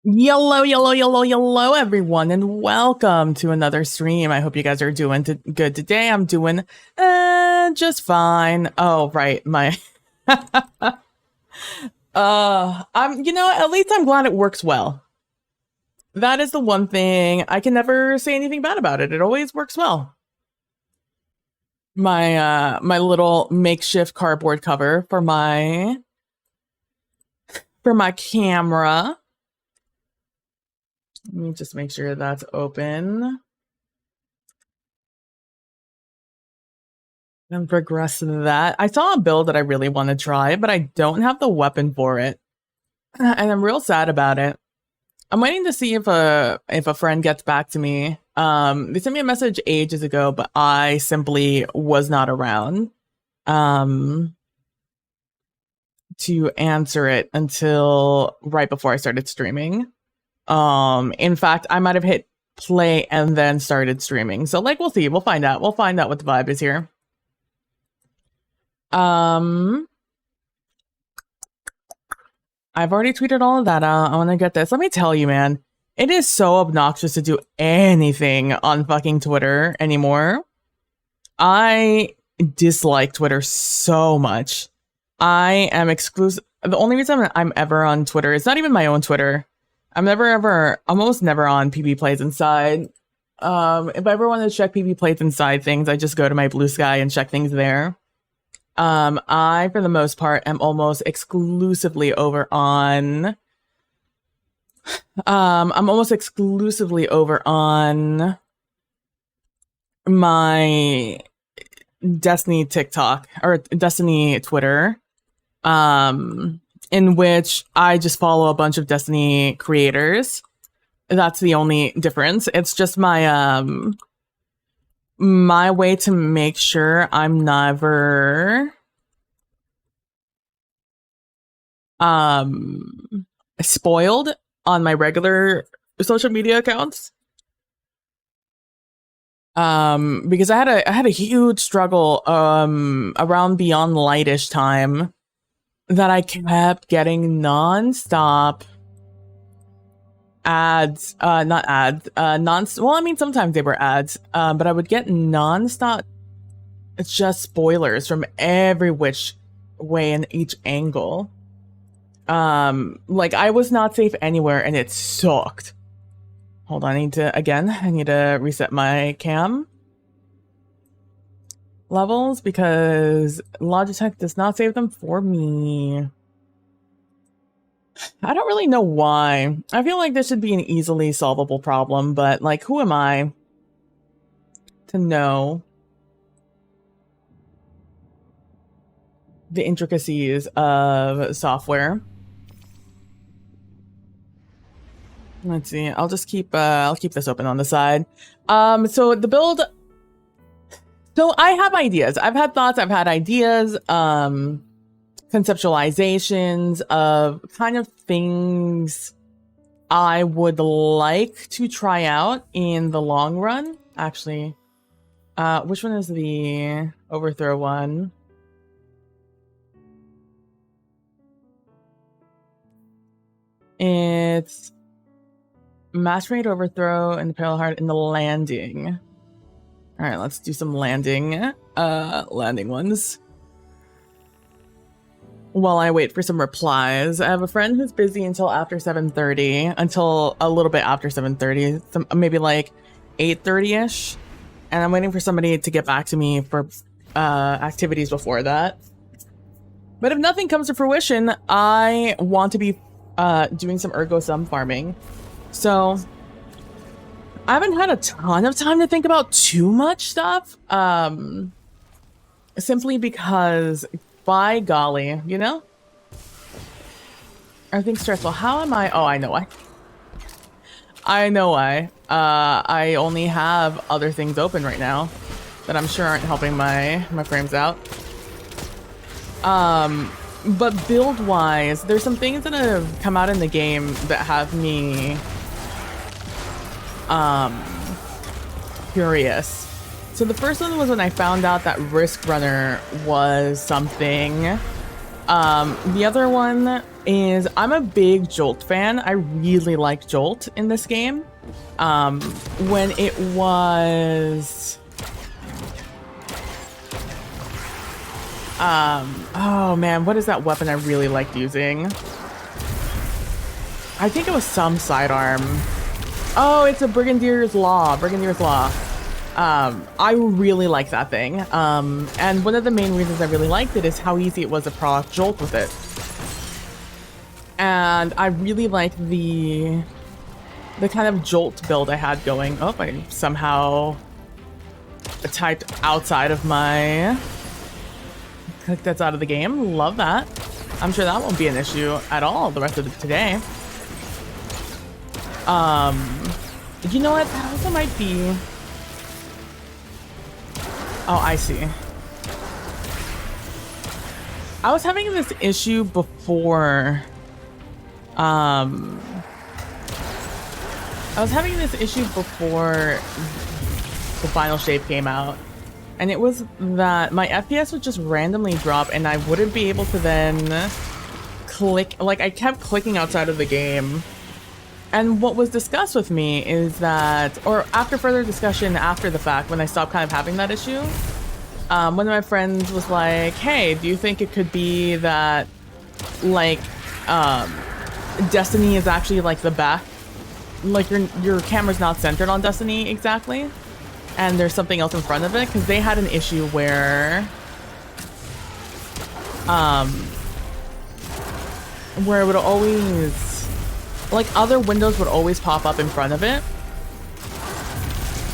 Yellow, everyone, and welcome to another stream. I hope you guys are doing good today. I'm doing just fine. Oh, right, my at least I'm glad it works well. That is the one thing. I can never say anything bad about it. It always works well. My little makeshift cardboard cover for my camera. Let me just make sure that's open. And progress that. I saw a build that I really want to try, but I don't have the weapon for it. And I'm real sad about it. I'm waiting to see if a friend gets back to me. They sent me a message ages ago, but I simply was not around to answer it until right before I started streaming. In fact, I might have hit play and then started streaming. So we'll see. We'll find out. We'll find out what the vibe is here. I've already tweeted all of that out. I want to get this. Let me tell you, man, it is so obnoxious to do anything on fucking Twitter anymore. I dislike Twitter so much. I am exclusive. The only reason I'm ever on Twitter, it's not even my own Twitter. I'm almost never on PB Plays Inside. If I ever want to check PB Plays Inside things, I just go to my Blue Sky and check things there. I, for the most part, am almost exclusively over on... I'm almost exclusively over on my Destiny TikTok, or Destiny Twitter. In which I just follow a bunch of Destiny creators. That's the only difference. It's just my my way to make sure I'm never spoiled on my regular social media accounts. Because I had a huge struggle around Beyond Lightish time that I kept getting non-stop ads, not ads, well, I mean, sometimes they were ads, but I would get non-stop just spoilers from every which way and each angle. I was not safe anywhere and it sucked. Hold on, I need to reset my cam levels because Logitech does not save them for me. I don't really know why. I feel like this should be an easily solvable problem, but who am I to know the intricacies of software? Let's see. I'll just keep I'll keep this open on the side. So the build. So I have ideas. I've had thoughts. I've had ideas. Conceptualizations of kind of things I would like to try out in the long run. Actually, which one is the overthrow one? It's Masquerade Overthrow and the Pale Heart in the landing. All right, let's do some landing ones. While I wait for some replies, I have a friend who's busy until after 7:30, until a little bit after 7:30, maybe 8:30ish, and I'm waiting for somebody to get back to me for activities before that. But if nothing comes to fruition, I want to be doing some Ergo Sum farming. So I haven't had a ton of time to think about too much stuff, simply because, by golly, you know? Everything's stressful. How am I? Oh, I know why. I know why. I only have other things open right now that I'm sure aren't helping my frames out. But build-wise, there's some things that have come out in the game that have me curious. So the first one was when I found out that Risk Runner was something. The other one is I'm a big Jolt fan. I really like Jolt in this game. When it was... oh man, what is that weapon I really liked using? I think it was some sidearm. Oh, it's a Brigadier's Law. Brigadier's Law. I really like that thing. And one of the main reasons I really liked it is how easy it was to proc Jolt with it. And I really like the kind of Jolt build I had going. Oh, I somehow typed outside of my... Click that's out of the game. Love that. I'm sure that won't be an issue at all the rest of today. You know what? That also might be... Oh, I see. I was having this issue before... I was having this issue before the final shape came out. And it was that my FPS would just randomly drop and I wouldn't be able to then click, like I kept clicking outside of the game. And what was discussed with me is that, or after further discussion after the fact, when I stopped kind of having that issue, one of my friends was like, hey, do you think it could be that like Destiny is actually like the back, like your camera's not centered on Destiny exactly? And there's something else in front of it, because they had an issue where it would always, like other windows would always pop up in front of it,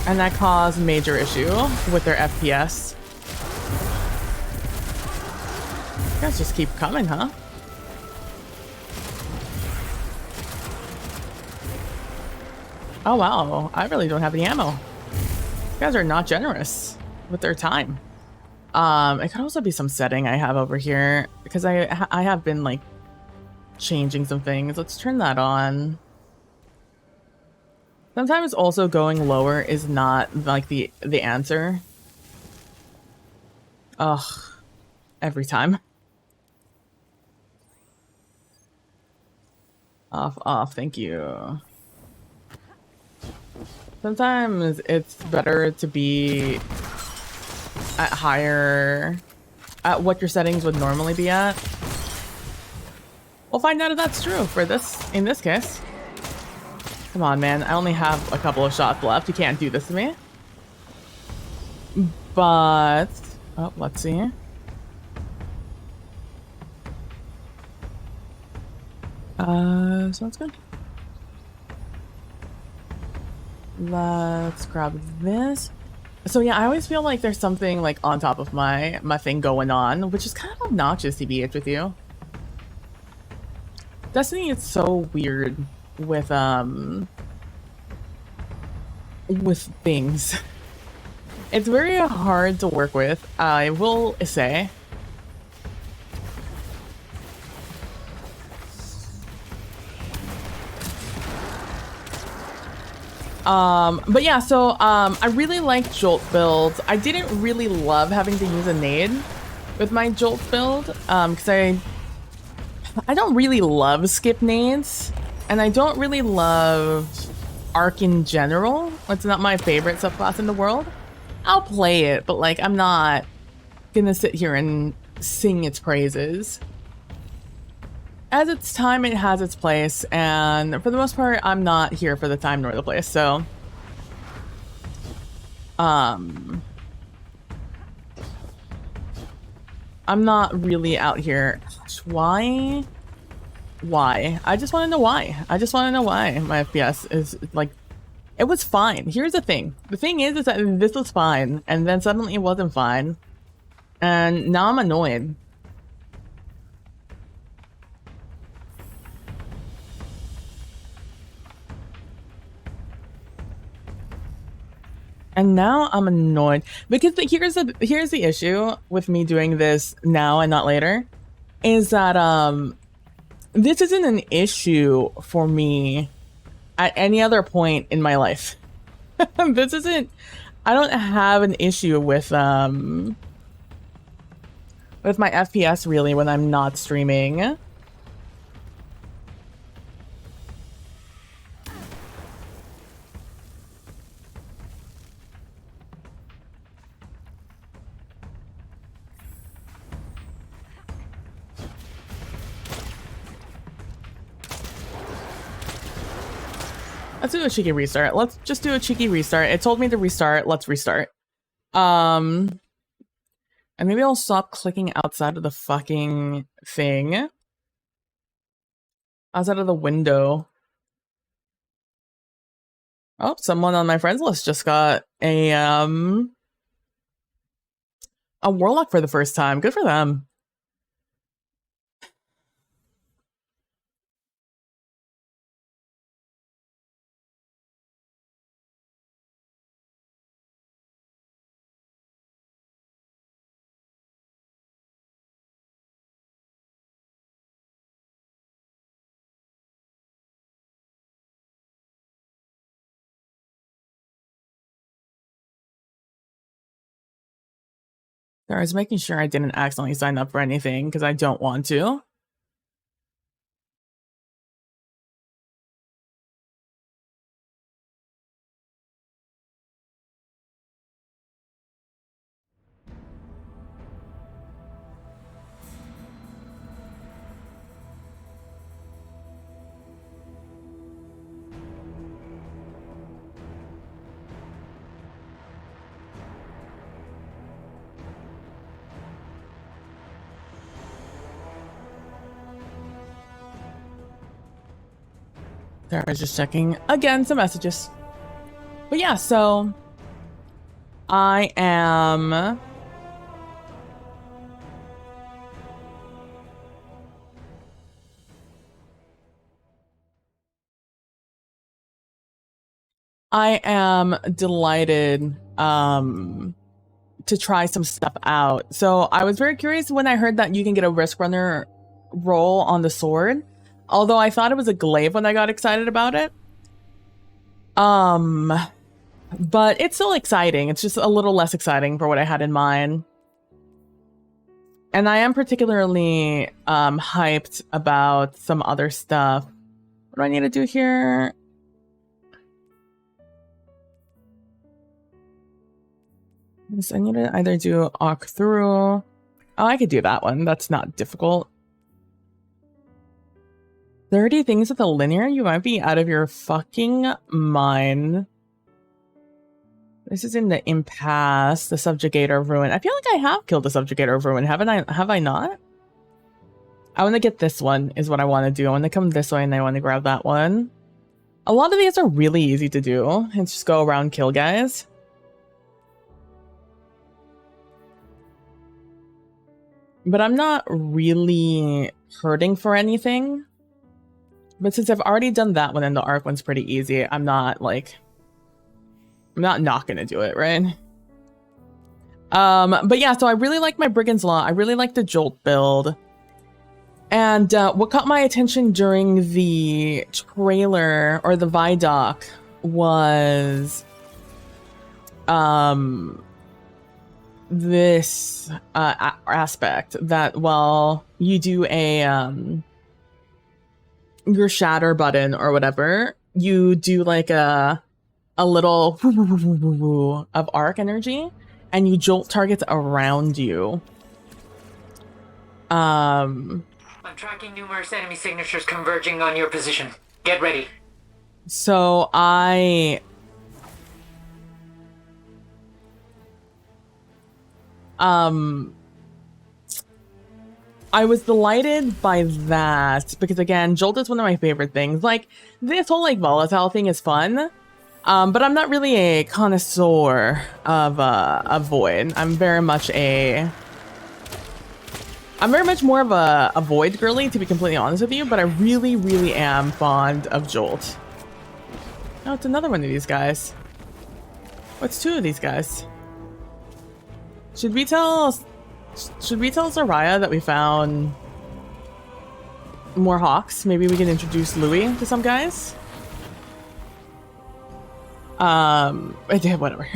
and that caused major issue with their FPS. You guys just keep coming, huh? Oh wow, I really don't have any ammo. Guys are not generous with their time. It could also be some setting I have over here, because I have been like changing some things. Let's turn that on. Sometimes also going lower is not like the answer. Ugh, every time. Off, thank you. Sometimes it's better to be at what your settings would normally be at. We'll find out if that's true for in this case. Come on, man. I only have a couple of shots left. You can't do this to me. But, oh, let's see. Sounds good. Let's grab this. So yeah, I always feel like there's something like on top of my thing going on, which is kind of obnoxious to be with you. Destiny is so weird with things. It's very hard to work with, I will say. But yeah, so I really like Jolt builds. I didn't really love having to use a nade with my Jolt build, because I don't really love skip nades, and I don't really love arc in general. It's not my favorite subclass in the world. I'll play it, but like I'm not gonna sit here and sing its praises. As its time, it has its place, and for the most part, I'm not here for the time nor the place, so... I'm not really out here. Why? Why? I just want to know why. I just want to know why my FPS is, like... It was fine. Here's the thing. The thing is that this was fine, and then suddenly it wasn't fine. And now I'm annoyed. And now I'm annoyed because here's the issue with me doing this now and not later. is that this isn't an issue for me at any other point in my life. This isn't, I don't have an issue with my FPS really when I'm not streaming. Let's do a cheeky restart. Let's just do a cheeky restart. It told me to restart. Let's restart. And maybe I'll stop clicking outside of the fucking thing. Outside of the window. Oh, someone on my friends list just got a warlock for the first time. Good for them. I was making sure I didn't accidentally sign up for anything because I don't want to. There, I was just checking again some messages. But yeah, so I am delighted to try some stuff out. So I was very curious when I heard that you can get a Risk Runner roll on the sword. Although I thought it was a glaive when I got excited about it. But it's still exciting. It's just a little less exciting for what I had in mind. And I am particularly hyped about some other stuff. What do I need to do here? I need to either do Walk Through. Oh, I could do that one. That's not difficult. 30 things with a linear? You might be out of your fucking mind. This is in the Impasse, the Subjugator of Ruin. I feel like I have killed the Subjugator of Ruin, haven't I? Have I not? I want to get this one, is what I want to do. I want to come this way and I want to grab that one. A lot of these are really easy to do. It's just go around, kill guys. But I'm not really hurting for anything. But since I've already done that one and the Arc one's pretty easy, I'm not gonna do it, right? But yeah, so I really like my Brigand's Law. I really like the Jolt build. And what caught my attention during the trailer or the Vidoc was this aspect that while you do a your shatter button or whatever, you do like a little of arc energy and you jolt targets around you. I'm tracking numerous enemy signatures converging on your position. Get ready. So I was delighted by that because again, Jolt is one of my favorite things. Like this whole like volatile thing is fun, but I'm not really a connoisseur of Void. I'm very much more of a Void girly, to be completely honest with you. But I really, really am fond of Jolt. Oh, it's another one of these guys. What's two of these guys? Should we tell Zarya that we found more Hawks. Maybe we can introduce Louis to some guys. Whatever.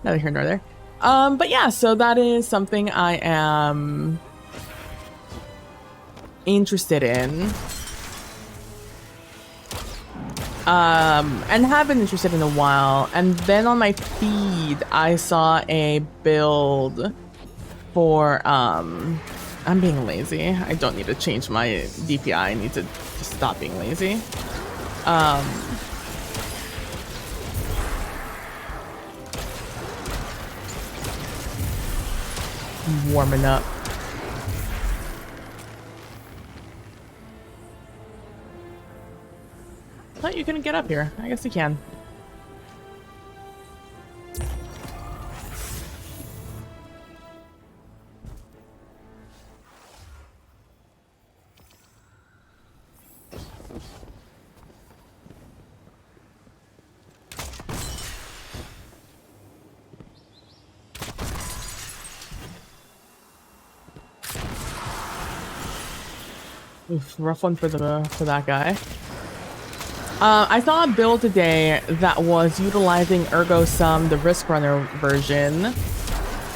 Neither here nor there. But yeah, so that is something I am interested in. And have been interested in a while. And then on my feed, I saw a build for, I'm being lazy. I don't need to change my DPI. I need to just stop being lazy. Warming up. Thought you couldn't get up here. I guess you can. Oof, rough one for that guy. I saw a build today that was utilizing Ergo Sum, the Risk Runner version,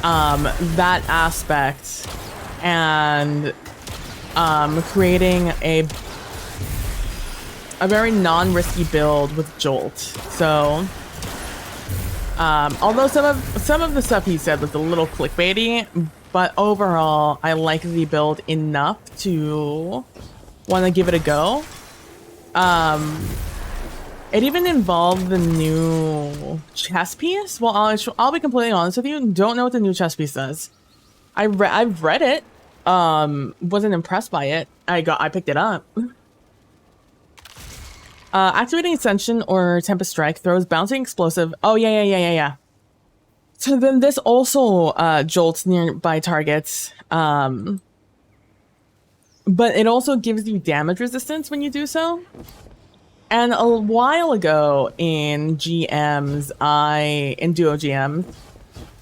that aspect, and creating a very non-risky build with Jolt. So, although some of the stuff he said was a little clickbaity, but overall, I like the build enough to want to give it a go. It even involved the new chess piece. Well, I'll be completely honest with you. Don't know what the new chess piece does. I've read it. Wasn't impressed by it. I picked it up. Activating Ascension or Tempest Strike throws bouncing explosive. Oh yeah. So then this also jolts nearby targets. But it also gives you damage resistance when you do so. And a while ago in GMs, in Duo GMs,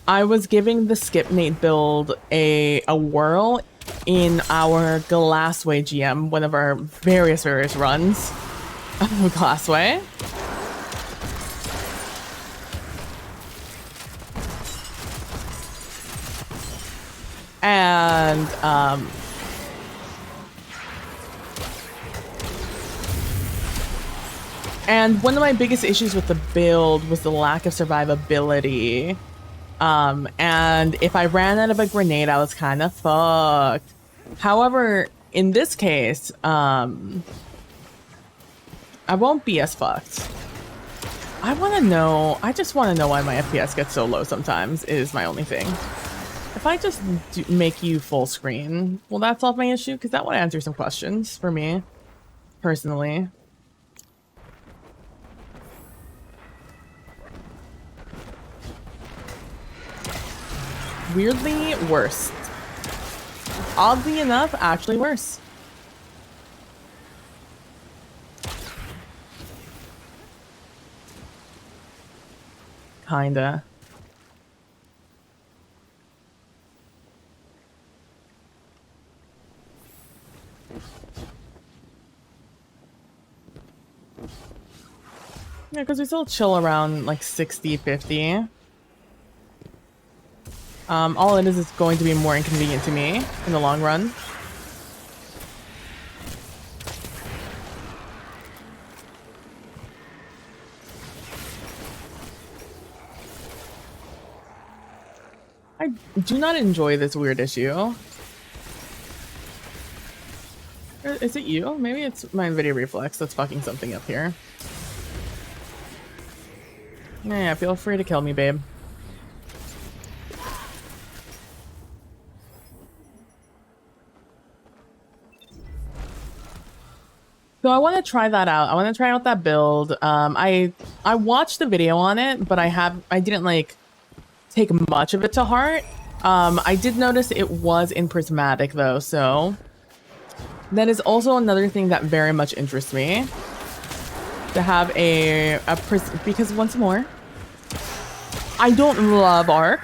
I was giving the Skipmate build a whirl in our Glassway GM, one of our various runs of Glassway. And and one of my biggest issues with the build was the lack of survivability. And if I ran out of a grenade, I was kind of fucked. However, in this case, I won't be as fucked. I just want to know why my FPS gets so low sometimes, is my only thing. If I just make you full screen, will that solve my issue? Because that would answer some questions for me, personally. Weirdly worse. Oddly enough, actually worse. Kinda. Yeah, because we still chill around like 60, 50. All it is going to be more inconvenient to me in the long run. I do not enjoy this weird issue. Is it you? Maybe it's my NVIDIA reflex that's fucking something up here. Yeah, feel free to kill me, babe. So I want to try that out. I want to try out that build. I watched the video on it, but I didn't like take much of it to heart. I did notice it was in prismatic though, so that is also another thing that very much interests me. To have because once more, I don't love Arc.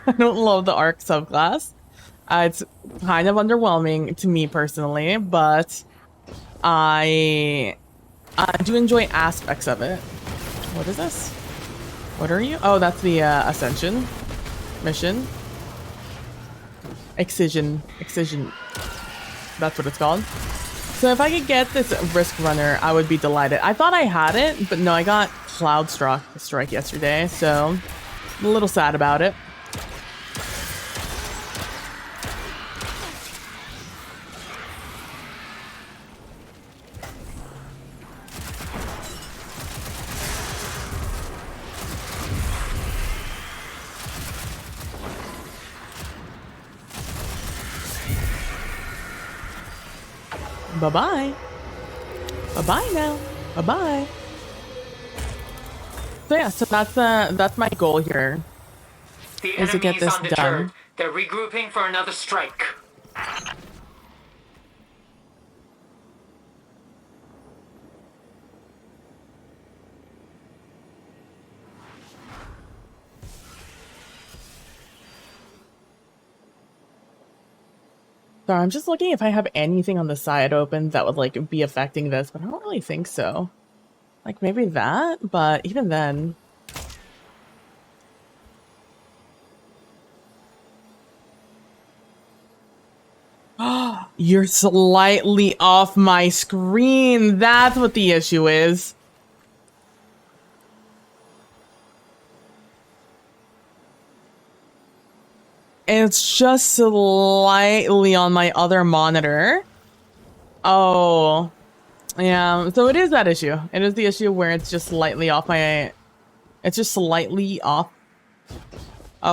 I don't love the Arc subclass. It's kind of underwhelming to me personally, but I do enjoy aspects of it. What is this? What are you? Oh, that's the Ascension mission. Excision. That's what it's called. So if I could get this Risk Runner, I would be delighted. I thought I had it, but no, I got Cloud Strike yesterday, so I'm a little sad about it. Bye-bye. Bye-bye now. Bye-bye. So yeah, so that's my goal here. The Is to get enemy is this undeterred. done. They're regrouping for another strike. So I'm just looking if I have anything on the side open that would like be affecting this, but I don't really think so. Like maybe that, but even then. You're slightly off my screen. That's what the issue is. It's just slightly on my other monitor. Oh, yeah. So it is that issue. It is the issue where it's just slightly off my... It's just slightly off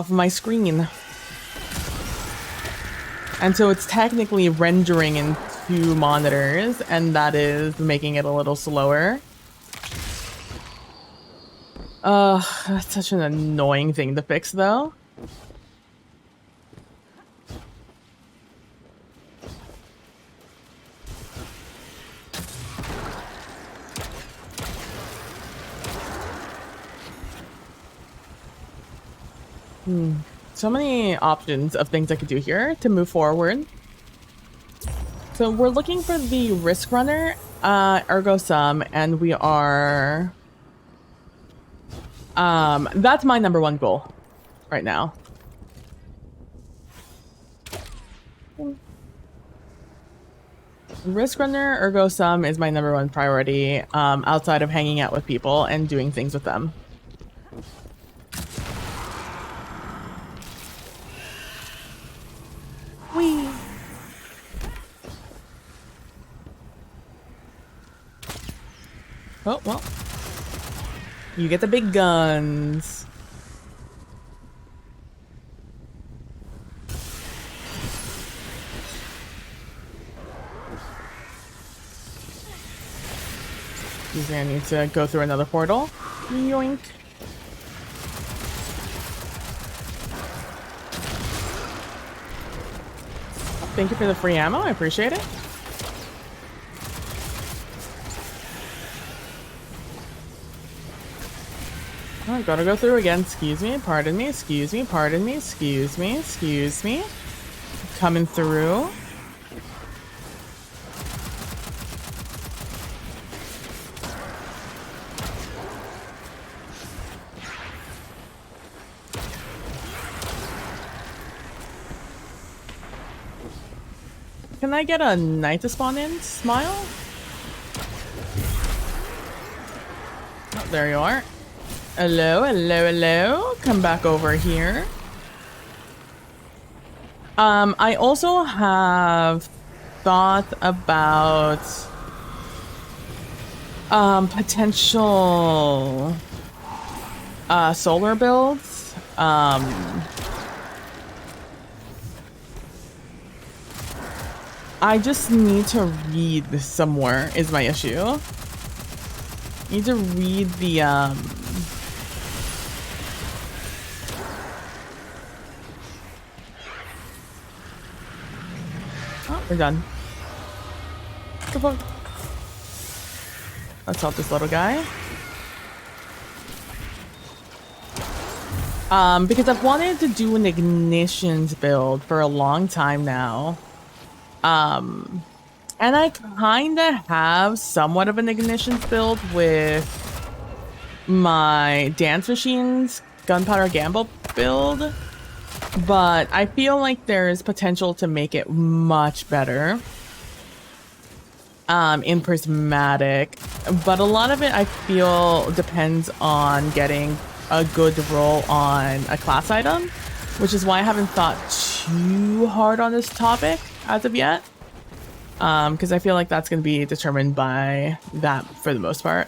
my screen. And so it's technically rendering in two monitors, and that is making it a little slower. That's such an annoying thing to fix, though. So many options of things I could do here to move forward. So we're looking for the Risk Runner, Ergo Sum, and we are... that's my #1 goal right now. Risk Runner, Ergo Sum is my #1 priority, outside of hanging out with people and doing things with them. Whee! Oh, well. You get the big guns. You're gonna need to go through another portal. Yoink. Thank you for the free ammo. I appreciate it. Oh, I gotta go through again. Excuse me. Pardon me. Excuse me. Pardon me. Excuse me. Excuse me. Coming through. Can I get a knight to spawn in? Smile? Oh, there you are. Hello, hello, hello. Come back over here. I also have thought about potential solar builds. I just need to read some more is my issue. Need to read the Oh, we're done. What the fuck? Let's help this little guy. Because I've wanted to do an ignitions build for a long time now. And I kind of have somewhat of an Ignitions build with my Dance Machines Gunpowder Gamble build, but I feel like there's potential to make it much better in Prismatic. But a lot of it I feel depends on getting a good roll on a class item, which is why I haven't thought too hard on this topic as of yet. Because I feel like that's going to be determined by that for the most part.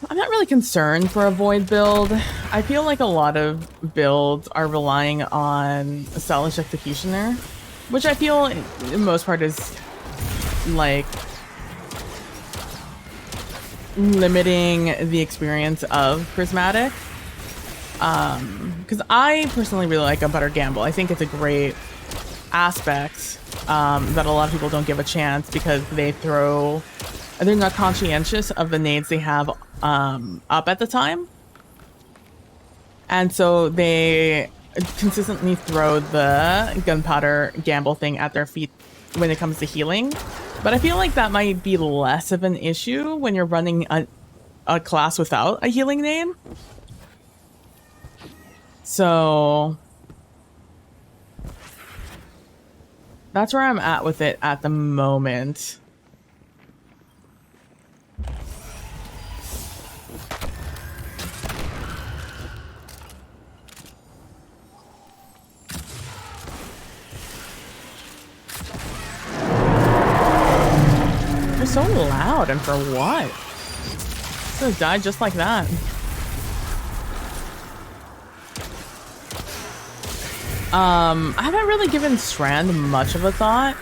I'm not really concerned for a Void build. I feel like a lot of builds are relying on a Stylish Executioner, which I feel in the most part is like limiting the experience of Prismatic. Because I personally really like Gunpowder Gamble. I think it's a great aspect that a lot of people don't give a chance because they're not conscientious of the nades they have up at the time. And so they consistently throw the Gunpowder Gamble thing at their feet when it comes to healing. But I feel like that might be less of an issue when you're running a class without a healing nade. So that's where I'm at with it at the moment. They're so loud, and for what? Could have died just like that. I haven't really given Strand much of a thought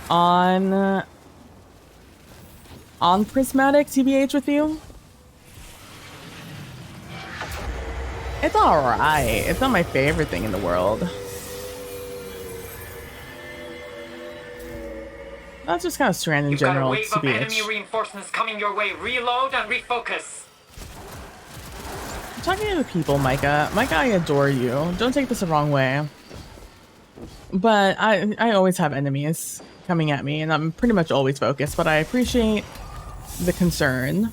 on Prismatic, TBH with you. It's alright. It's not my favorite thing in the world. That's just kind of Strand in general, You've got a wave of TBH. enemy reinforcements coming your way. Reload and refocus. I'm talking to the people, Micah. Micah, I adore you. Don't take this the wrong way. But I always have enemies coming at me, and I'm pretty much always focused, but I appreciate the concern.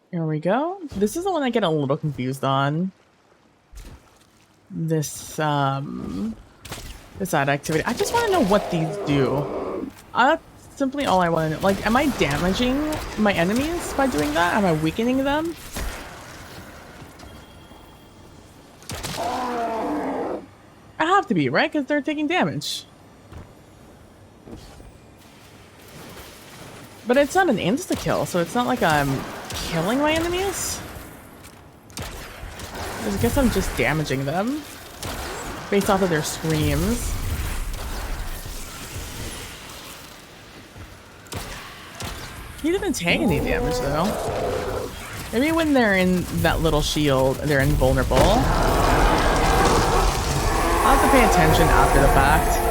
Here we go. This is the one I get a little confused on. This this side activity. I just want to know what these do. That's simply all I want to know. Like, am I damaging my enemies by doing that? Am I weakening them? I have to be, right? Because they're taking damage. But it's not an insta-kill, so it's not like I'm killing my enemies. I guess I'm just damaging them based off of their screams. He didn't take any damage though. Maybe when they're in that little shield, they're invulnerable. I'll have to pay attention after the fact.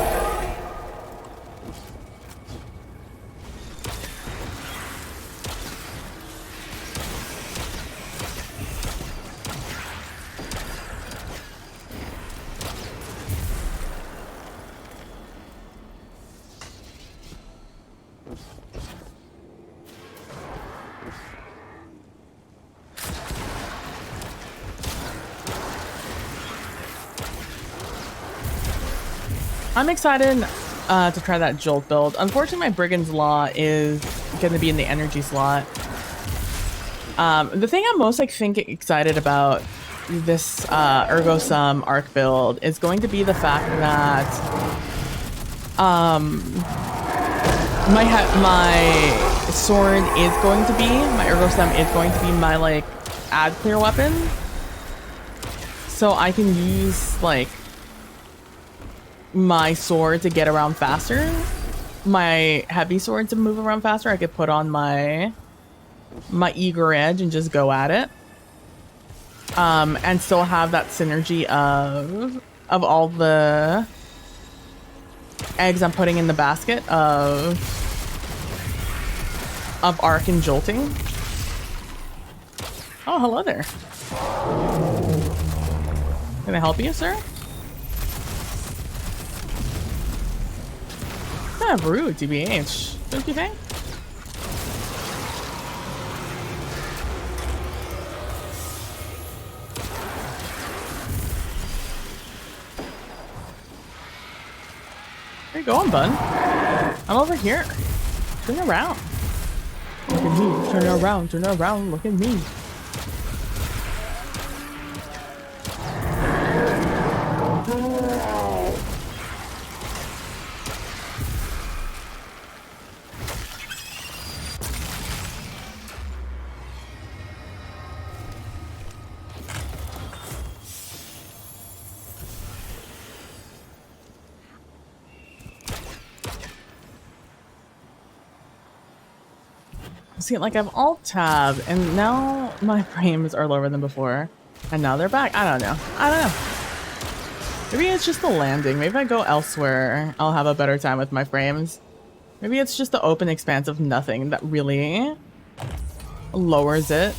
I'm excited to try that Jolt build. Unfortunately, my Brigand's Law is going to be in the energy slot. The thing I'm most excited about this Ergo Sum arc build is going to be the fact that my sword is going to be, my Ergo Sum is going to be my like ad clear weapon. So I can use like my sword to get around faster, my heavy sword to move around faster, I could put on my eager edge and just go at it. And still have that synergy of all the eggs I'm putting in the basket of arc and jolting. Oh, hello there. Can I help you, sir? Kind of rude, TBH. Don't you think? Where you going, bud? I'm over here. Turn around. Look at me. Turn around. Look at me. See, like I've alt tab and now my frames are lower than before and now they're back. I don't know. Maybe it's just the landing. Maybe if I go elsewhere, I'll have a better time with my frames. Maybe it's just the open expanse of nothing that really lowers it.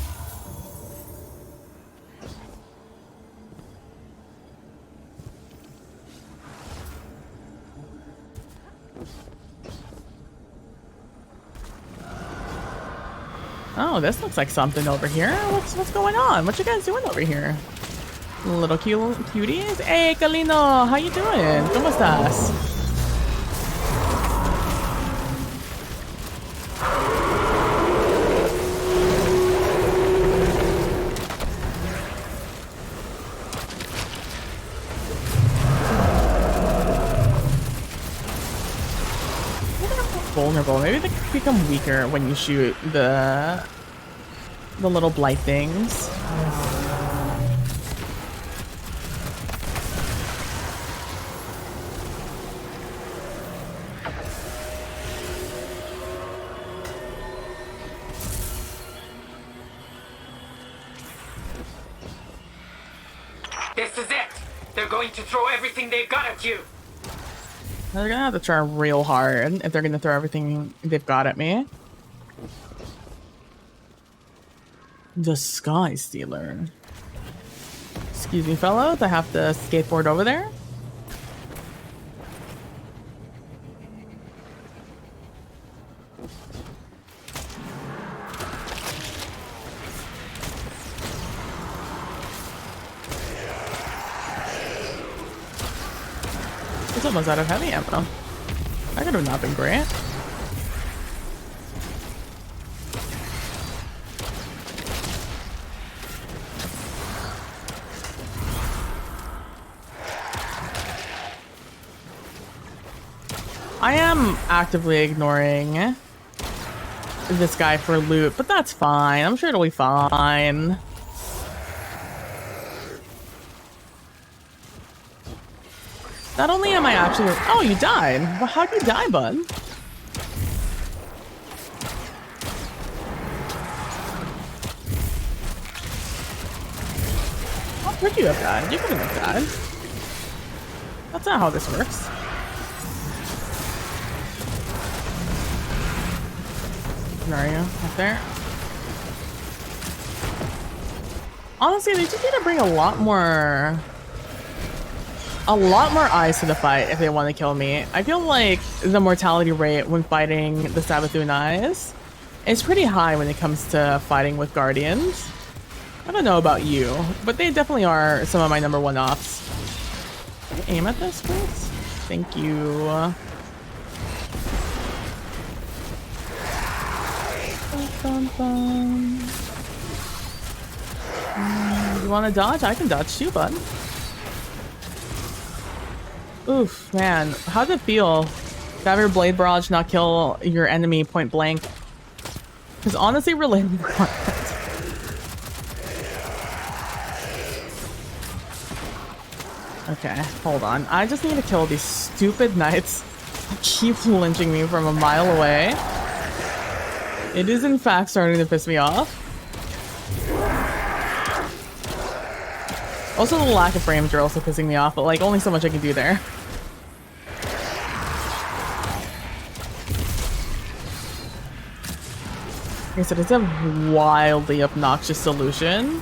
Oh, this looks like something over here. What's going on? What you guys doing over here? Little cuties? Hey, Kalino, how you doing? ¿Cómo estás? Vulnerable. Maybe they become weaker when you shoot the little blight things. This is it! They're going to throw everything they've got at you! They're gonna have to try real hard if they're gonna throw everything they've got at me. The Sky Stealer. Excuse me, fellows. I have to skateboard over there. It's almost out of heavy ammo. That could have not been great. I am actively ignoring this guy for loot, but that's fine. I'm sure it'll be fine. Not only am I actually... Oh, you died. Well, how'd you die, bud? How could you have died? You couldn't have died. That's not how this works. Where are you? Up there? Honestly, they just need to bring a lot more eyes to the fight if they want to kill me. I feel like the mortality rate when fighting the Savathun eyes is pretty high when it comes to fighting with Guardians. I don't know about you, but they definitely are some of my #1 ops. Can you aim at this, please? Thank you. You want to dodge? I can dodge too, bud. Oof, man. How'd it feel to have your Blade Barrage not kill your enemy point blank? Because honestly, related content. Okay, hold on. I just need to kill these stupid knights keep lynching me from a mile away. It is in fact starting to piss me off. Also, the lack of frames are also pissing me off, but like only so much I can do there. Like I said, it's a wildly obnoxious solution.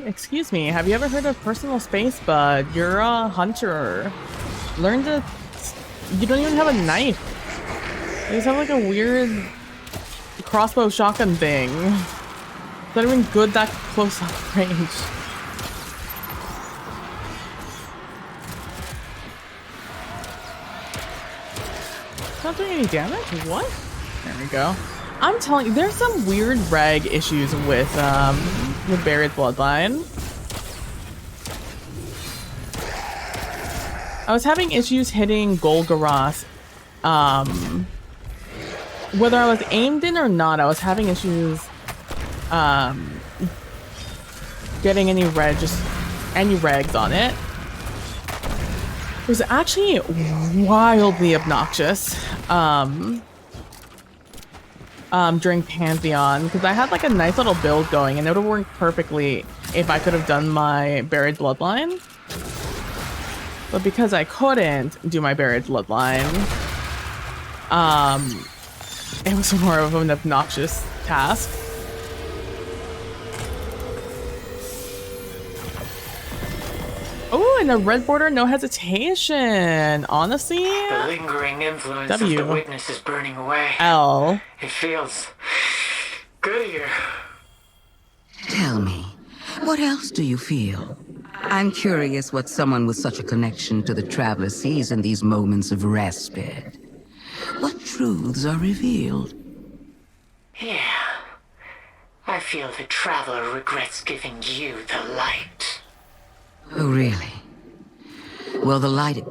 Excuse me, have you ever heard of personal space, bud? You're a hunter. Learn to... You don't even have a knife. You just have like a weird crossbow shotgun thing. It's not even good that close up range. Not doing any damage? What? There we go. I'm telling you, there's some weird reg issues with Buried Bloodline. I was having issues hitting Golgoroth. Whether I was aimed in or not, I was having issues getting any regs on it. It was actually wildly obnoxious during Pantheon, because I had like a nice little build going and it would have worked perfectly if I could have done my Buried Bloodline. But because I couldn't do my Buried Bloodline, it was more of an obnoxious task. Oh, and a red border, no hesitation. Honestly, The lingering influence of W. the witness is burning away. L. It feels good here. Tell me, what else do you feel? I'm curious what someone with such a connection to the Traveler sees in these moments of respite. What truths are revealed? Yeah. I feel the Traveler regrets giving you the light. Oh, really? Well, the light...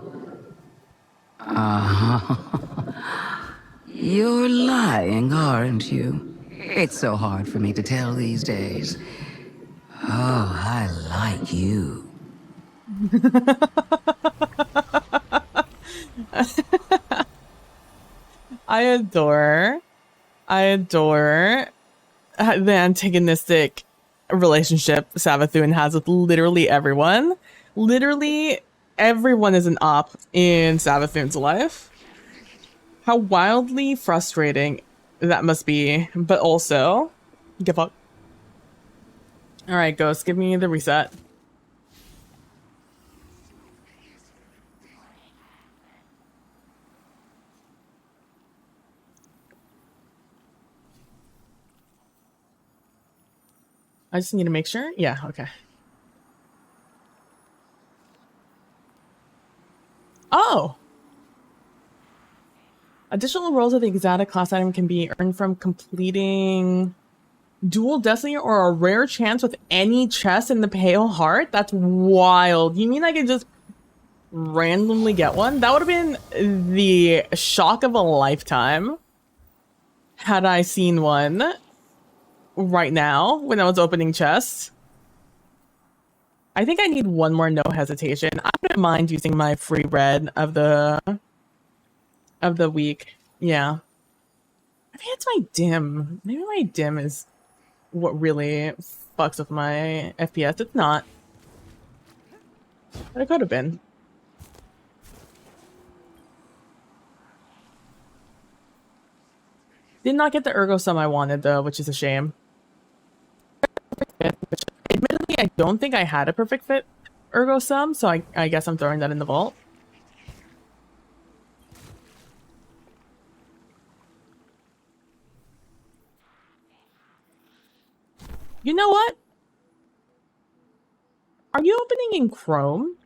You're lying, aren't you? It's so hard for me to tell these days. Oh, I like you. I adore the antagonistic relationship Savathun has with literally everyone. Literally everyone is an op in Savathun's life. How wildly frustrating that must be, but also, give up. All right, Ghost, give me the reset. I just need to make sure. Yeah, okay. Oh! Additional rolls of the exotic class item can be earned from completing dual destiny or a rare chance with any chest in the Pale Heart? That's wild. You mean I could just randomly get one? That would have been the shock of a lifetime had I seen one right now when I was opening chests. I think I need one more no hesitation. I wouldn't mind using my free red of the week. Yeah. Maybe it's my dim. Maybe my dim is what really fucks with my FPS. It's not. But it could have been. Did not get the ergo sum I wanted though, which is a shame. Admittedly, I don't think I had a perfect fit ergo sum, so I guess I'm throwing that in the vault. You know what? Are you opening in Chrome?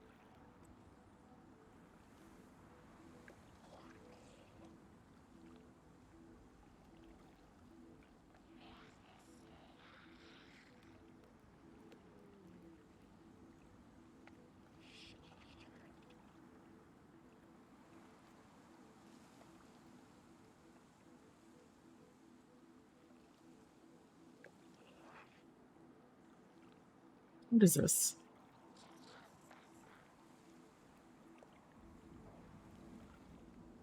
What is this?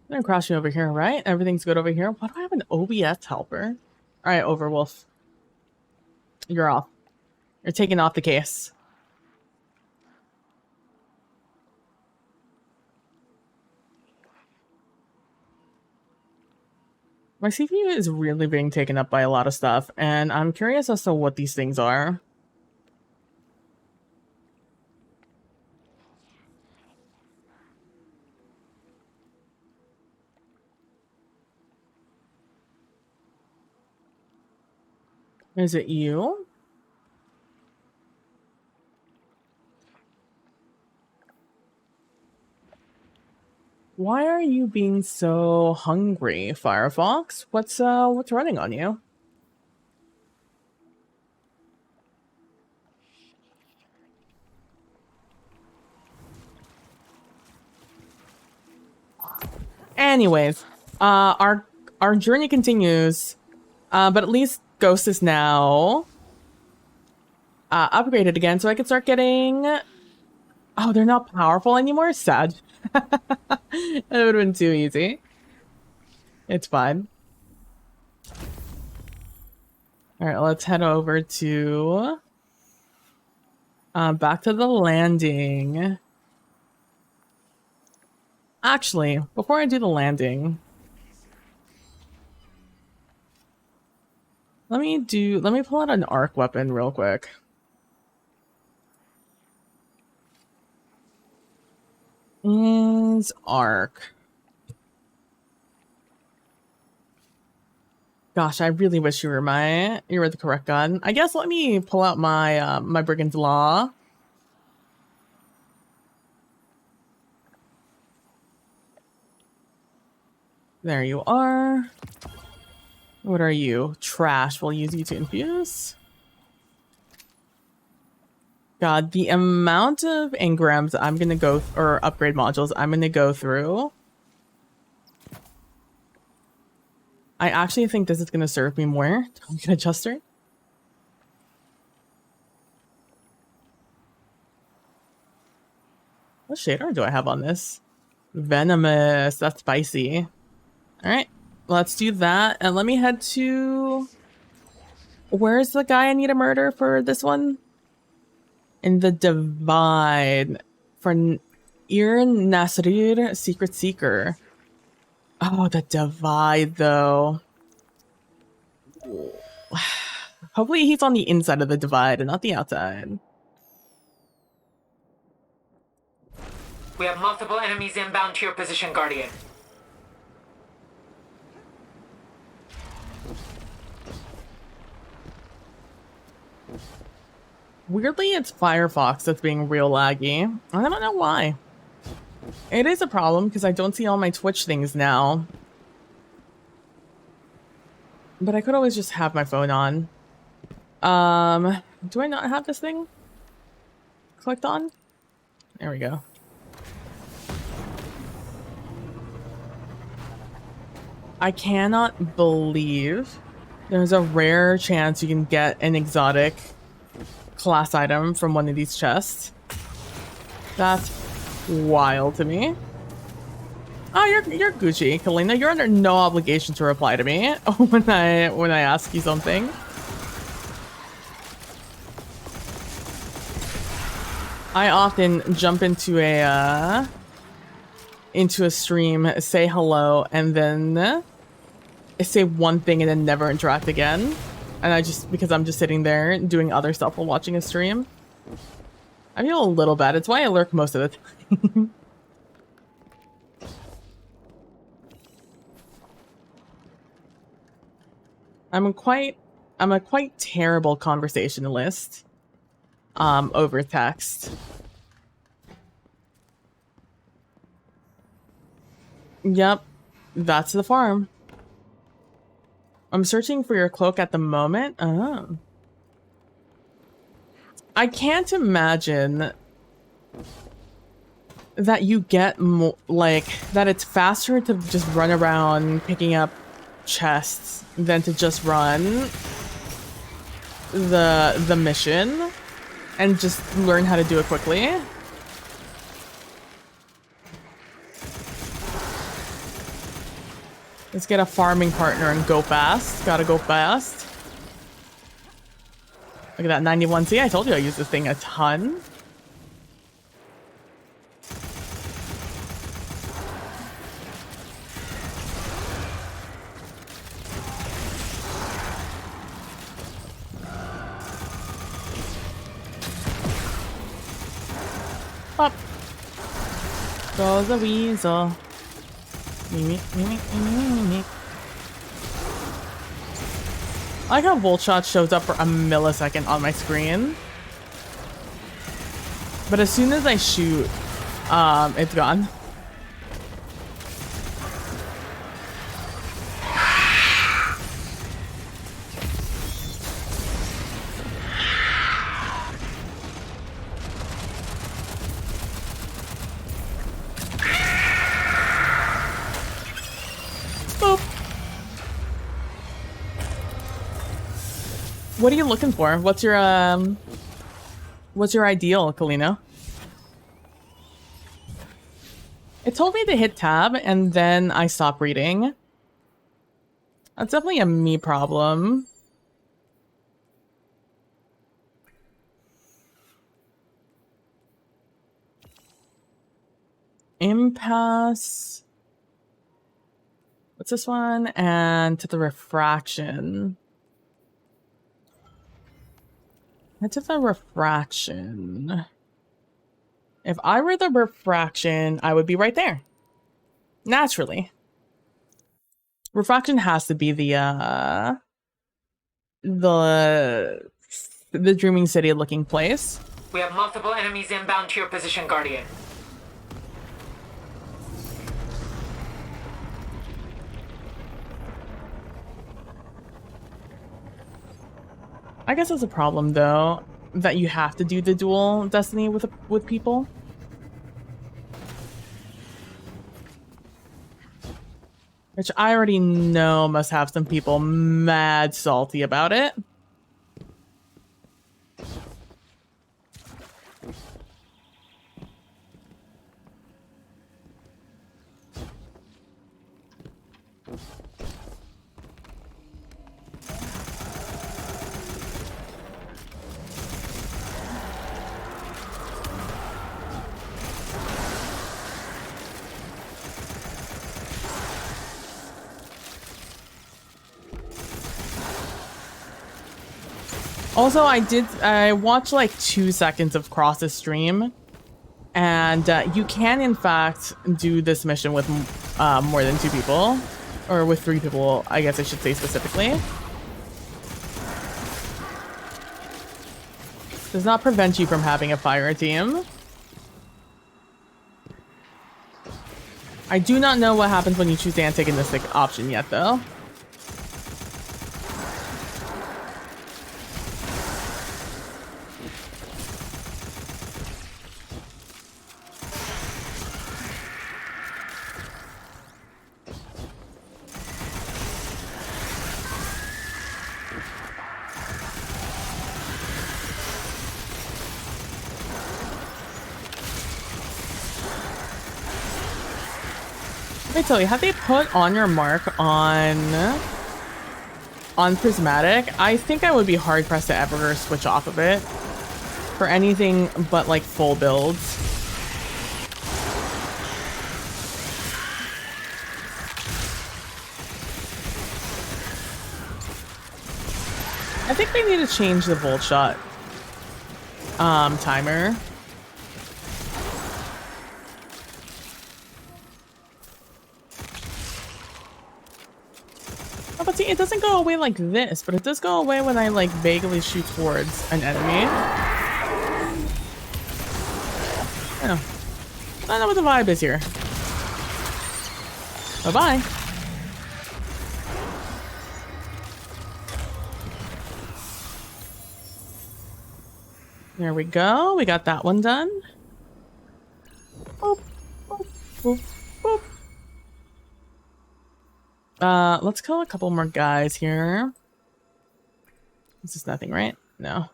I'm gonna crash you over here, right? Everything's good over here. Why do I have an OBS helper? Alright, Overwolf. You're off. You're taking off the case. My CPU is really being taken up by a lot of stuff, and I'm curious as to what these things are. Is it you? Why are you being so hungry, Firefox? What's running on you? Anyways, our journey continues, but at least Ghost is now upgraded again, so I can start getting. Oh, they're not powerful anymore. Sad. That would have been too easy. It's fine. All right, let's head over to back to the landing. Actually, before I do the landing, let me pull out an arc weapon real quick. Is arc. Gosh, I really wish you were the correct gun. I guess let me pull out my my Brigand's Law. There you are. What are you? Trash. We'll use you to infuse. God, the amount of engrams I'm gonna go or upgrade modules I'm gonna go through. I actually think this is gonna serve me more. I'm gonna adjust her. What shader do I have on this? Venomous. That's spicy. All right, let's do that, and let me head to. Where's the guy I need to murder for this one? In the Divide for Iran Nasrir, Secret Seeker. Oh, the Divide though. Hopefully he's on the inside of the Divide and not the outside. We have multiple enemies inbound to your position, Guardian. Weirdly, it's Firefox that's being real laggy. I don't know why. It is a problem because I don't see all my Twitch things now. But I could always just have my phone on. Do I not have this thing clicked on? There we go. I cannot believe there's a rare chance you can get an exotic class item from one of these chests. That's wild to me. Oh, you're Gucci, Kalina. You're under no obligation to reply to me when I ask you something. I often jump into a stream, say hello, and then say one thing and then never interact again. And because I'm just sitting there doing other stuff while watching a stream. I feel a little bad. It's why I lurk most of the time. I'm a quite terrible conversationalist. Over text. Yep, that's the farm. I'm searching for your cloak at the moment. Oh. I can't imagine that you get that it's faster to just run around picking up chests than to just run the mission. and just learn how to do it quickly. Let's get a farming partner and go fast. Gotta go fast. Look at that 91. See, I told you I use this thing a ton. Up goes the weasel. Me. I like how Volt Shot shows up for a millisecond on my screen. But as soon as I shoot, it's gone. What are you looking for? What's your ideal, Kalina? It told me to hit tab and then I stopped reading. That's definitely a me problem. Impasse. What's this one? And to the refraction. To the refraction. If I were the refraction, I would be right there. Naturally. Refraction has to be the Dreaming City looking place. We have multiple enemies inbound to your position, Guardian. I guess that's a problem, though, that you have to do the dual Destiny with people. Which I already know must have some people mad salty about it. Also, I watched like 2 seconds of Cross's stream, and you can in fact do this mission with more than 2 people, or with 3 people, I guess I should say specifically. Does not prevent you from having a fire team. I do not know what happens when you choose the antagonistic option yet, though. Let me tell you, have they put on your mark on Prismatic? I think I would be hard pressed to ever switch off of it for anything but like full builds. I think they need to change the Volt Shot timer. Oh, but see, it doesn't go away like this, but it does go away when I like vaguely shoot towards an enemy. I don't know what the vibe is here. Bye-bye. There we go. We got that one done. Boop, boop, boop, boop. Let's kill a couple more guys here. This is nothing, right? No.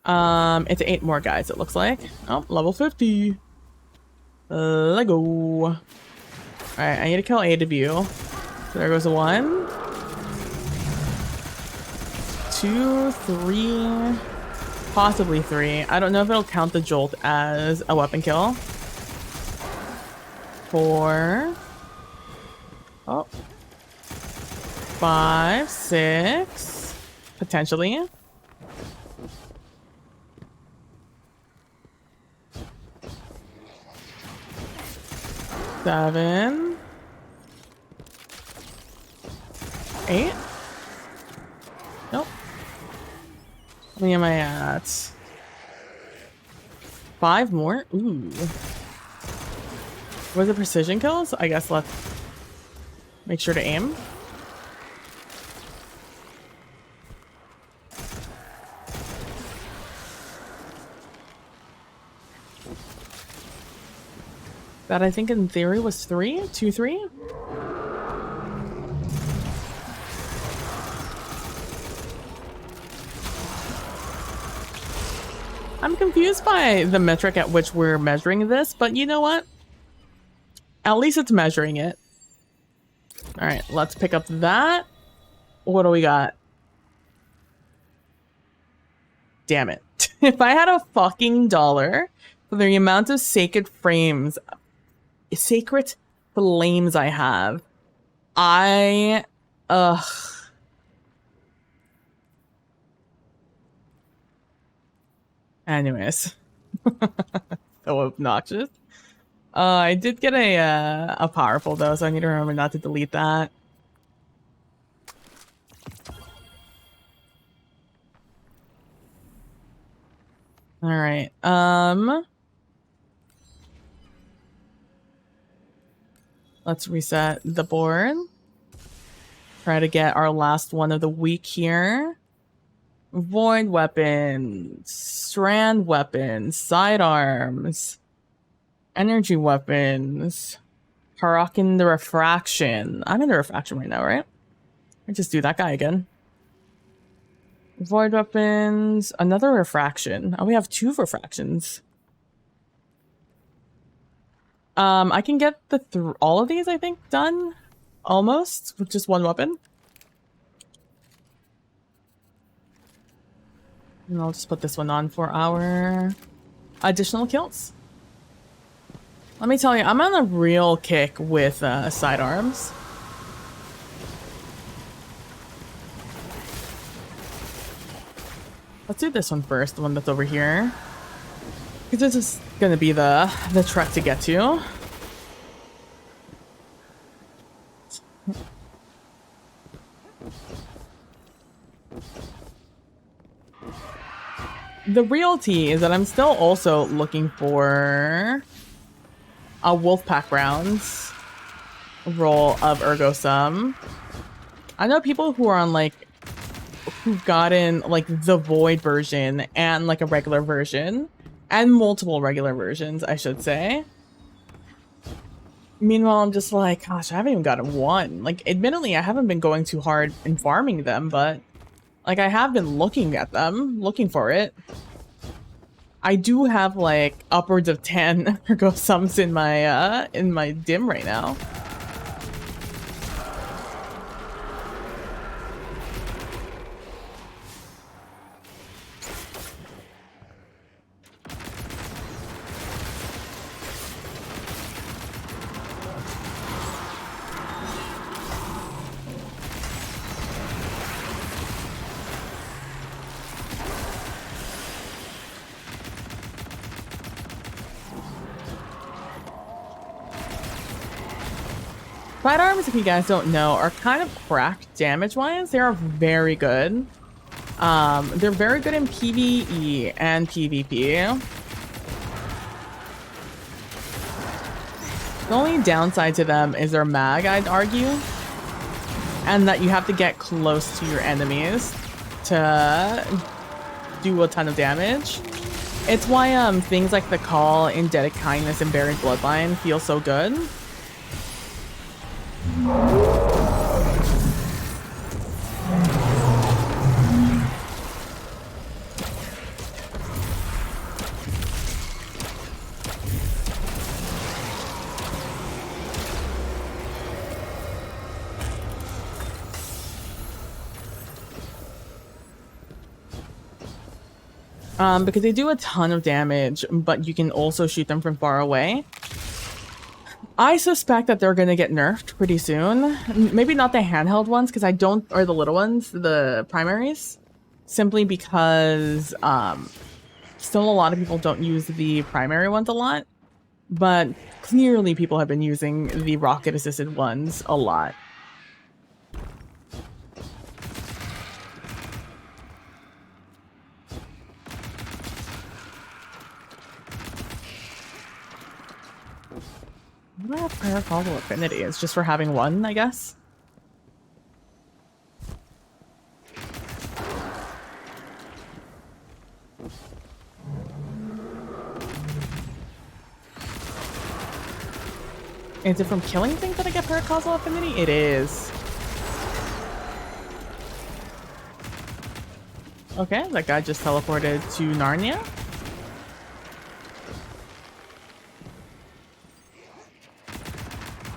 It's 8 more guys, it looks like. Oh, level 50. Lego. Alright, I need to kill 8 of you. So there goes a 1. 2, 3, possibly 3. I don't know if it'll count the jolt as a weapon kill. 4. Oh. 5, 6. Potentially. 7. 8. Nope. How many am I at? 5 more? Ooh. Was it precision kills? I guess let's make sure to aim. That I think in theory was 3? 2, 3? I'm confused by the metric at which we're measuring this, but you know what? At least it's measuring it. Alright, let's pick up that. What do we got? Damn it. If I had a fucking dollar for the amount of sacred flames I have, anyways. So obnoxious. I did get a powerful though, so I need to remember not to delete that. All right. Let's reset the board. Try to get our last one of the week here. Void weapons, strand weapons, sidearms, energy weapons, Harakin the refraction. I'm in the refraction right now, right? I just do that guy again. Void weapons, another refraction. Oh, we have 2 refractions. I can get all of these, I think, done almost with just 1 weapon. And I'll just put this one on for our additional kills. Let me tell you, I'm on a real kick with sidearms. Let's do this one first, the one that's over here. Because this is going to be the trek to get to. The real tea is that I'm still also looking for a Wolfpack rounds roll of Ergo Sum. I know people who are on like, who've gotten like the Void version and like a regular version and multiple regular versions, I should say. Meanwhile, I'm just like, gosh, I haven't even gotten one. Like, admittedly, I haven't been going too hard in farming them, but like I have been looking at them, looking for it. I do have like upwards of 10 Ergo Sums in my dim right now. Sidearms, if you guys don't know, are kind of cracked damage-wise. They are very good. They're very good in PvE and PvP. The only downside to them is their mag, I'd argue. And that you have to get close to your enemies to do a ton of damage. It's why things like the Call, Indebted Kindness, and Buried Bloodline feel so good. because they do a ton of damage, but you can also shoot them from far away. I suspect that they're gonna get nerfed pretty soon. Maybe not the handheld ones, because I don't, or the little ones, the primaries, simply because still a lot of people don't use the primary ones a lot, but clearly people have been using the rocket assisted ones a lot. I don't have Paracausal Affinity. It's just for having one, I guess. Is it from killing things that I get Paracausal Affinity? It is. Okay, that guy just teleported to Narnia.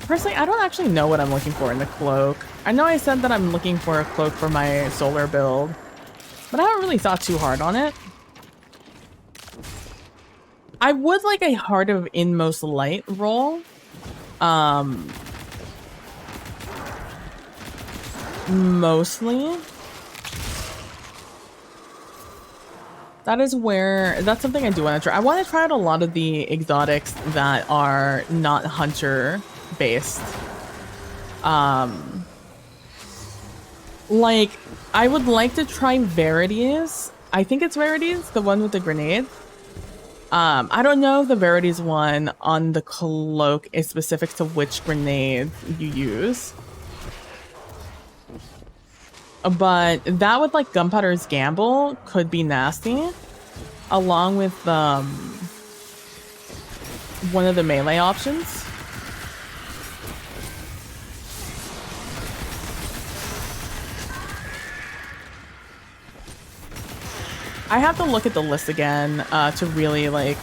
Personally, I don't actually know what I'm looking for in the cloak. I know I said that I'm looking for a cloak for my solar build, but I haven't really thought too hard on it. I would like a Heart of Inmost Light roll. Mostly. That's something I do want to try. I want to try out a lot of the exotics that are not hunter based. Like, I would like to try Verities. I think it's Verities, the one with the grenade. I don't know if the Verities one on the cloak is specific to which grenade you use. But that with like Gunpowder's Gamble could be nasty. Along with one of the melee options. I have to look at the list again to really like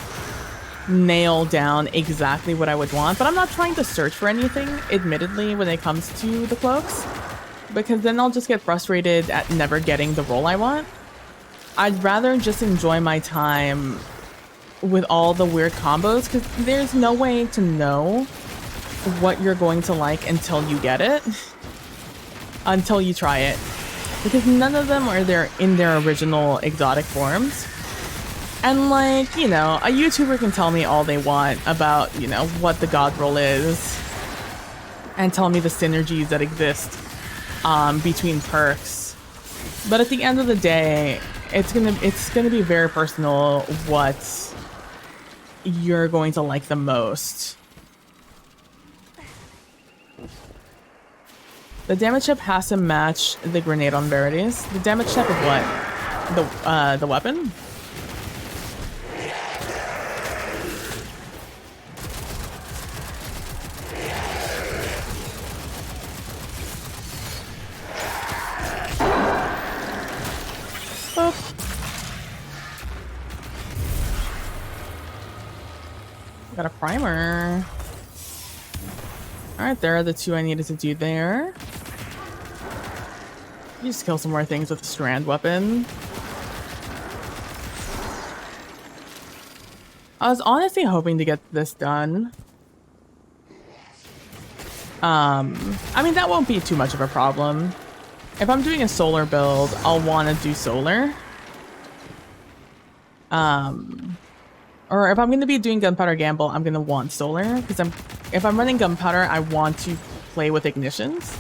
nail down exactly what I would want, but I'm not trying to search for anything, admittedly, when it comes to the cloaks, because then I'll just get frustrated at never getting the role I want. I'd rather just enjoy my time with all the weird combos, because there's no way to know what you're going to like until you get it, until you try it. Because none of them are there in their original exotic forms. And like, you know, a YouTuber can tell me all they want about, you know, what the god roll is. And tell me the synergies that exist between perks. But at the end of the day, it's gonna be very personal what you're going to like the most. The damage chip has to match the grenade on Verities. The damage chip of what? The weapon? Oh. Got a primer. Alright, there are the two I needed to do there. Just kill some more things with the strand weapon. I was honestly hoping to get this done. I mean, that won't be too much of a problem. If I'm doing a solar build, I'll want to do solar. Or if I'm going to be doing Gunpowder Gamble, I'm going to want solar. Because if I'm running Gunpowder, I want to play with ignitions.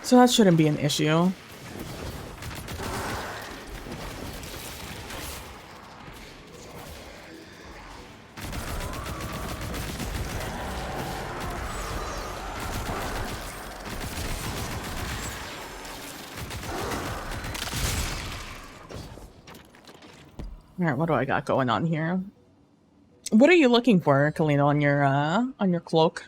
So that shouldn't be an issue. Alright, what do I got going on here? What are you looking for, Kalina, on your cloak?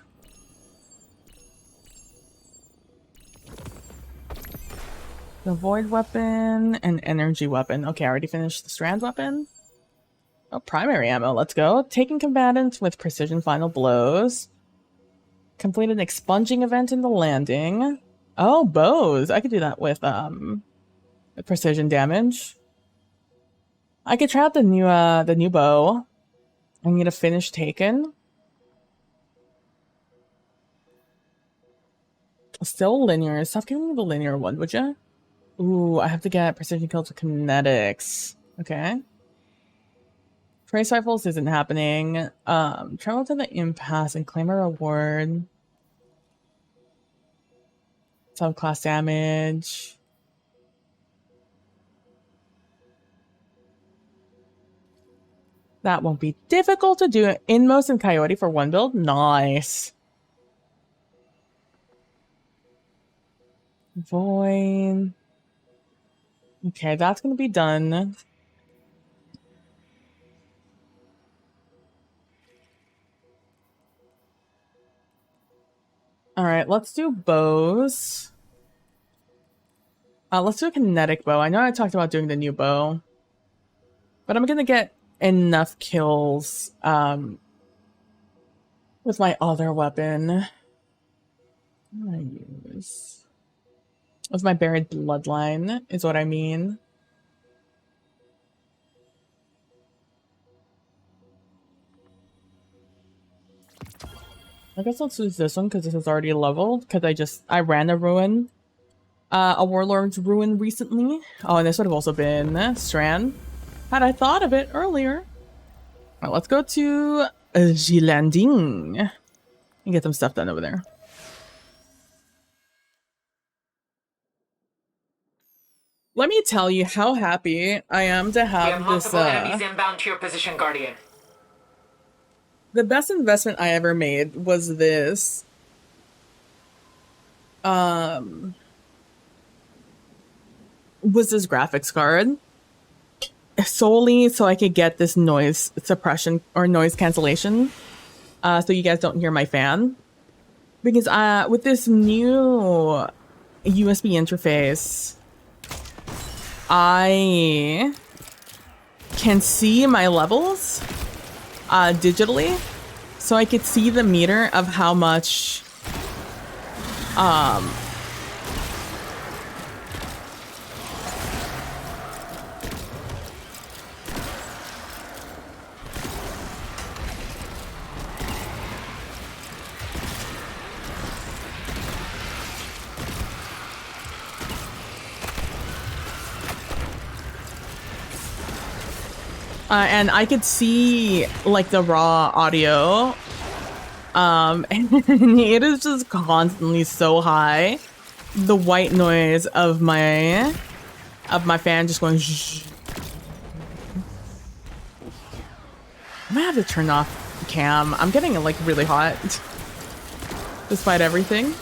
The void weapon and energy weapon. Okay, I already finished the strand weapon. Oh, primary ammo. Let's go. Taking combatants with precision final blows. Complete an expunging event in the landing. Oh, bows. I could do that with precision damage. I could try out the new bow. I need to finish Taken. Still linear. Stop giving me the linear one, would ya? Ooh, I have to get precision kills with kinetics. Okay. Trace rifles isn't happening. Travel to the impasse and claim a reward. Subclass damage. That won't be difficult to do. Inmost and Coyote for one build. Nice. Void. Okay, that's gonna be done. All right, let's do bows. Let's do a kinetic bow. I know I talked about doing the new bow, but I'm gonna get enough kills with my other weapon. What do I use? With my buried bloodline is what I mean. I guess let's use this one because this is already leveled. Because I ran a ruin, a warlord's ruin recently. Oh, and this would have also been Strand had I thought of it earlier. All right, let's go to Gilanding and get some stuff done over there. Let me tell you how happy I am to We have have this. multiple enemies inbound to your position, Guardian. The best investment I ever made was this. Was this graphics card. Solely so I could get this noise suppression or noise cancellation. So you guys don't hear my fan. Because with this new USB interface, I can see my levels digitally, so I could see the meter of how much and I could see like the raw audio. And it is just constantly so high. The white noise of my fan just going shh. I might have to turn off cam. I'm getting like really hot despite everything.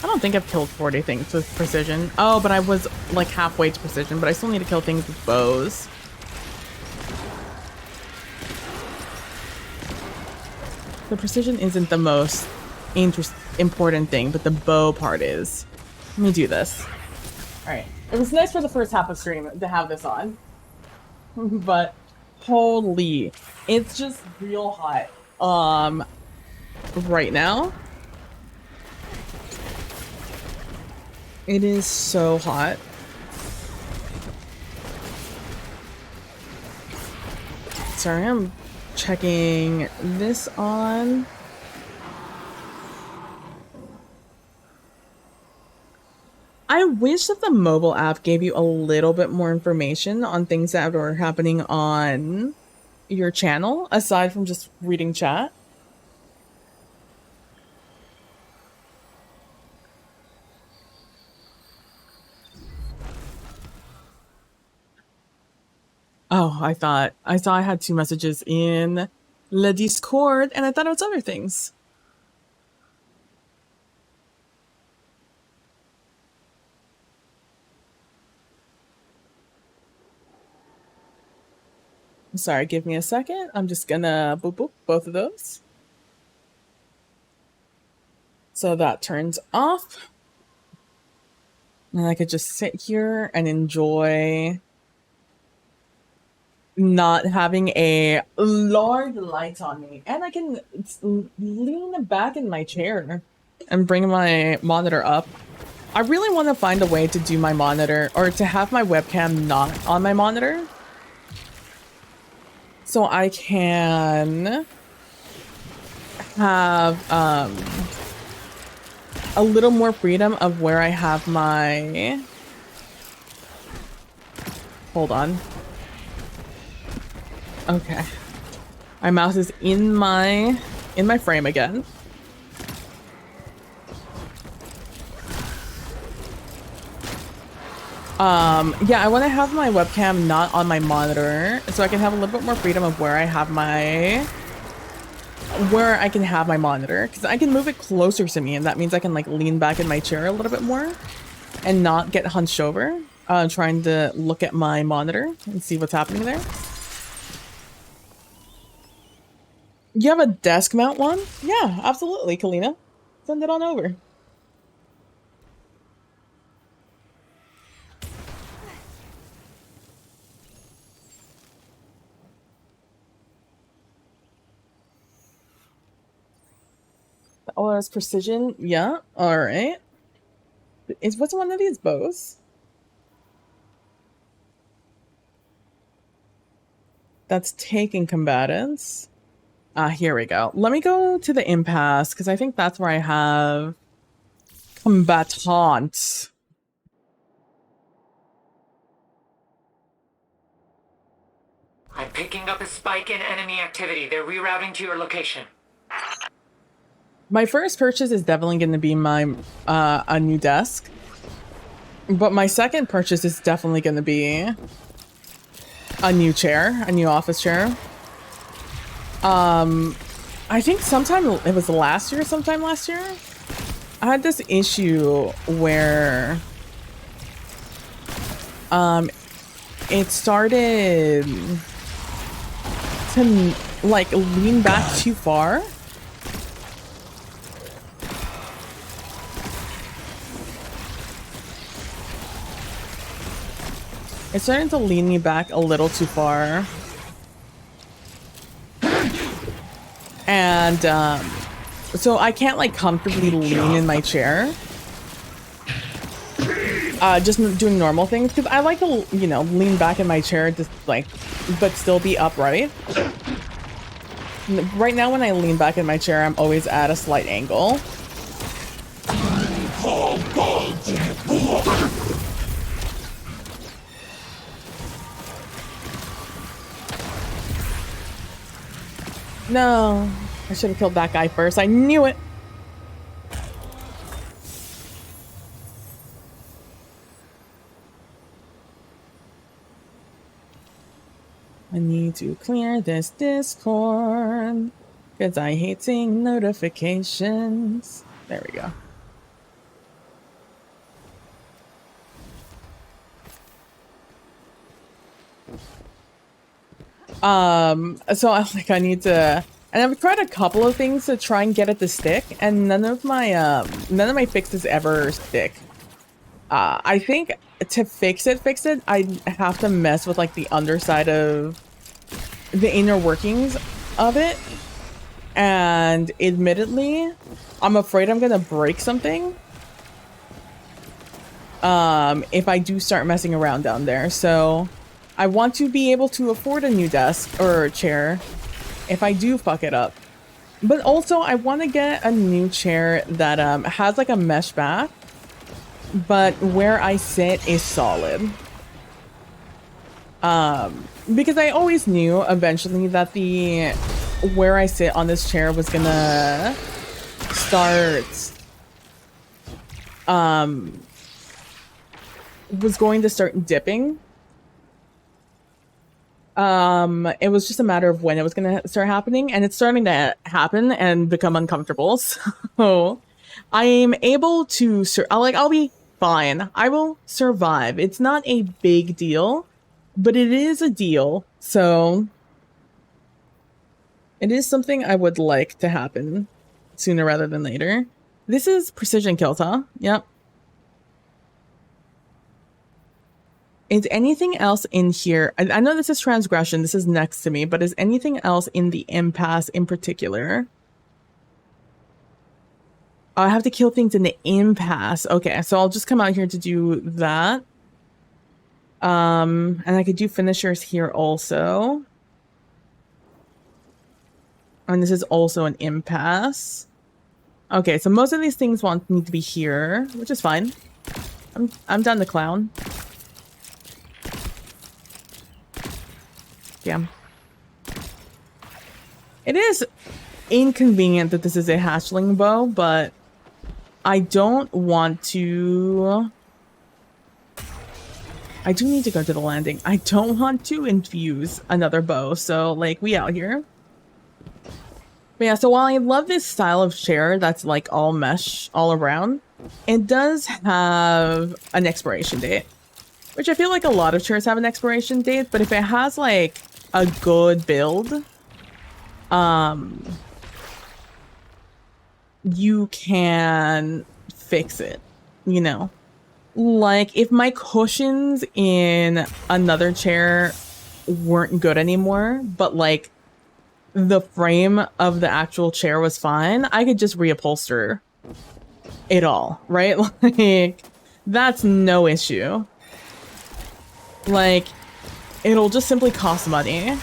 I don't think I've killed 40 things with precision. Oh, but I was like halfway to precision, but I still need to kill things with bows. The precision isn't the most important thing, but the bow part is. Let me do this. All right. It was nice for the first half of stream to have this on, but holy, it's just real hot. Right now. It is so hot. Sorry, I'm checking this on. I wish that the mobile app gave you a little bit more information on things that are happening on your channel, aside from just reading chat. Oh, I thought I had 2 messages in Le Discord, and I thought it was other things. Sorry, give me a second. I'm just gonna boop boop both of those. So that turns off. And I could just sit here and enjoy not having a large light on me, and I can lean back in my chair and bring my monitor up. I really want to find a way to do my monitor, or to have my webcam not on my monitor, so I can have a little more freedom of where I have my... Hold on. Okay. My mouse is in my frame again. Yeah, I want to have my webcam not on my monitor so I can have a little bit more freedom of where I have my monitor, because I can move it closer to me, and that means I can like lean back in my chair a little bit more and not get hunched over trying to look at my monitor and see what's happening there. You have a desk mount one? Yeah, absolutely, Kalina. Send it on over. Oh, that's precision. Yeah, all right. What's one of these bows? That's taking combatants. Here we go. Let me go to the impasse, because I think that's where I have combatants. I'm picking up a spike in enemy activity. They're rerouting to your location. My first purchase is definitely going to be my a new desk, but my second purchase is definitely going to be a new chair, a new office chair. I think sometime it was sometime last year, I had this issue where it started to like lean back too far. It's starting to lean me back a little too far. And so I can't like comfortably lean in my chair. Just doing normal things, because I like to, you know, lean back in my chair, just like, but still be upright. Right now when I lean back in my chair, I'm always at a slight angle. No, I should have killed that guy first. I knew it. I need to clear this Discord because I hate seeing notifications. There we go. So I need to, and I've tried a couple of things to try and get it to stick, and none of my fixes ever stick. I think to fix it, I have to mess with like the underside of the inner workings of it. And admittedly, I'm afraid I'm gonna break something if I do start messing around down there. So I want to be able to afford a new desk or chair if I do fuck it up. But also I want to get a new chair that has like a mesh back, but where I sit is solid. Because I always knew eventually that where I sit on this chair was gonna start dipping. It was just a matter of when it was gonna start happening, and it's starting to happen and become uncomfortable. So I'm able to I'll be fine. I will survive. It's not a big deal, but it is a deal. So it is something I would like to happen sooner rather than later. This is precision kills, huh? Yep. Is anything else in here? I know this is transgression. This is next to me, but is anything else in the impasse in particular? Oh, I have to kill things in the impasse. Okay, so I'll just come out here to do that. And I could do finishers here also. And this is also an impasse. Okay, so most of these things need to be here, which is fine. I'm done the clown. Yeah. It is inconvenient that this is a hatchling bow, but I don't want to... I do need to go to the landing. I don't want to infuse another bow, so, like, we out here. But yeah, so while I love this style of chair that's, like, all mesh all around, it does have an expiration date. Which I feel like a lot of chairs have an expiration date, but if it has, like, a good build, you can fix it, you know? Like, if my cushions in another chair weren't good anymore, but, like, the frame of the actual chair was fine, I could just reupholster it all, right? Like, that's no issue. Like, it'll just simply cost money,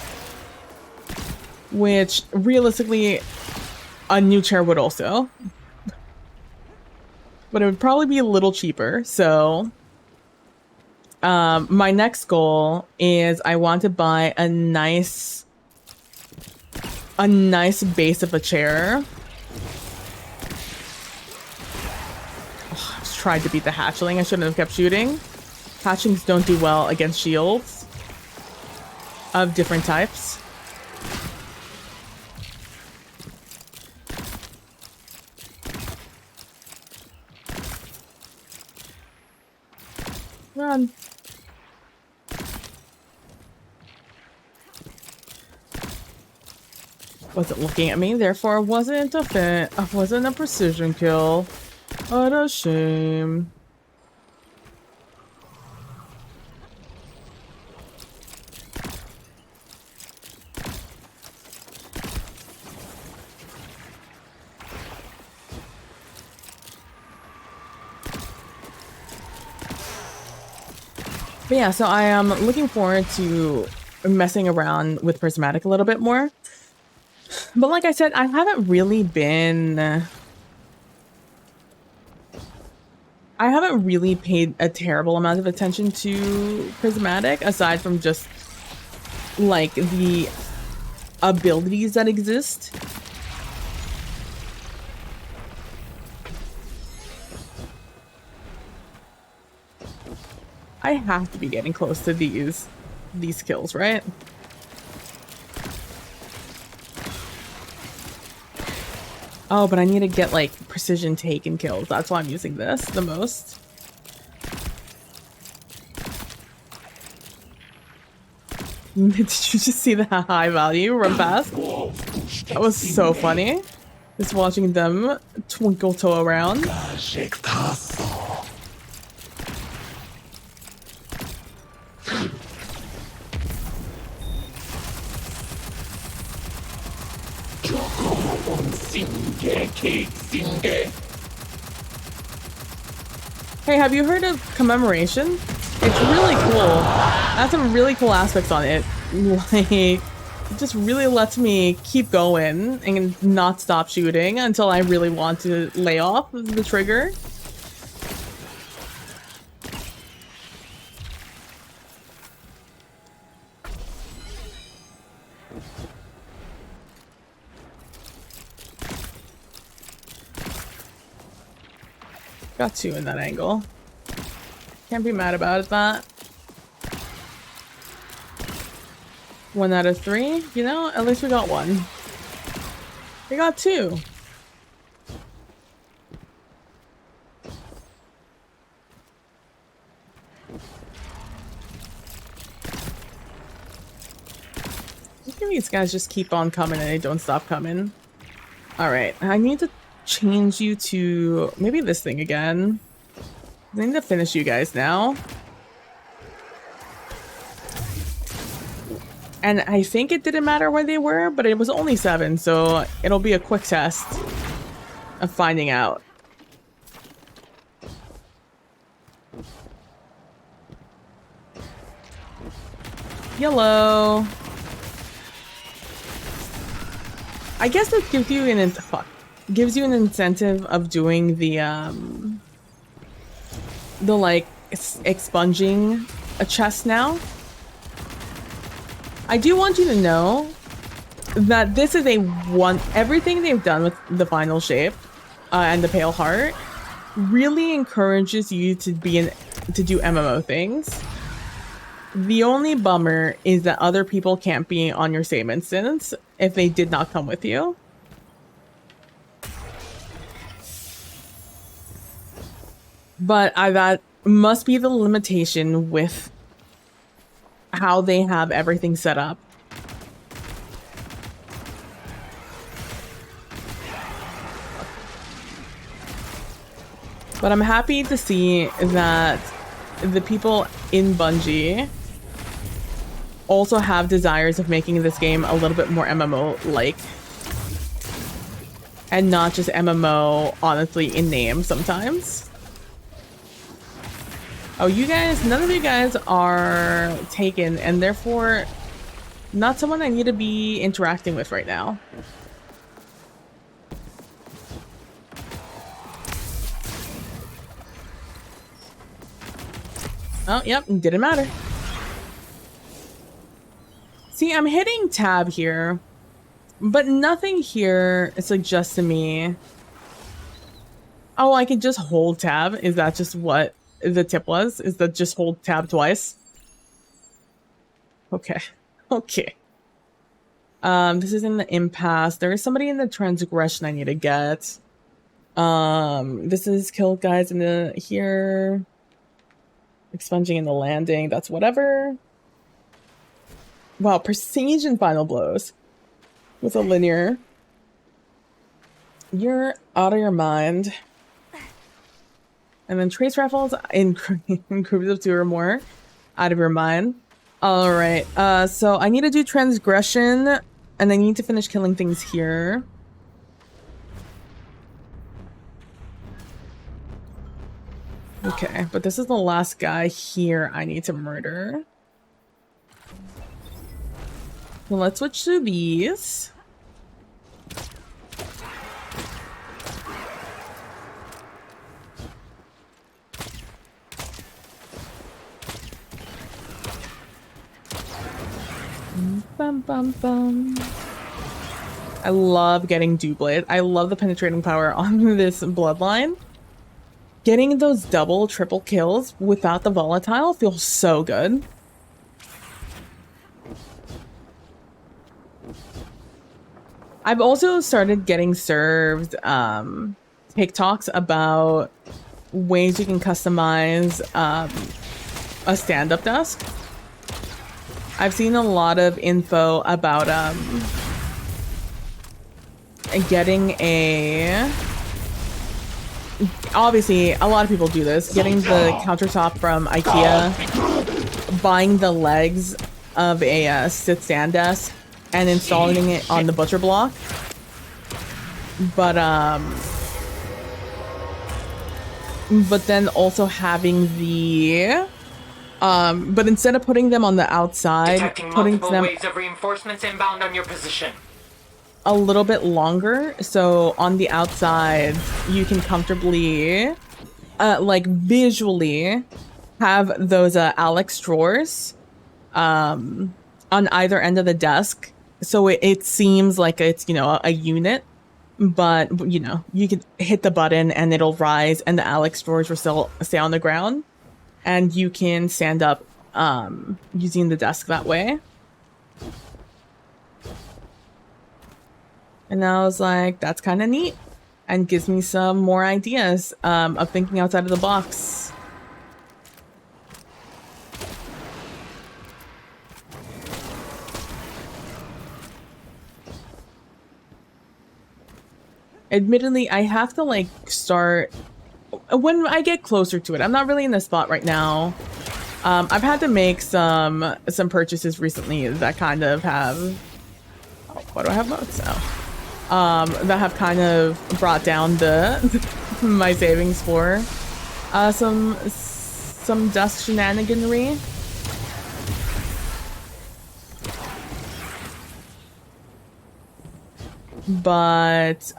which realistically a new chair would also, but it would probably be a little cheaper. So my next goal is I want to buy a nice base of a chair. Oh, I just tried to beat the hatchling. I shouldn't have kept shooting. Hatchlings don't do well against shields of different types. Run. Wasn't looking at me, therefore wasn't a precision kill. What a shame. But yeah, so I am looking forward to messing around with Prismatic a little bit more. But like I said, I haven't really paid a terrible amount of attention to Prismatic, aside from just, like, the abilities that exist. I have to be getting close to these kills, right? Oh, but I need to get, like, precision taken kills. That's why I'm using this the most. Did you just see the high value run past? That was so funny. Just watching them twinkle toe around. Hey, have you heard of Commemoration? It's really cool. That's some really cool aspects on it. Like, it just really lets me keep going and not stop shooting until I really want to lay off the trigger. Got two in that angle. Can't be mad about that. 1 out of 3, you know? At least we got one. We got 2. Look at these guys just keep on coming and they don't stop coming. Alright, I need to change you to maybe this thing again. I need to finish you guys now. And I think it didn't matter where they were, but it was only 7, so it'll be a quick test of finding out. Yellow. I guess it gives you gives you an incentive of doing the like expunging a chest now. I do want you to know that this is everything they've done with the final shape and the pale heart really encourages you to do MMO things. The only bummer is that other people can't be on your same instance if they did not come with you. But that must be the limitation with how they have everything set up. But I'm happy to see that the people in Bungie also have desires of making this game a little bit more MMO-like. And not just MMO, honestly, in name sometimes. Oh, you guys, none of you guys are taken, and therefore not someone I need to be interacting with right now. Oh, yep, didn't matter. See, I'm hitting tab here, but nothing here suggests to me... Oh, I can just hold tab? Is that just what the tip was? Is that just hold tab twice? Okay. Okay. This is in the impasse. There is somebody in the transgression I need to get. This is kill guys in the here. Expunging in the landing. That's whatever. Wow, Prestige and Final Blows. With a linear. You're out of your mind. And then Trace Rifles in groups of 2 or more. Out of your mind. Alright, so I need to do Transgression. And I need to finish killing things here. Okay, but this is the last guy here I need to murder. Well, let's switch to these. Bum, bum, bum. I love getting Dewblade. I love the penetrating power on this bloodline. Getting those double, triple kills without the volatile feels so good. I've also started getting served TikToks about ways you can customize a stand-up desk. I've seen a lot of info about getting a... Obviously, a lot of people do this. Getting the countertop from IKEA, buying the legs of a sit-stand desk, and installing it on the butcher block. But then also having the... but instead of putting them on the outside, Detecting putting multiple them waves of reinforcements inbound on your position. a little bit longer, so on the outside you can comfortably like visually have those Alex drawers on either end of the desk, so it seems like it's, you know, a unit, but you know, you can hit the button and it'll rise and the Alex drawers will still stay on the ground, and you can stand up using the desk that way. And I was like, that's kind of neat, and gives me some more ideas of thinking outside of the box. Admittedly, I have to like start when I get closer to it. I'm not really in the spot right now I've had to make some purchases recently that kind of have. Oh, why do I have modes? That have kind of brought down the my savings for some dust shenaniganry. But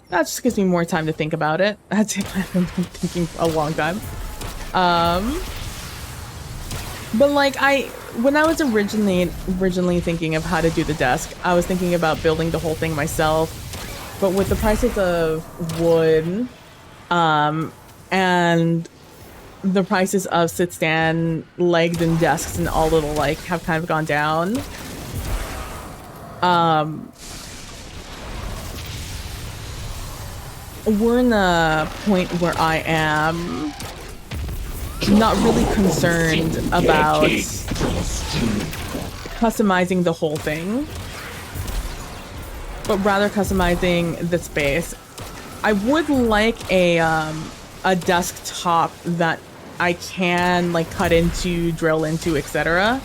that just gives me more time to think about it. I've been thinking for a long time. But like when I was originally thinking of how to do the desk, I was thinking about building the whole thing myself. But with the prices of wood, and the prices of sit-stand, legged, and desks and all little like have kind of gone down. We're in a point where I am not really concerned about customizing the whole thing, but rather customizing the space. I would like a desktop that I can like cut into, drill into, etc.,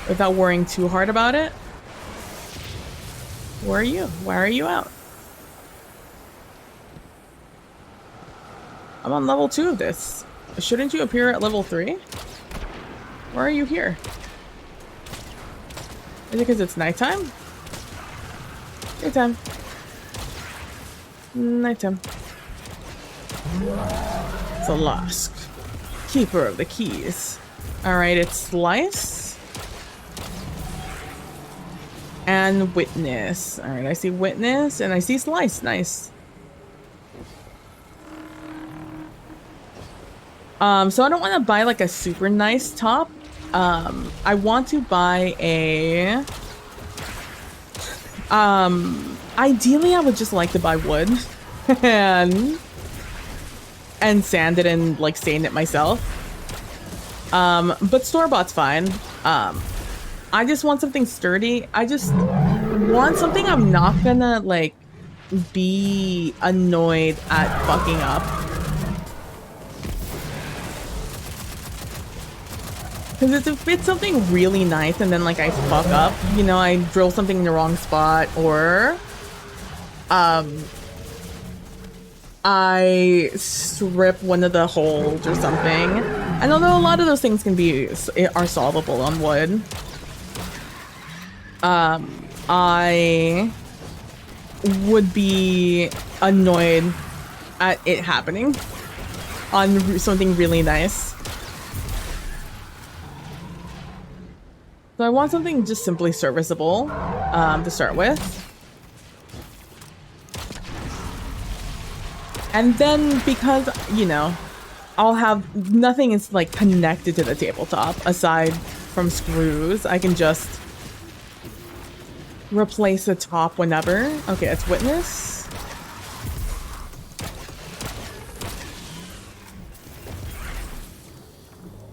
without worrying too hard about it. Where are you? Why are you out? I'm on level 2 of this. Shouldn't you appear at level 3? Why are you here? Is it because it's nighttime? Daytime. Nighttime. Zolosk, keeper of the keys. Alright, it's Slice. And Witness. Alright, I see Witness and I see Slice. Nice. So I don't want to buy like a super nice top. I want to buy a... ideally I would just like to buy wood and sand it and like stain it myself. But store-bought's fine. I just want something sturdy. I just want something I'm not gonna like be annoyed at fucking up. Because if it's something really nice and then like I fuck up, you know, I drill something in the wrong spot, or I strip one of the holes or something. And although a lot of those things are solvable on wood, I would be annoyed at it happening on something really nice. So I want something just simply serviceable to start with. And then because, you know, I'll have nothing is like connected to the tabletop aside from screws, I can just replace the top whenever. Okay, it's Witness.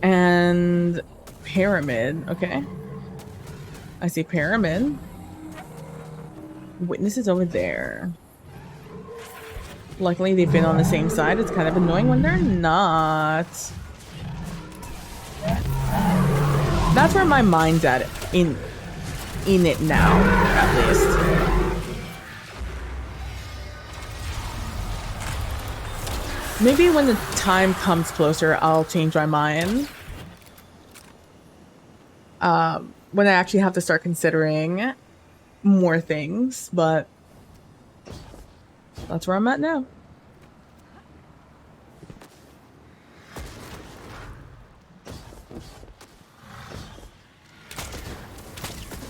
And Pyramid, okay. I see Pyramid. Witness is over there. Luckily, they've been on the same side. It's kind of annoying when they're not. That's where my mind's at in it now, at least. Maybe when the time comes closer, I'll change my mind. When I actually have to start considering more things, but that's where I'm at now.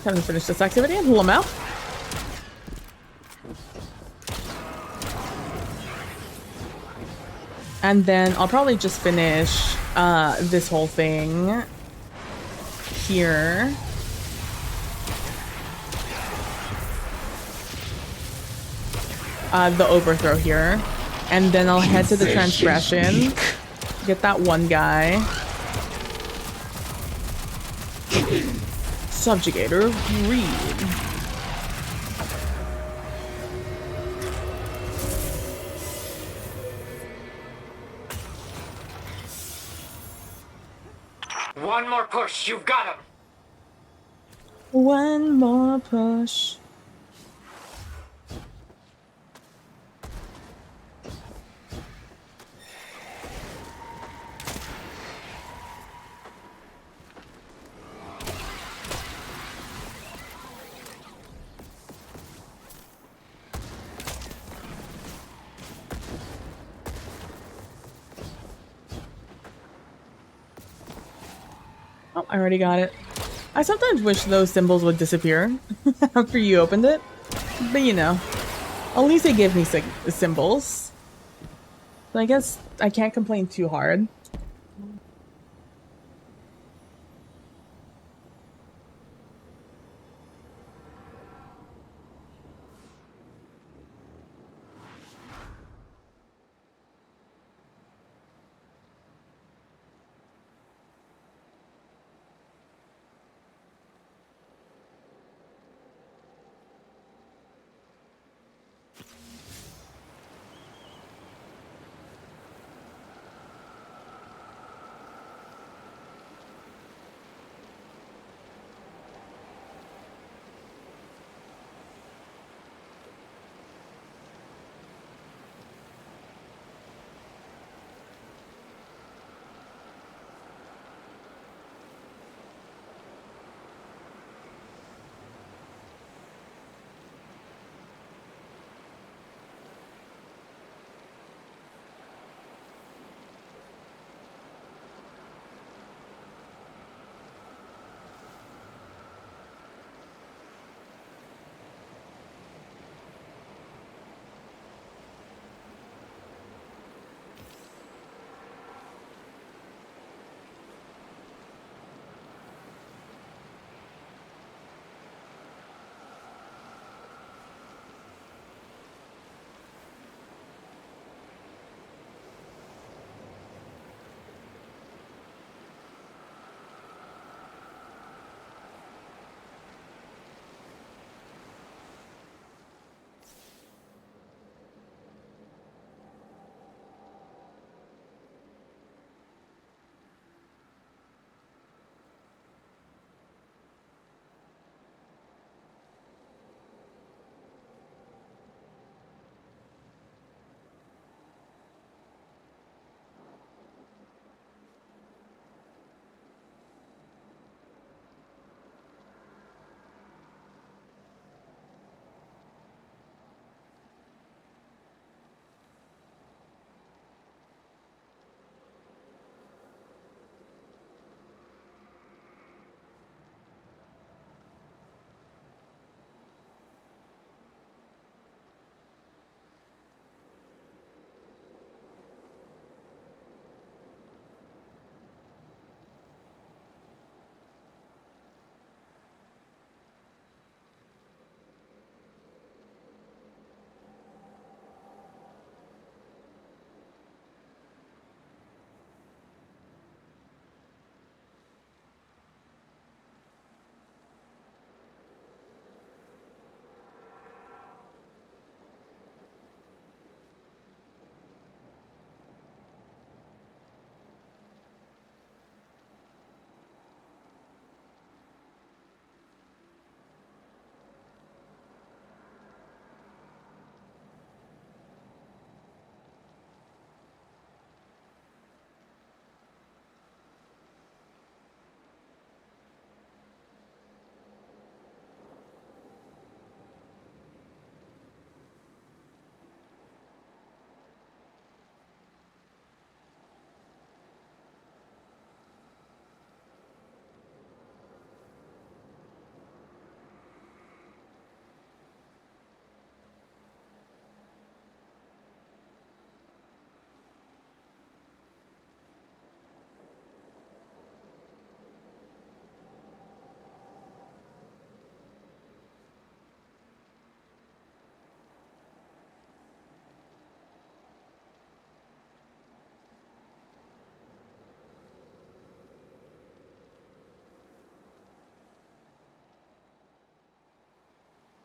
Time to finish this activity and pull them out. And then I'll probably just finish this whole thing here. The overthrow here. And then I'll head to the transgression. Get that one guy. Subjugator of Greed. One more push, you've got him! One more push. Oh, I already got it. I sometimes wish those symbols would disappear after you opened it. But you know, at least they give me symbols. So I guess I can't complain too hard.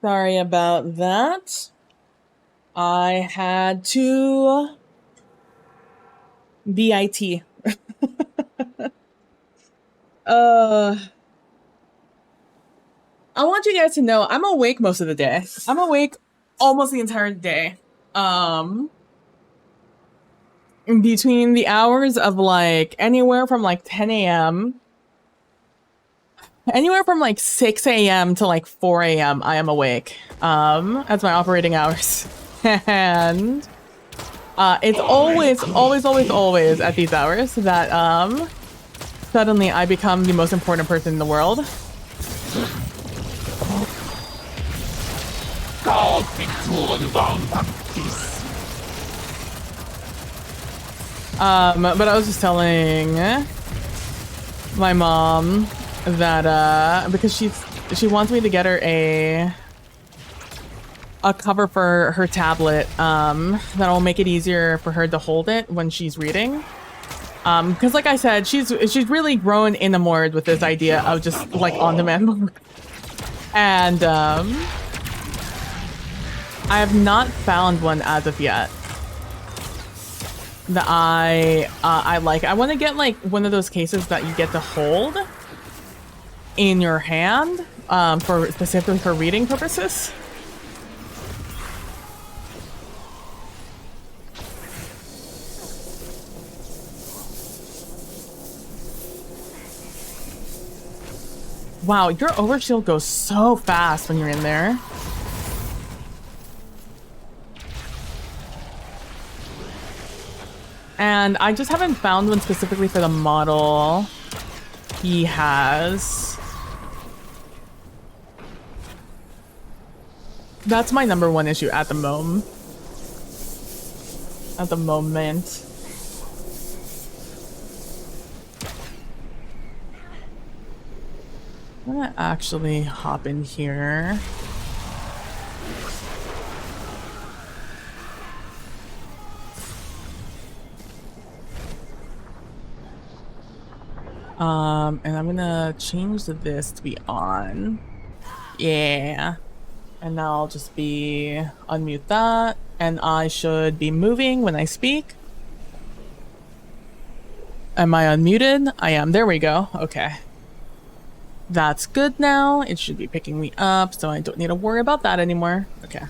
Sorry about that. I had to BIT. I want you guys to know I'm awake most of the day. I'm awake almost the entire day. Between the hours of like anywhere from like 10 a.m. Anywhere from like 6 a.m. to like 4 a.m. I am awake. That's my operating hours. And it's always at these hours that suddenly I become the most important person in the world. But I was just telling my mom that because she wants me to get her a cover for her tablet that'll make it easier for her to hold it when she's reading. Because like I said, she's really grown enamored with this idea of just like on-demand. And I have not found one as of yet that I like. I want to get like one of those cases that you get to hold in your hand for specifically for reading purposes. Wow, your overshield goes so fast when you're in there. And I just haven't found one specifically for the model he has. That's my number one issue at the moment. I'm gonna actually hop in here. And I'm gonna change this to be on. Yeah. And now I'll just be unmute that. And I should be moving when I speak. Am I unmuted? I am. There we go. Okay. That's good now. It should be picking me up, so I don't need to worry about that anymore. Okay.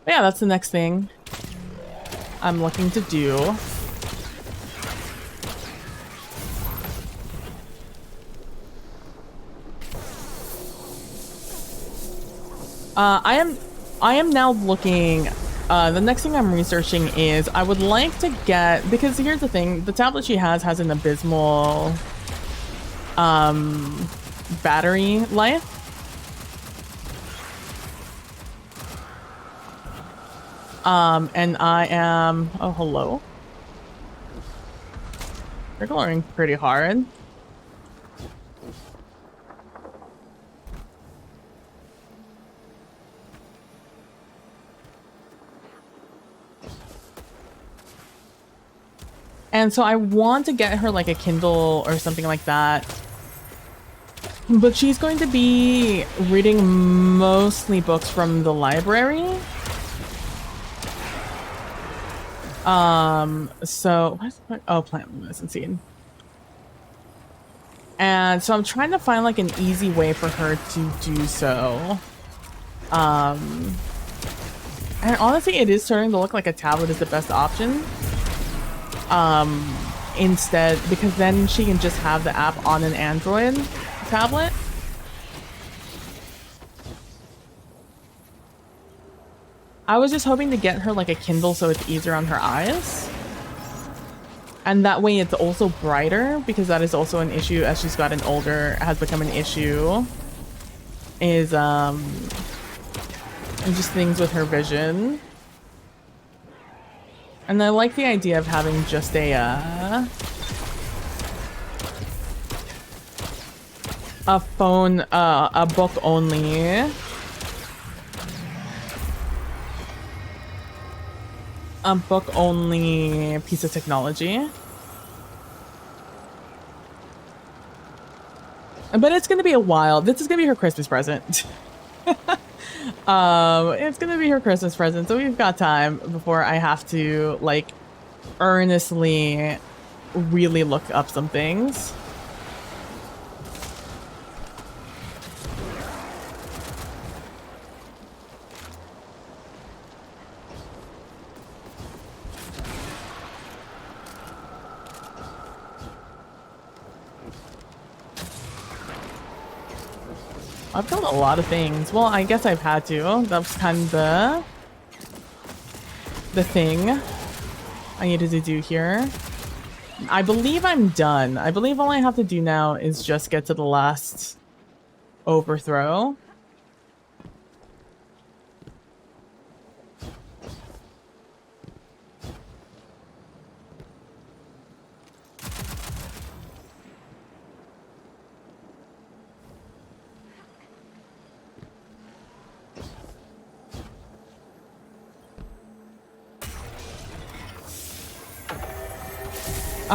But yeah, that's the next thing I'm looking to do. I am now looking, the next thing I'm researching is I would like to get, because here's the thing, the tablet she has an abysmal, battery life. And I am, oh, hello. They're glowing pretty hard. And so I want to get her like a Kindle or something like that. But she's going to be reading mostly books from the library. So, oh, plant luminescent seed. And so I'm trying to find like an easy way for her to do so. And honestly, it is starting to look like a tablet is the best option. Instead, because then she can just have the app on an Android tablet. I was just hoping to get her like a Kindle so it's easier on her eyes. And that way it's also brighter, because that is also an issue as she's gotten older, has become an issue. Is just things with her vision. And I like the idea of having just a phone, a book only. A book only piece of technology. But it's gonna be a while. This is gonna be her Christmas present. It's gonna be her Christmas present, so we've got time before I have to like earnestly really look up some things. I've done a lot of things. Well, I guess I've had to. That was kind of the thing I needed to do here. I believe I'm done. I believe all I have to do now is just get to the last overthrow.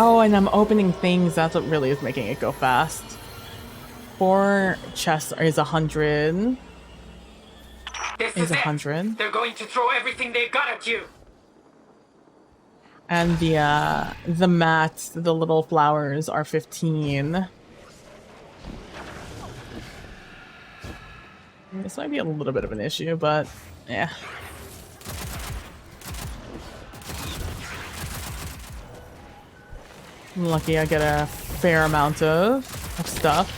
Oh, and I'm opening things. That's what really is making it go fast. 4 chests is 100. This Is is it. 100. They're going to throw everything they've got at you. And the mats, the little flowers are 15. This might be a little bit of an issue, but yeah. I'm lucky I get a fair amount of stuff.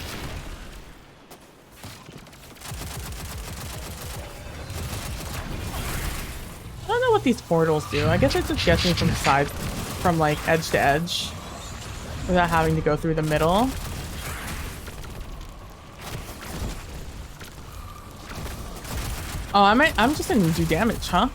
I don't know what these portals do. I guess it just gets me from like edge to edge without having to go through the middle. Oh, I'm just gonna do damage, huh?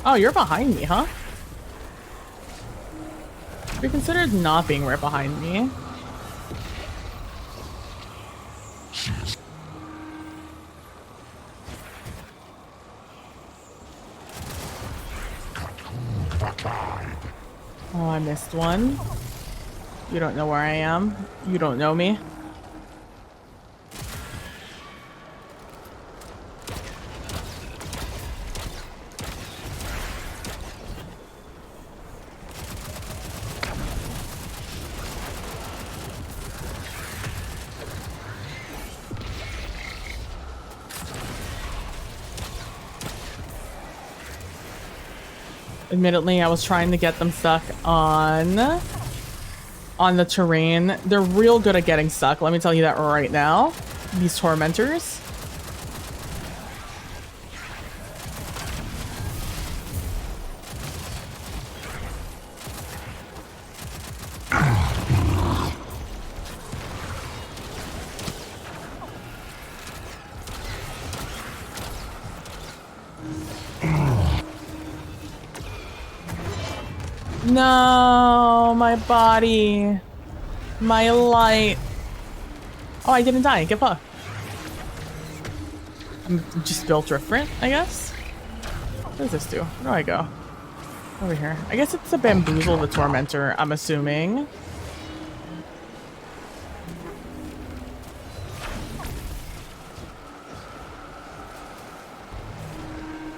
Oh, you're behind me, huh? We considered not being right behind me. Oh, I missed one. You don't know where I am. You don't know me. Admittedly, I was trying to get them stuck on the terrain. They're real good at getting stuck. Let me tell you that right now. These tormentors. No, my body. My light. Oh, I didn't die. Get fucked. I'm just built different, I guess. What does this do? Where do I go? Over here. I guess it's a bamboozle the tormentor, I'm assuming.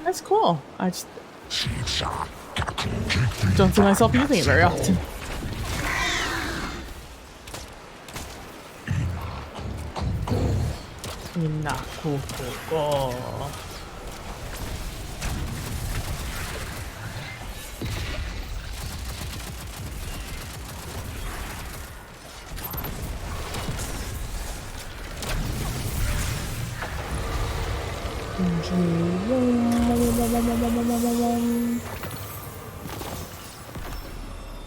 That's cool. I just don't see myself using it very often. Inakukuko.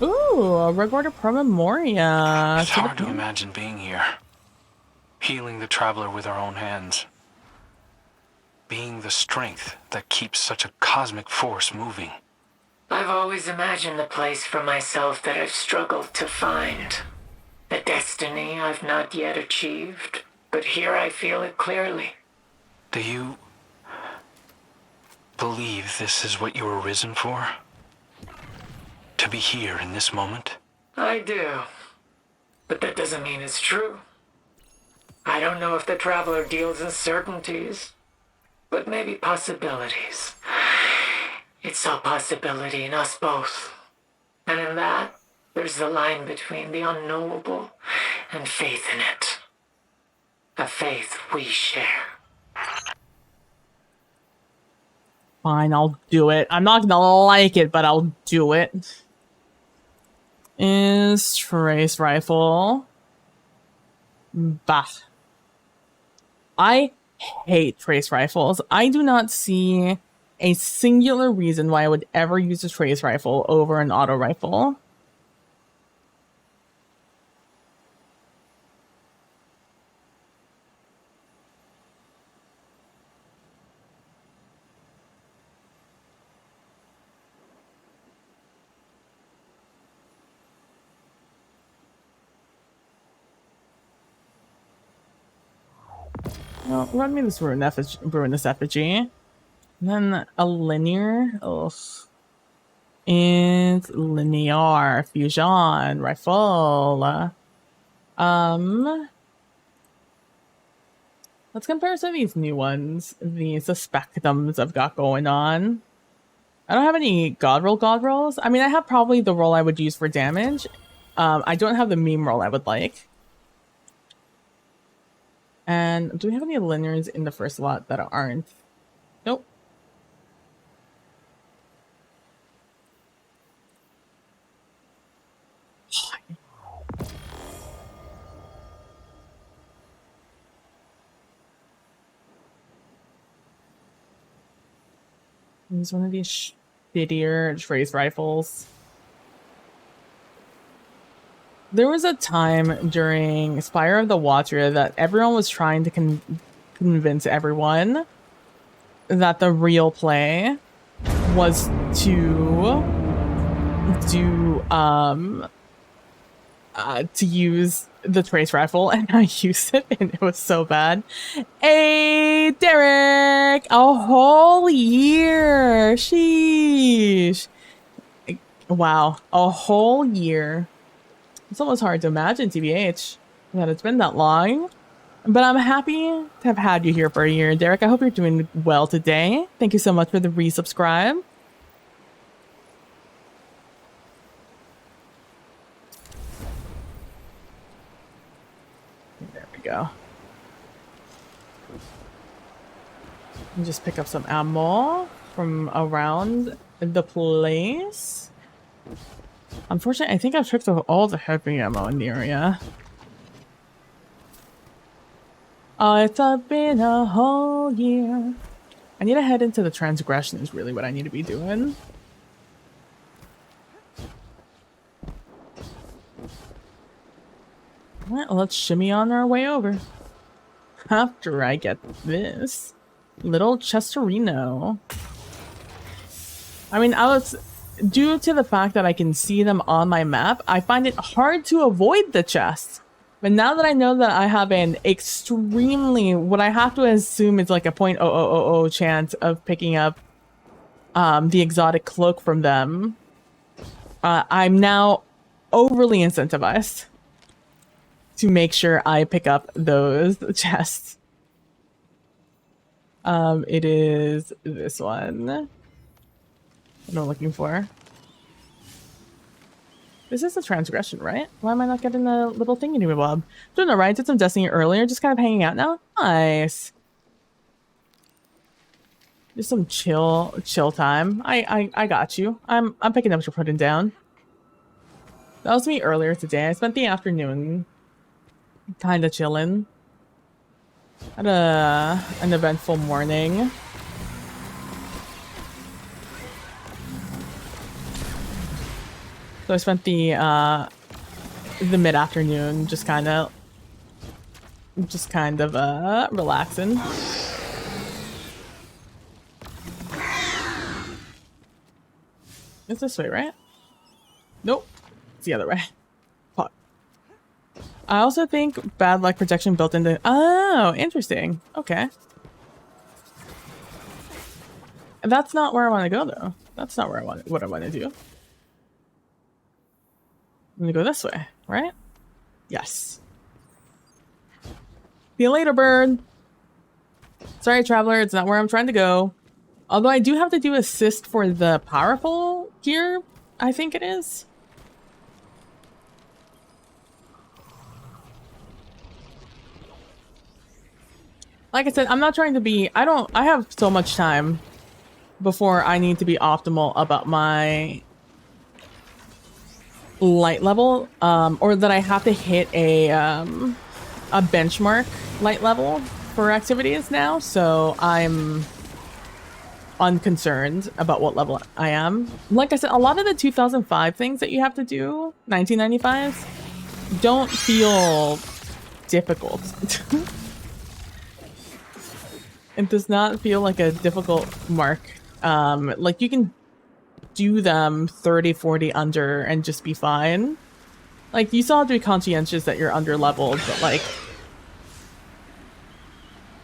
Ooh, a Regorda Promemoria. It's hard to imagine being here, healing the traveler with our own hands. being the strength that keeps such a cosmic force moving. I've always imagined the place for myself that I've struggled to find. The destiny I've not yet achieved, but here I feel it clearly. Do you believe this is what you were risen for? To be here in this moment? I do. But that doesn't mean it's true. I don't know if the Traveler deals in certainties, but maybe possibilities. It saw possibility in us both. And in that, there's the line between the unknowable and faith in it. A faith we share. Fine, I'll do it. I'm not gonna like it, but I'll do it. Is trace rifle. Bah. I hate trace rifles. I do not see a singular reason why I would ever use a trace rifle over an auto rifle. No, run me this ruinous effigy. And then a linear. Ugh. It's linear fusion rifle. Let's compare some of these new ones. The suspectums I've got going on. I don't have any god rolls. I mean, I have probably the roll I would use for damage. I don't have the meme roll I would like. And do we have any linears in the first lot that aren't? Nope. Use one of these shittier trace rifles. There was a time during Spire of the Watcher that everyone was trying to convince everyone that the real play was to use the trace rifle, and I used it and it was so bad. Hey Derek, a whole year. Sheesh. Wow, a whole year. It's almost hard to imagine, TBH, that it's been that long. But I'm happy to have had you here for a year, Derek. I hope you're doing well today. Thank you so much for the resubscribe. There we go. And just pick up some ammo from around the place. Unfortunately, I think I've picked up all the heavy ammo in the area. Oh, it's been a whole year. I need to head into the transgression is really what I need to be doing. Alright, let's shimmy on our way over. After I get this little Chesterino. I mean, due to the fact that I can see them on my map, I find it hard to avoid the chest. But now that I know that I have an extremely, what I have to assume is like a 0.0000 chance of picking up the exotic cloak from them, I'm now overly incentivized to make sure I pick up those chests. It is this one. What am I looking for? This is a transgression, right? Why am I not getting the little thingy to me, Bob? Doing alright, did some Destiny earlier, just kind of hanging out now. Nice. Just some chill time. I got you. I'm picking up what you're putting down. That was me earlier today. I spent the afternoon kind of chilling. Had an eventful morning. So I spent the mid-afternoon just kind of relaxing. It's this way, right? Nope. It's the other way. Fuck. I also think bad luck protection built into... Oh, interesting. Okay. That's not where I want to go, though. That's not where what I want to do. I'm gonna go this way, right? Yes. See you later, bird. Sorry, traveler. It's not where I'm trying to go. Although I do have to do assist for the powerful gear, I think it is. Like I said, I'm not trying to be... I have so much time before I need to be optimal about my light level, or that I have to hit a benchmark light level for activities now, so I'm unconcerned about what level I am. Like I said, a lot of the 2005 things that you have to do, 1995s, don't feel difficult. It does not feel like a difficult mark. Like you can do them 30, 40 under and just be fine. Like you still have to be conscientious that you're under leveled, but like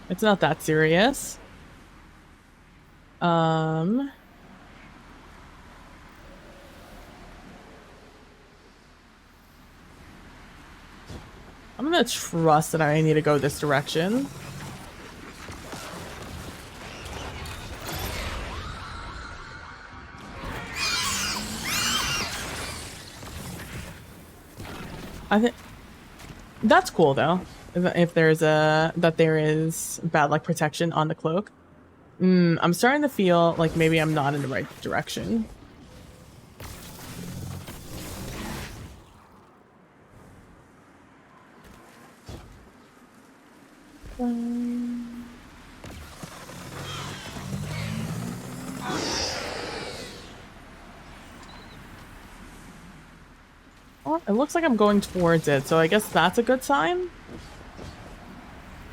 it's not that serious. I'm gonna trust that I need to go this direction. I think that's cool though. If there is bad luck protection on the cloak. I'm starting to feel like maybe I'm not in the right direction. Well, it looks like I'm going towards it, so I guess that's a good sign.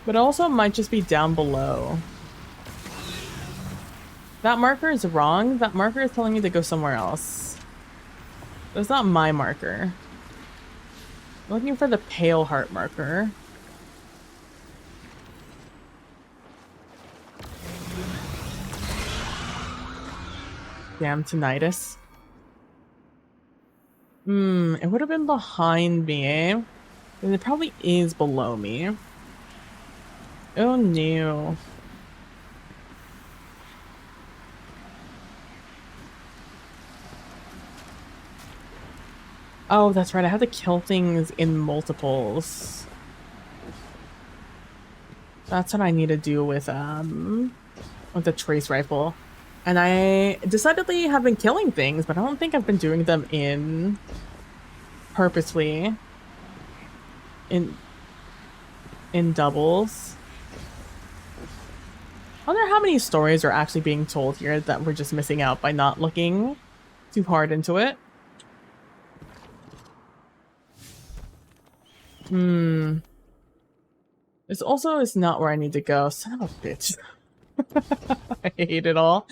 But it also might just be down below. That marker is wrong. That marker is telling me to go somewhere else. That's not my marker. I'm looking for the pale heart marker. Damn tinnitus. It would have been behind me, eh? And it probably is below me. Oh no. Oh, that's right. I have to kill things in multiples. That's what I need to do with the trace rifle. And I decidedly have been killing things, but I don't think I've been doing them in purposely in doubles. I wonder how many stories are actually being told here that we're just missing out by not looking too hard into it. This also is not where I need to go. Son of a bitch. I hate it all.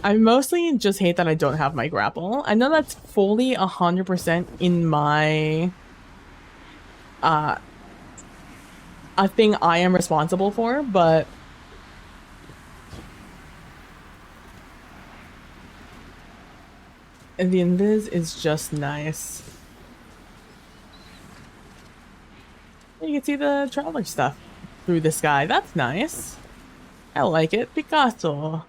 I mostly just hate that I don't have my grapple. I know that's fully 100% in my... a thing I am responsible for, but... And the invis is just nice. You can see the traveler stuff through the sky. That's nice. I like it. Picasso.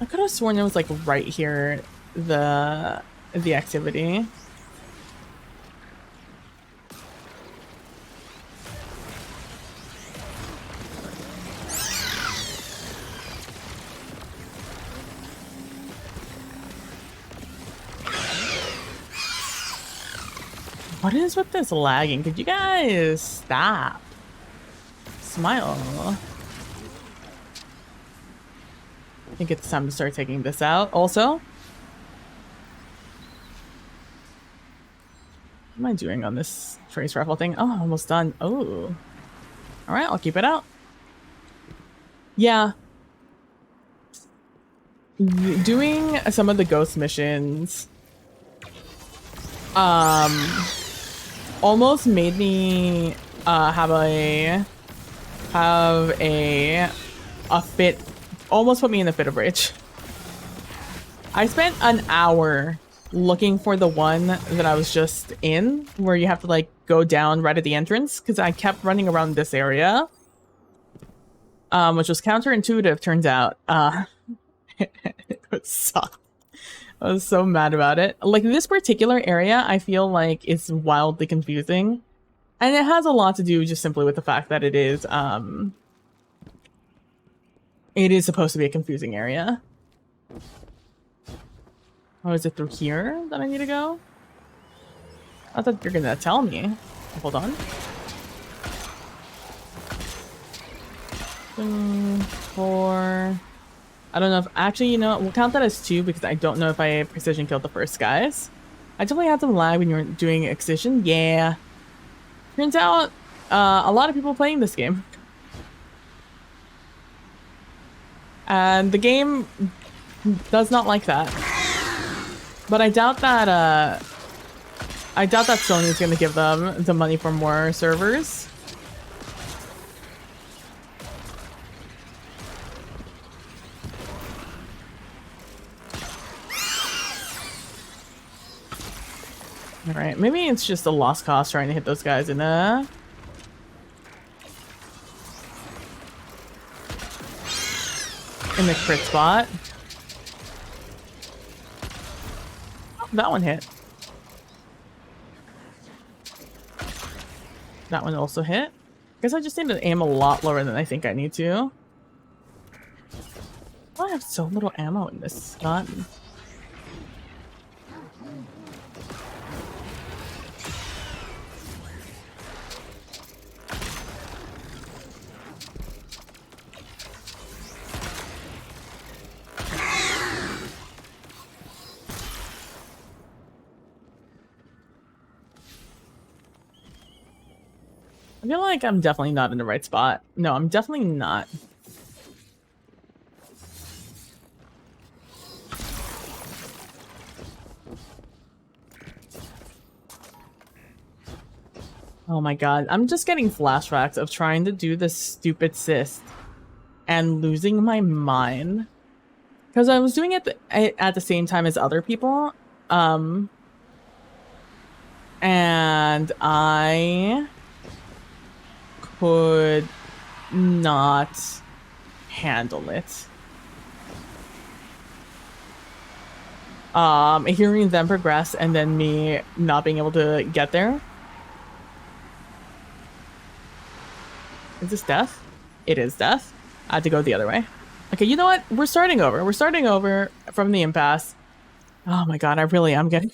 I could have sworn it was like right here, the activity. What is with this lagging? Could you guys stop? Smile. I think it's time to start taking this out. Also, am I doing on this trace rifle thing? Oh, almost done. Oh. Alright, I'll keep it out. Yeah. Doing some of the ghost missions almost made me have a fit, almost put me in a fit of rage. I spent an hour looking for the one that I was just in, where you have to like go down right at the entrance, because I kept running around this area, which was counterintuitive, turns out. It sucked. I was so mad about it. Like, this particular area, I feel like is wildly confusing, and it has a lot to do just simply with the fact that it is supposed to be a confusing area. Oh, is it through here that I need to go? I thought you're gonna tell me. Hold on. 4. I don't know if actually, you know what, we'll count that as 2 because I don't know if I precision killed the first guys. I definitely had some lag when you were doing excision. Yeah. Turns out a lot of people playing this game. And the game does not like that. But I doubt that Sony's gonna give them the money for more servers. Alright, maybe it's just a lost cause trying to hit those guys in the crit spot. Oh, that one hit. That one also hit. Guess I just need to aim a lot lower than I think I need to. Why do I have so little ammo in this gun? I feel like I'm definitely not in the right spot. No, I'm definitely not. Oh my god, I'm just getting flashbacks of trying to do this stupid cyst and losing my mind. Because I was doing it at the same time as other people. And I could not handle it. Hearing them progress and then me not being able to get there. Is this death? It is death. I had to go the other way. Okay, you know what? We're starting over. We're starting over from the impasse. Oh my god, I really am getting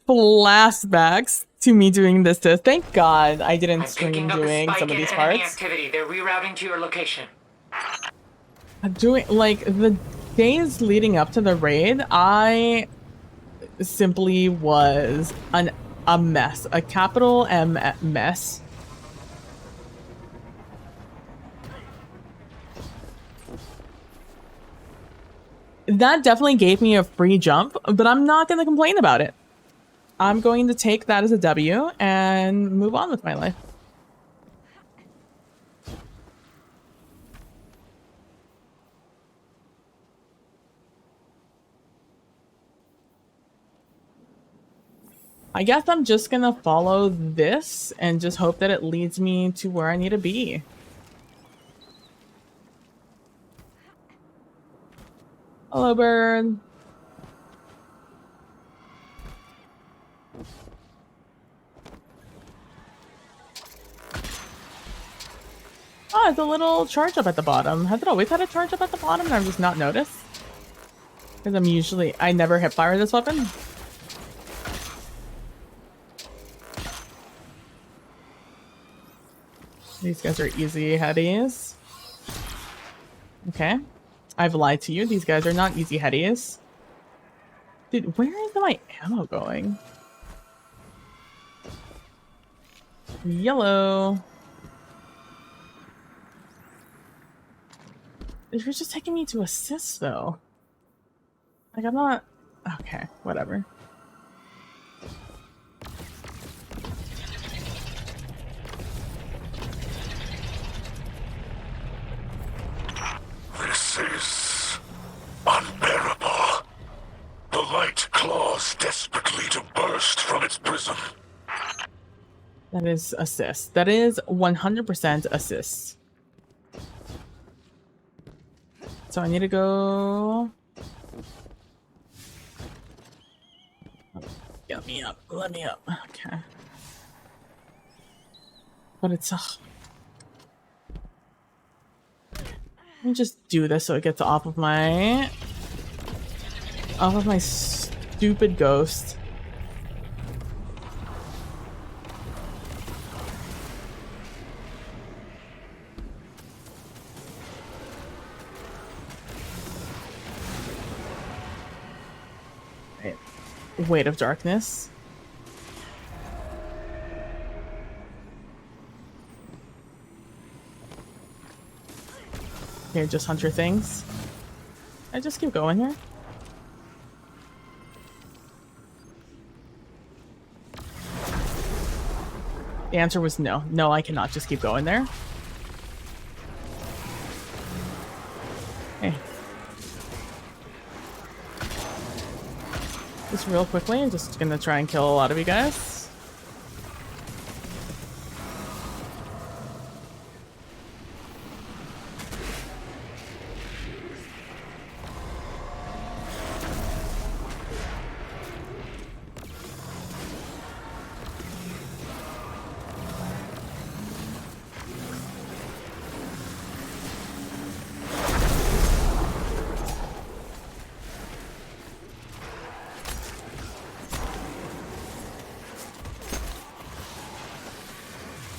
flashbacks to me doing this test. Thank god I didn't stream doing some of these parts. Activity. They're rerouting to your location. Doing like the days leading up to the raid, I simply was a mess, a capital M mess. That definitely gave me a free jump, but I'm not going to complain about it. I'm going to take that as a W and move on with my life. I guess I'm just going to follow this and just hope that it leads me to where I need to be. Hello, bird. Oh, it's a little charge up at the bottom. Has it always had a charge up at the bottom and I've just not noticed? Because I never hip fire this weapon. These guys are easy headies. Okay. I've lied to you. These guys are not easy headies. Dude, where is my ammo going? Yellow. You're just taking me to assist, though. Like, I'm not... Okay, whatever. This is unbearable. The light claws desperately to burst from its prison. That is assist. That is 100% assist. So I need to go... Get me up. Let me up. Okay. But it's... Let me just do this so it gets off of my... Off of my stupid ghost. Weight of darkness. Here, just hunter things. I just keep going here. The answer was no. No, I cannot just keep going there. Hey. Just real quickly, I'm just gonna try and kill a lot of you guys.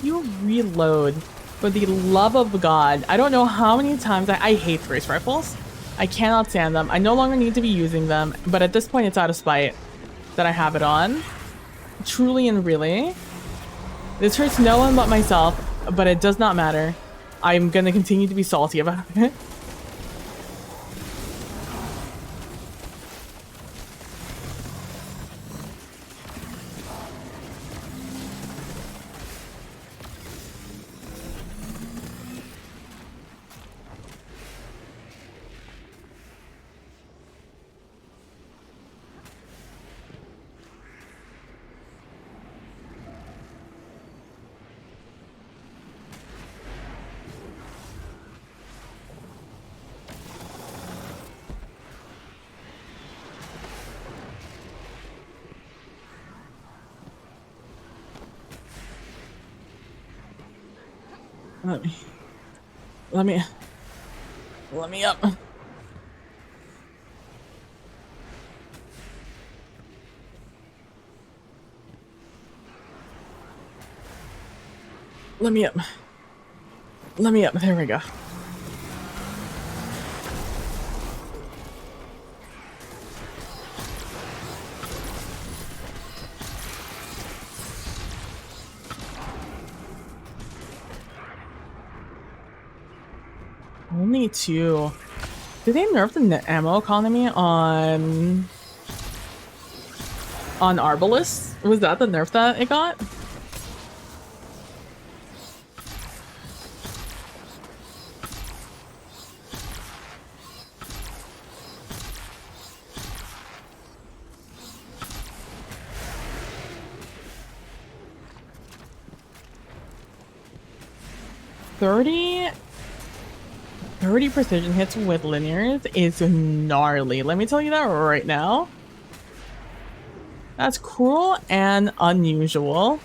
You reload. For the love of God. I don't know how many times I hate Thrace rifles. I cannot stand them. I no longer need to be using them, but at this point it's out of spite that I have it on. Truly and really. This hurts no one but myself, but it does not matter. I'm gonna continue to be salty about it. Let me up. Let me up. Let me up. There we go. Only two. Did they nerf the ammo economy on Arbalest? Was that the nerf that it got? Thirty precision hits with linears is gnarly. Let me tell you that right now. That's cruel and unusual.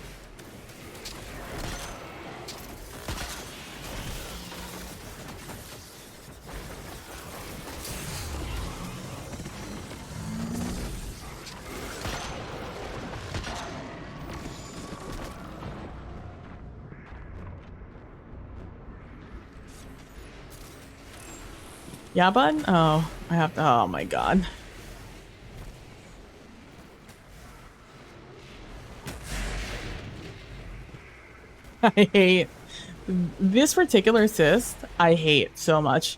Yeah, bud? Oh, I have to. Oh my god. I hate this particular cyst. I hate so much.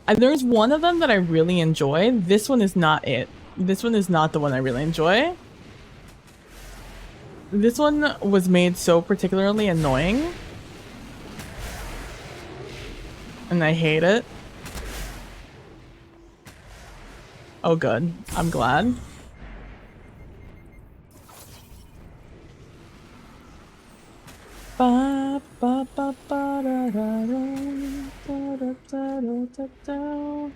And there's one of them that I really enjoy. This one is not it. This one is not the one I really enjoy. This one was made so particularly annoying. And I hate it. Oh good. I'm glad. Ba, ba, ba, ba, da, da, da, da, da, da, da, da.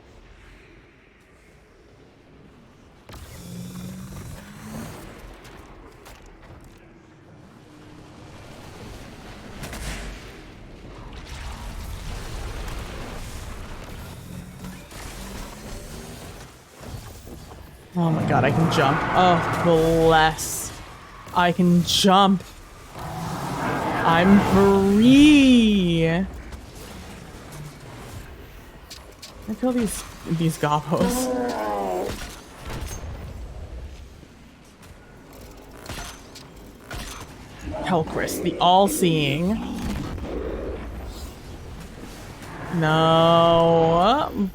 Oh my god, I can jump. Oh, bless. I can jump. I'm free. I feel these gobbos. Helcris, the all-seeing. No.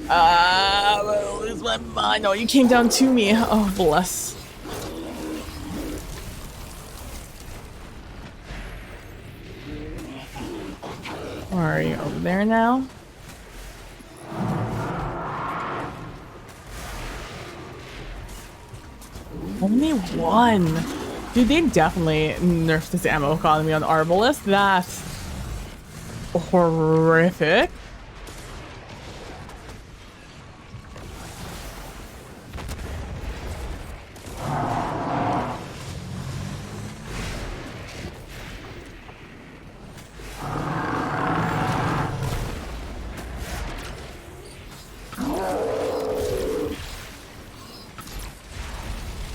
I'm gonna lose my mind. No, you came down to me. Oh, bless. Where are you? Over there now? Only one. Dude, they definitely nerfed this ammo economy on Arbalest. That's horrific.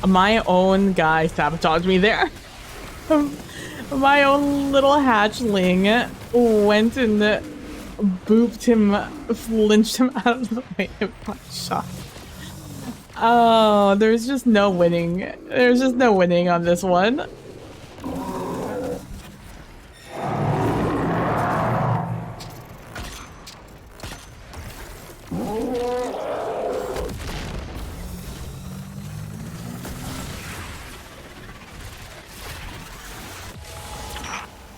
My own guy sabotaged me there. My own little hatchling went and booped him, flinched him out of the way of my shot. Oh, there's just no winning. There's just no winning on this one.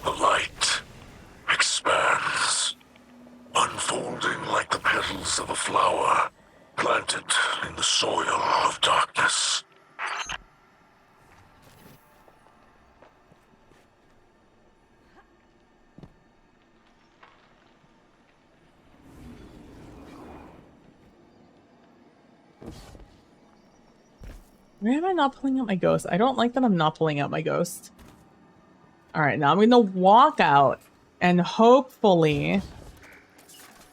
The light expands, unfolding like the petals of a flower planted in the soil of darkness. Why am I not pulling out my ghost? I don't like that I'm not pulling out my ghost. Alright, now I'm gonna walk out and hopefully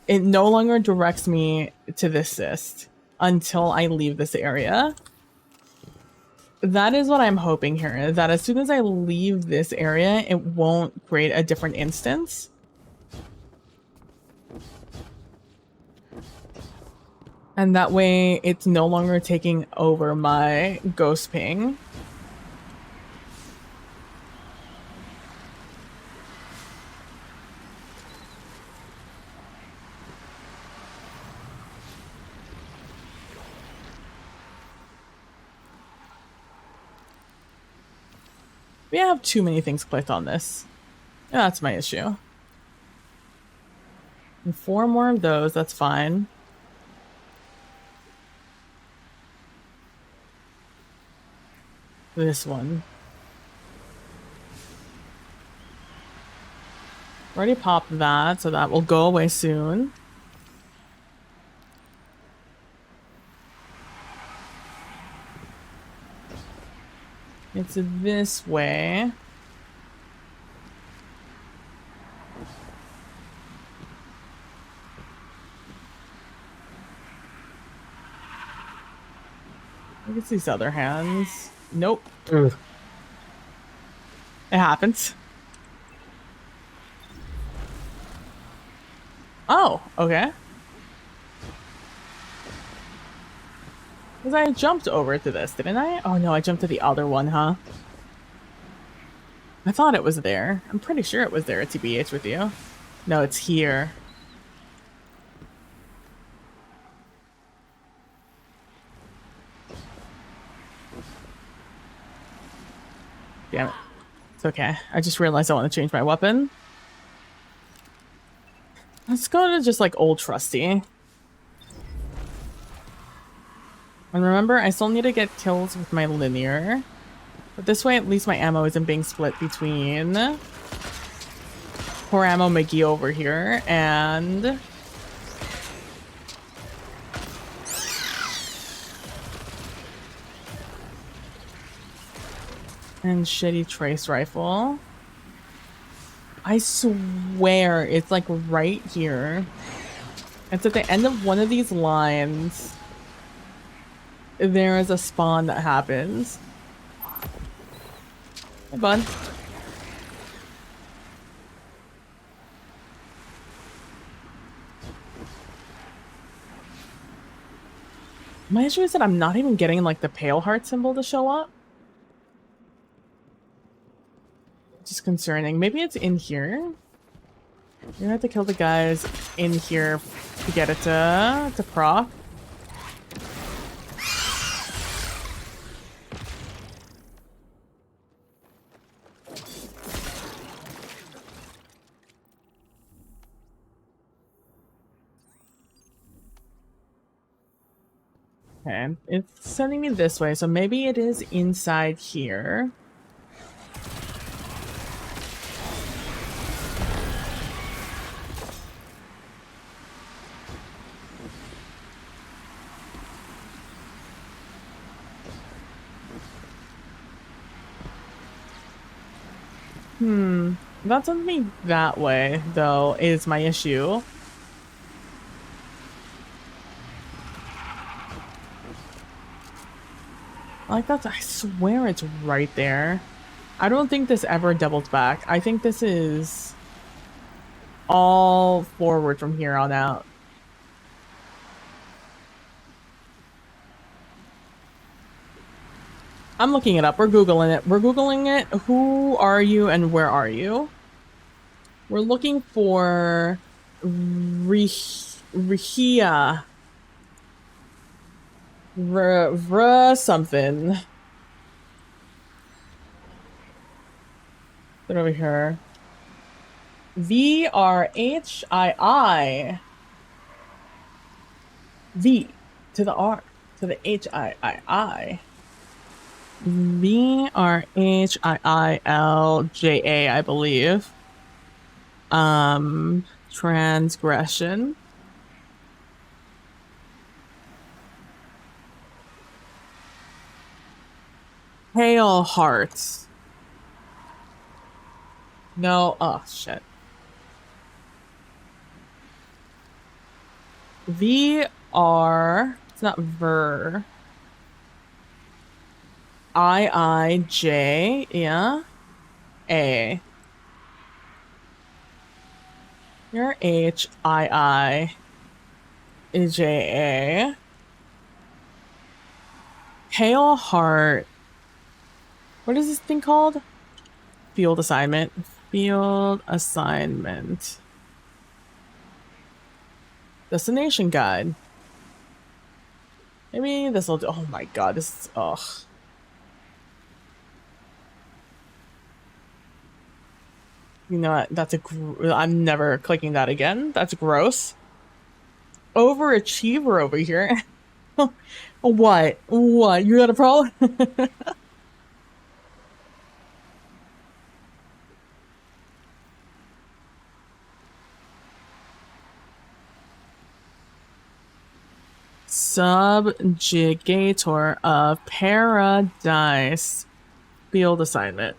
it no longer directs me to this cyst until I leave this area. That is what I'm hoping here, that as soon as I leave this area, it won't create a different instance. And that way it's no longer taking over my ghost ping. We have too many things clicked on this. Yeah, that's my issue. And 4 more of those, that's fine. This one. Already popped that, so that will go away soon. It's this way. I guess these other hands. Nope. Ugh. It happens. Oh, okay. Because I jumped over to this, didn't I? Oh no, I jumped to the other one, huh? I thought it was there. I'm pretty sure it was there, TBH with you. No, it's here. Damn it. It's okay. I just realized I want to change my weapon. Let's go to just like old trusty. And remember, I still need to get kills with my linear. But this way, at least my ammo isn't being split between poor ammo McGee over here and shitty trace rifle. I swear it's like right here. It's at the end of one of these lines. There is a spawn that happens. Hey, bud. My issue is that I'm not even getting like the pale heart symbol to show up. Just concerning. Maybe it's in here. You're gonna have to kill the guys in here to get it to proc. Okay, it's sending me this way, so maybe it is inside here. Not sending me that way, though, is my issue. Like that's, I swear it's right there. I don't think this ever doubles back. I think this is all forward from here on out. I'm looking it up. We're Googling it. We're Googling it. Who are you and where are you? We're looking for Rihia. Something. Put over here. VRHII. V to the R to the HIII. VRHIILJA, I believe. Transgression. Pale hearts. No, oh shit. VR, it's not ver. IIJ, yeah. A. You're HIIJA. Pale heart. What is this thing called? Field assignment. Field assignment. Destination guide. Maybe this will do. Oh my god, this is. Ugh. You know what? That's a. I'm never clicking that again. That's gross. Overachiever over here. What? What? You got a problem? Subjugator of Paradise. Field assignment.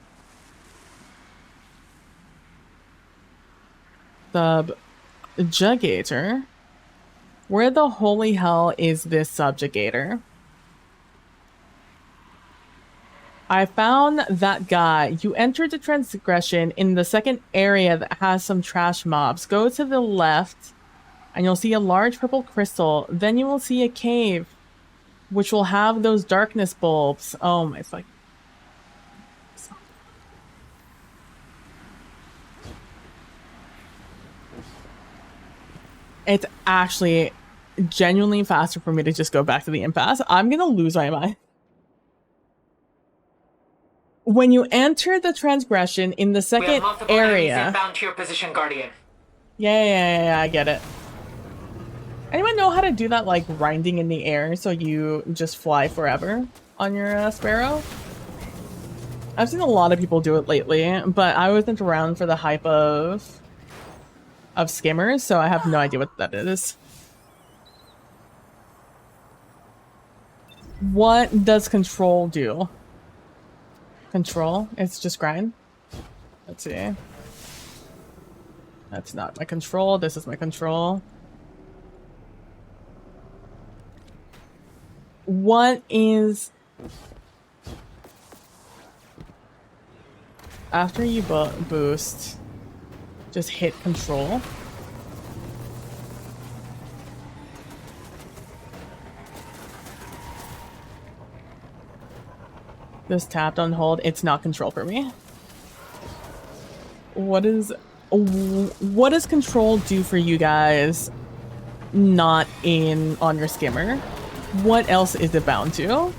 Subjugator? Where the holy hell is this subjugator? I found that guy. You entered the transgression in the second area that has some trash mobs. Go to the left and you'll see a large purple crystal. Then you will see a cave. which will have those darkness bulbs. Oh my fuck. It's actually genuinely faster for me to just go back to the impasse. I'm gonna lose my mind. When you enter the transgression in the We have second multiple enemies area. inbound to your position, Guardian. Yeah, I get it. Anyone know how to do that, like grinding in the air so you just fly forever on your Sparrow? I've seen a lot of people do it lately, but I wasn't around for the hype of skimmers, so I have no idea what that is. What does control do? Control? It's just grind? Let's see. That's not my control. This is my control. What is... After you boost, just hit control. Just tap, don't hold. It's not control for me. What does control do for you guys not on your skimmer? What else is it bound to?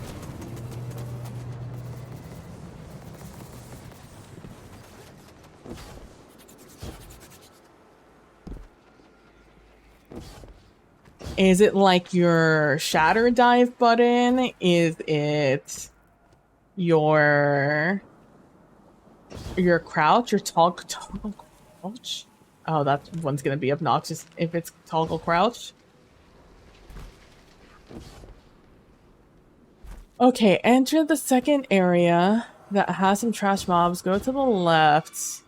Is it like your shatter dive button? Is it your crouch, your toggle crouch? Oh, that one's gonna be obnoxious if it's toggle crouch. Okay, enter the second area that has some trash mobs. Go to the left.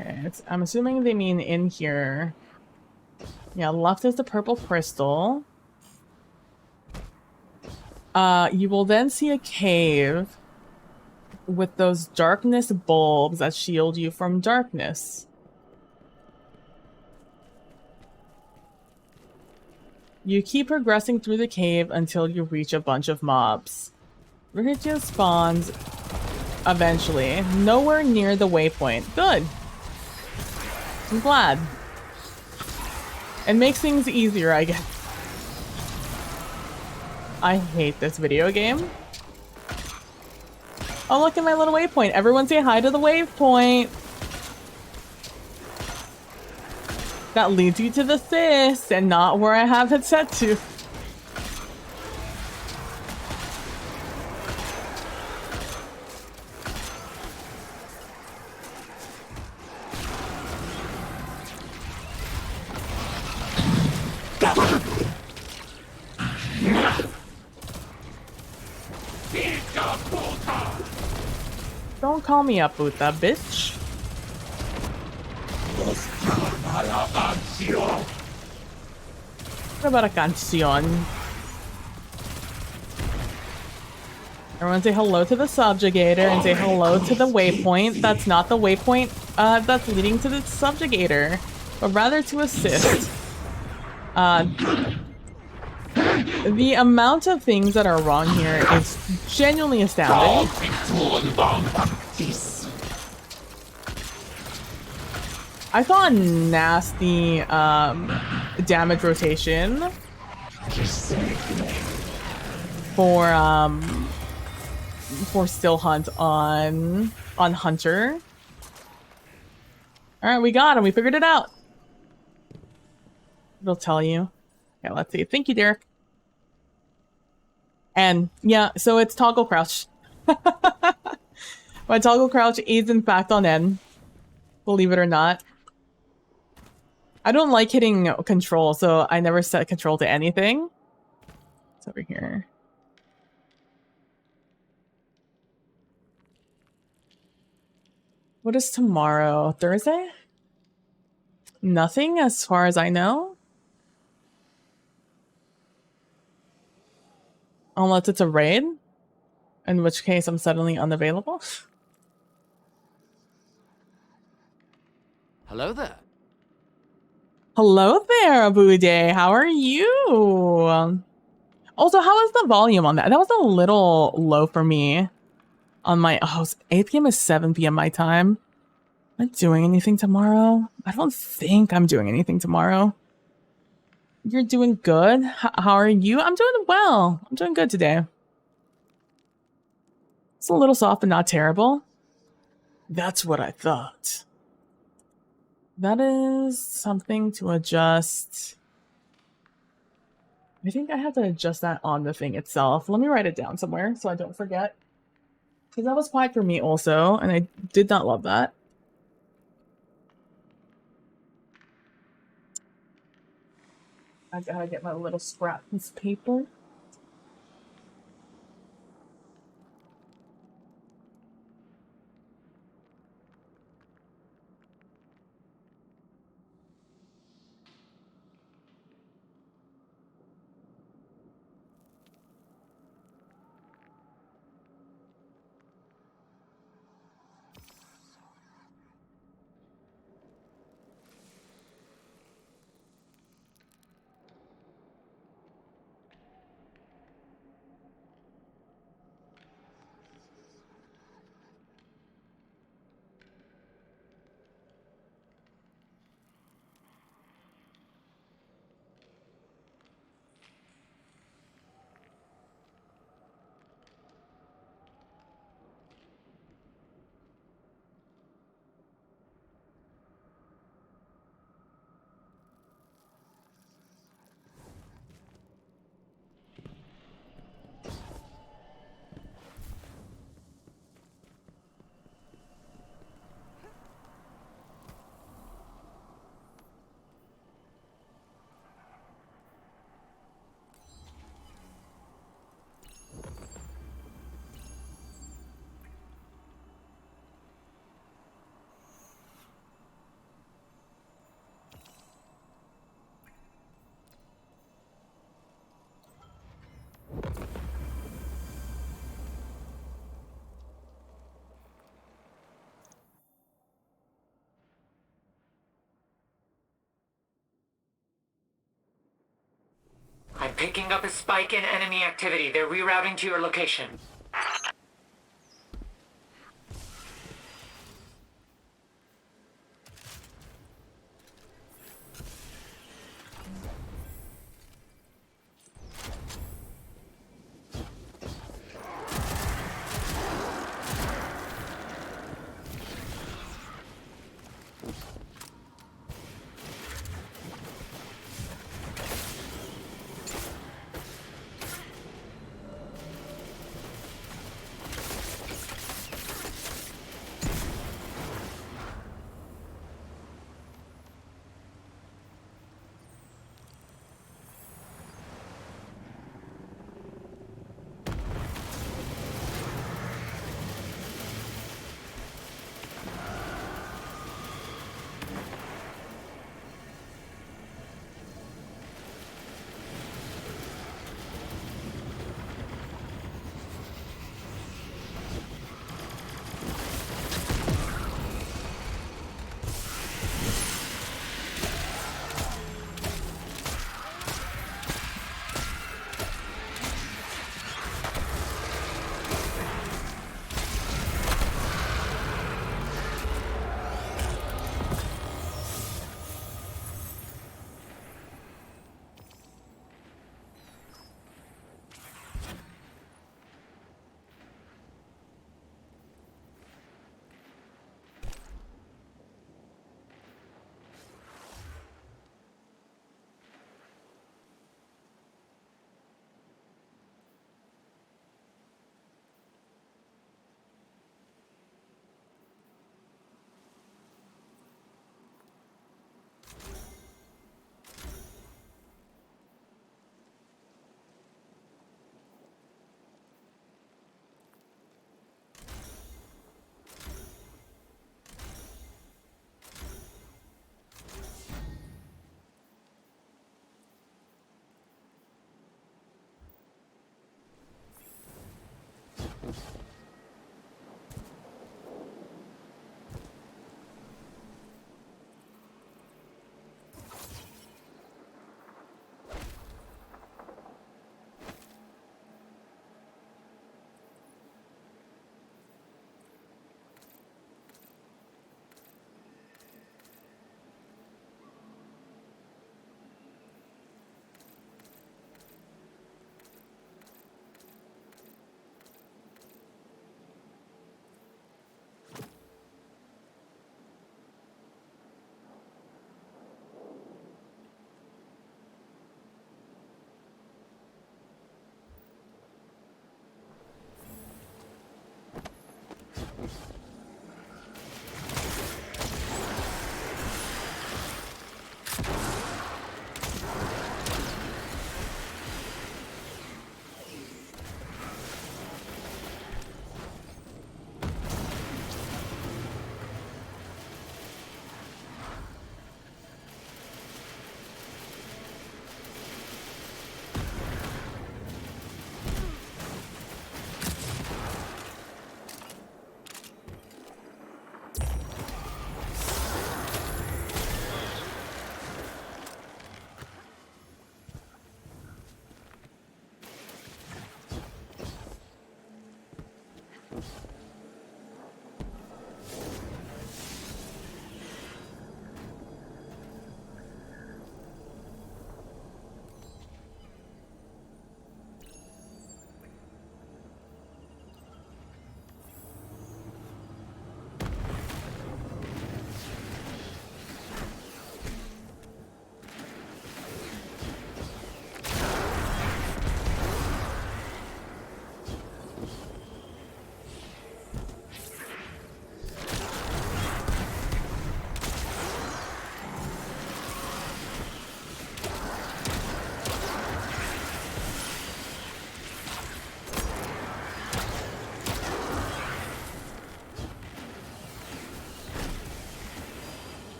Okay, I'm assuming they mean in here. Yeah, left is the purple crystal. You will then see a cave with those darkness bulbs that shield you from darkness. You keep progressing through the cave until you reach a bunch of mobs. Rikitia spawns eventually, nowhere near the waypoint. Good. I'm glad. It makes things easier, I guess. I hate this video game. Oh, look at my little waypoint. Everyone say hi to the waypoint. That leads you to the sis and not where I have it set to. Don't call me a puta, bitch. What about a canción? Everyone say hello to the subjugator and say hello to the waypoint. That's not the waypoint that's leading to the subjugator, but rather to assist. The amount of things that are wrong here is genuinely astounding. I saw a nasty damage rotation for Still Hunt on Hunter. All right, we got him. We figured it out. It'll tell you. Yeah, let's see. Thank you, Derek. And yeah, so it's toggle crouch. My toggle crouch is in fact on N. Believe it or not. I don't like hitting control, so I never set control to anything. It's over here. What is tomorrow? Thursday? Nothing as far as I know. Unless it's a raid, in which case I'm suddenly unavailable. Hello there. Hello there, Abude. How are you? Also, how is the volume on that? That was a little low for me. On my 8 p.m. is 7 p.m. my time. Am I doing anything tomorrow? I don't think I'm doing anything tomorrow. You're doing good. How are you? I'm doing well. I'm doing good today. It's a little soft, but not terrible. That's what I thought. That is something to adjust. I think I have to adjust that on the thing itself. Let me write it down somewhere so I don't forget. Because that was quiet for me also, and I did not love that. I gotta get my little scrap piece of paper. I'm picking up a spike in enemy activity. They're rerouting to your location.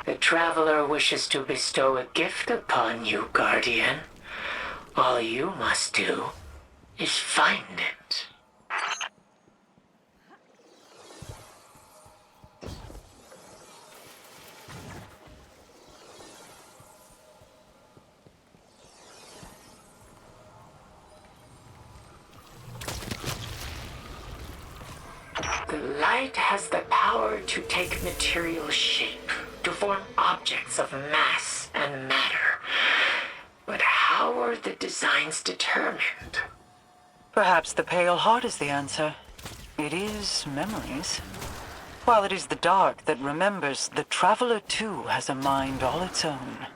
The Traveler wishes to bestow a gift upon you, Guardian. All you must do is find it. The light has the power to take material shape, to form objects of mass and matter. But how are the designs determined? Perhaps the Pale Heart is the answer. It is memories. While it is the dark that remembers, the Traveler too has a mind all its own.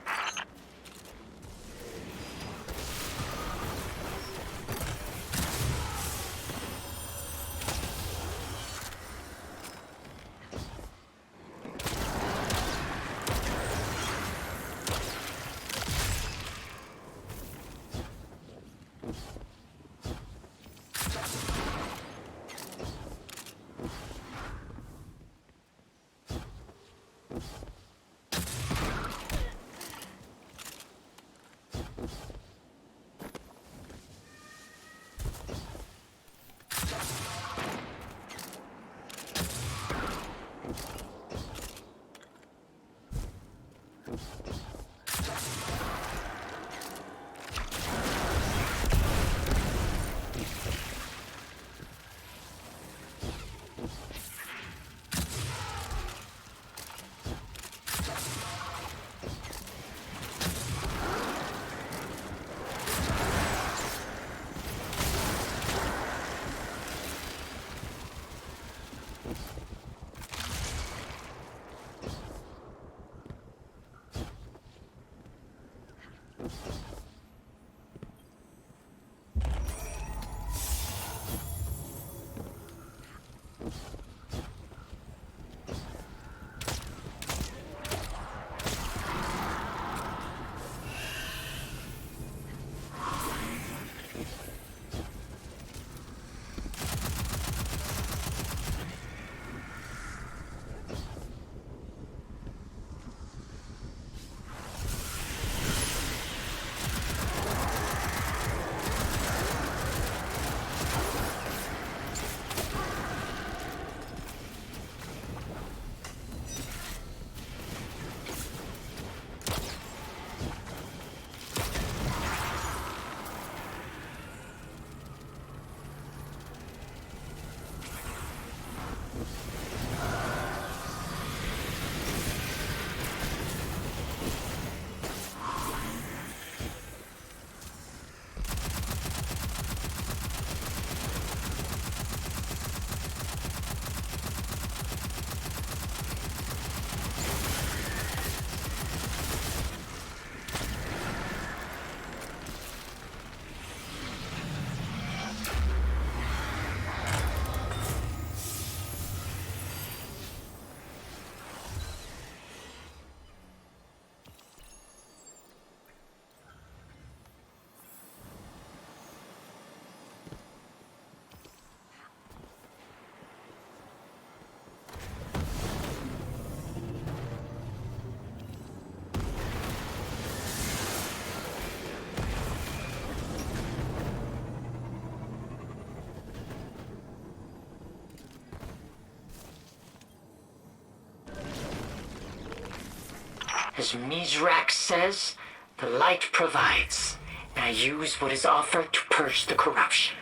As Mizrak says, the light provides. Now use what is offered to purge the corruption.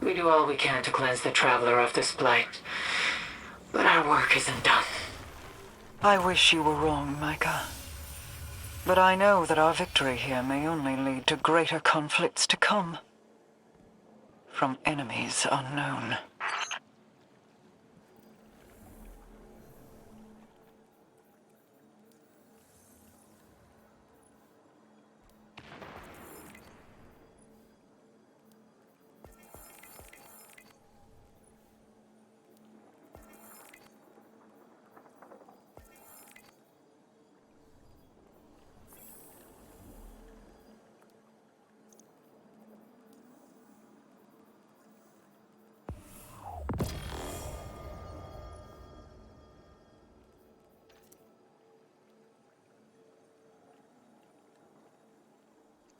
We do all we can to cleanse the Traveler of this blight, but our work isn't done. I wish you were wrong, Micah. But I know that our victory here may only lead to greater conflicts to come. From enemies unknown.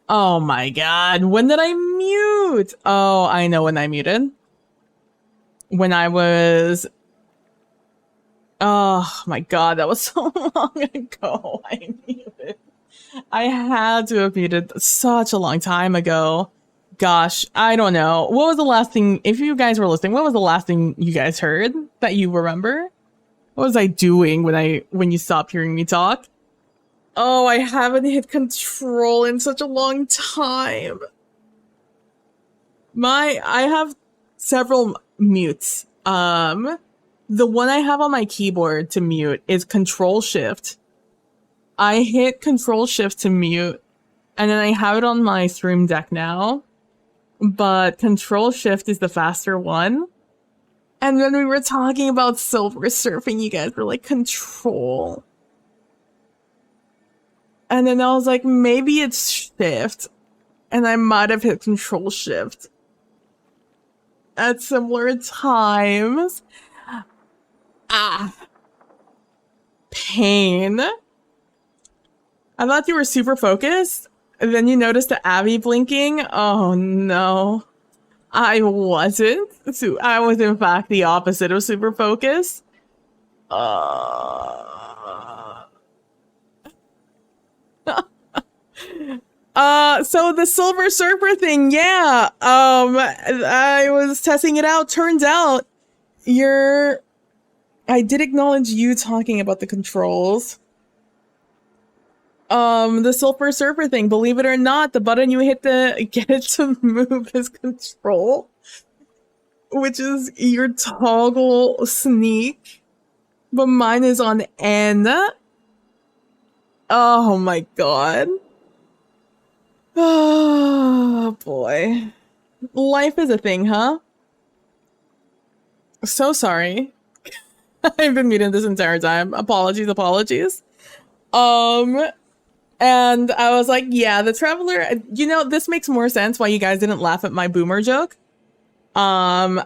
Oh my god, when did I mute? Oh, I know when I muted. When I was... Oh my god, that was so long ago. I muted. I had to have muted such a long time ago. Gosh, I don't know. What was the last thing, if you guys were listening, what was the last thing you guys heard that you remember? What was I doing when you stopped hearing me talk? Oh, I haven't hit control in such a long time. I have several mutes. The one I have on my keyboard to mute is Control Shift. I hit Control Shift to mute, and then I have it on my Stream Deck now. But Control Shift is the faster one. And when we were talking about Silver Surfing, you guys were like, Control. And then I was like, maybe it's Shift. And I might have hit Control Shift at similar times. Ah. Pain. I thought you were super focused. And then you noticed the Abby blinking. Oh no. I wasn't. So I was in fact the opposite of super focused. So the Silver Surfer thing, yeah. I was testing it out. Turns out I did acknowledge you talking about the controls. The Silver Surfer thing, believe it or not, the button you hit to get it to move is Control, which is your toggle sneak, but mine is on N. Oh my god. Oh boy. Life is a thing, huh? So sorry. I've been muted this entire time. Apologies. And I was like, yeah, the Traveler, you know, this makes more sense why you guys didn't laugh at my boomer joke. I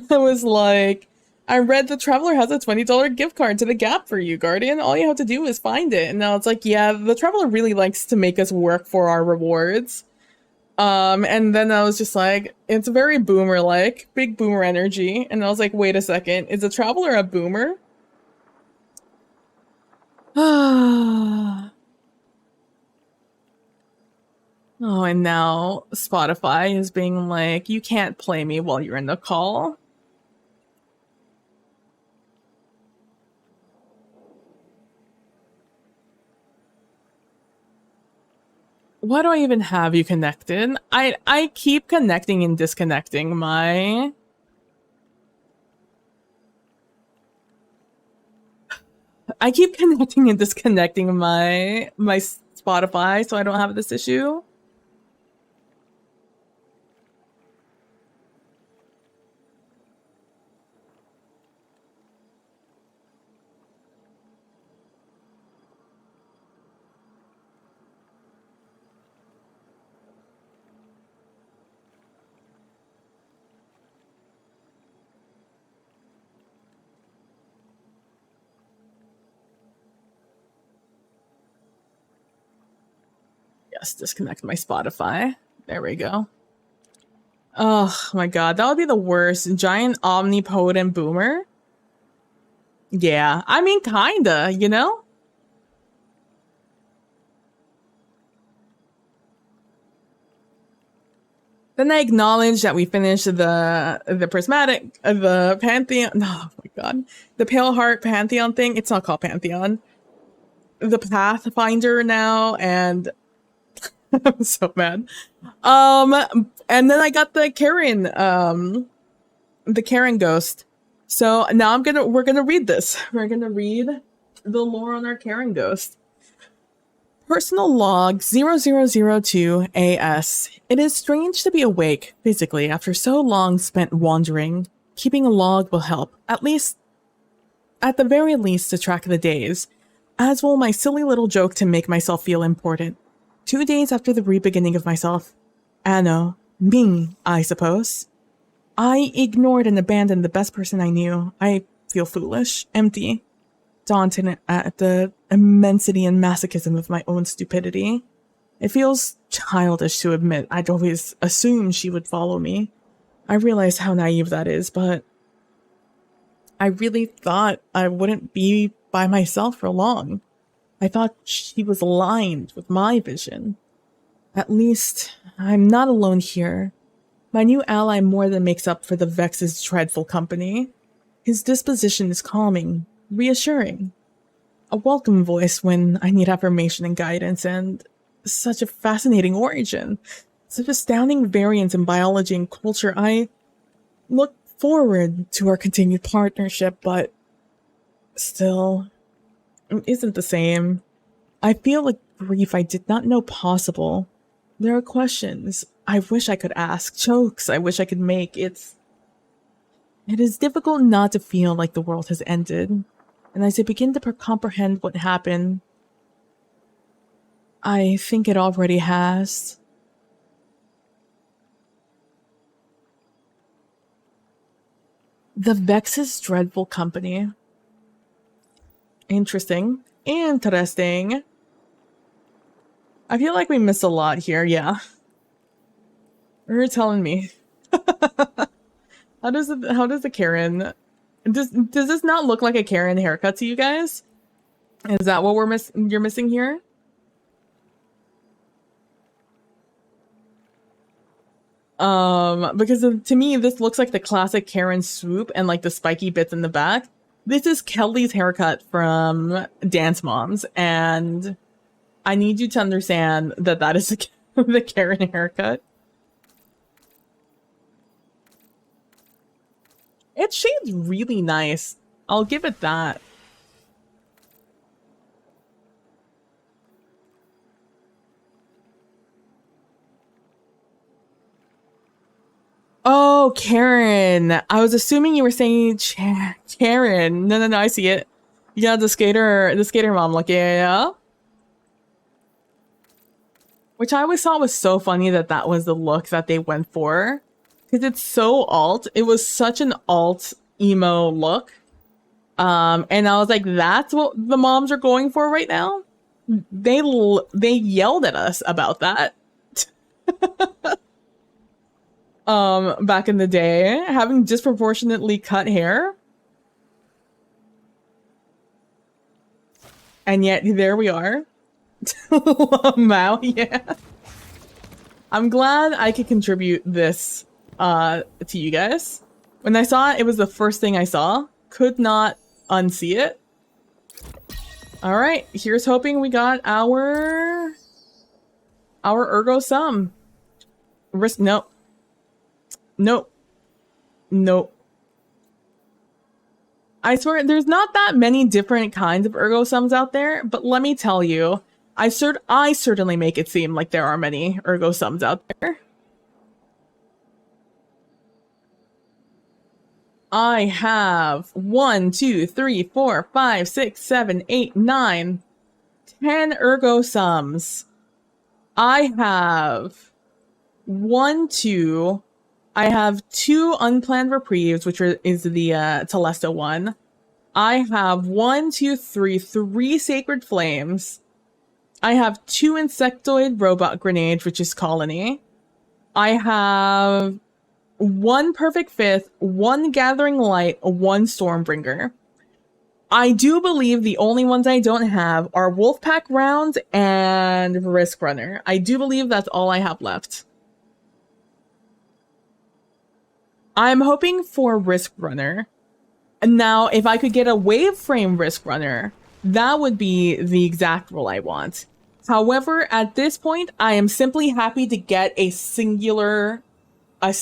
was like, I read the Traveler has a $20 gift card to the Gap for you, Guardian. All you have to do is find it. And now it's like, yeah, the Traveler really likes to make us work for our rewards. And then I was just like, it's very boomer-like, big boomer energy. And I was like, wait a second, is the Traveler a boomer? Oh, and now Spotify is being like, you can't play me while you're in the call. Why do I even have you connected? I keep connecting and disconnecting my... I keep connecting and disconnecting my Spotify so I don't have this issue. Yes, disconnect my Spotify. There we go. Oh my god, that would be the worst. Giant omnipotent boomer? Yeah, I mean, kinda, you know? Then I acknowledge that we finished the prismatic, the Pantheon. Oh my god, the Pale Heart Pantheon thing. It's not called Pantheon. The Pathfinder now, and I'm so mad. And then I got the Karen ghost. So now we're gonna read this. We're gonna read the lore on our Karen ghost. Personal log 0002 AS. It is strange to be awake physically after so long spent wandering. Keeping a log will help, at the very least, to track the days, as will my silly little joke to make myself feel important. 2 days after the re-beginning of myself. Anno. Me, I suppose. I ignored and abandoned the best person I knew. I feel foolish, empty, daunted at the immensity and masochism of my own stupidity. It feels childish to admit I'd always assumed she would follow me. I realize how naive that is, but I really thought I wouldn't be by myself for long. I thought she was aligned with my vision. At least, I'm not alone here. My new ally more than makes up for the Vex's dreadful company. His disposition is calming, reassuring. A welcome voice when I need affirmation and guidance, and such a fascinating origin. Such astounding variance in biology and culture. I look forward to our continued partnership, but still, it isn't the same. I feel like grief I did not know possible. There are questions I wish I could ask, jokes I wish I could make. It is difficult not to feel like the world has ended. And as I begin to comprehend what happened, I think it already has. The Vex's dreadful company. Interesting. Interesting. I feel like we missed a lot here, yeah. You're telling me. How does the Karen... Does this not look like a Karen haircut to you guys? Is that what you're missing here? Because to me, this looks like the classic Karen swoop and like the spiky bits in the back. This is Kelly's haircut from Dance Moms, and I need you to understand that that is the Karen haircut. It shades really nice. I'll give it that. Oh, Karen. I was assuming you were saying Karen. No, I see it. Yeah, the skater mom look. Yeah. Which I always thought was so funny that was the look that they went for. Because it's so alt. It was such an alt emo look. And I was like, that's what the moms are going for right now? They yelled at us about that. Back in the day, having disproportionately cut hair. And yet, there we are. Mao, yeah. I'm glad I could contribute this to you guys. When I saw it, it was the first thing I saw. Could not unsee it. Alright, here's hoping we got our ergo sum. Nope. I swear, there's not that many different kinds of ergo sums out there, but let me tell you, I certainly make it seem like there are many ergo sums out there. I have 1, 2, 3, 4, 5, 6, 7, 8, 9, 10 ergo sums. I have 2 unplanned reprieves, which is the Telesto one. I have 3 sacred flames, I have 2 insectoid robot grenades, which is Colony. I have 1 perfect fifth, 1 gathering light, 1 stormbringer. I do believe the only ones I don't have are Wolfpack rounds and Risk Runner. I do believe that's all I have left. I'm hoping for Risk Runner. Now, if I could get a Waveframe Risk Runner, that would be the exact role I want. However, at this point, I am simply happy to get a singular one. A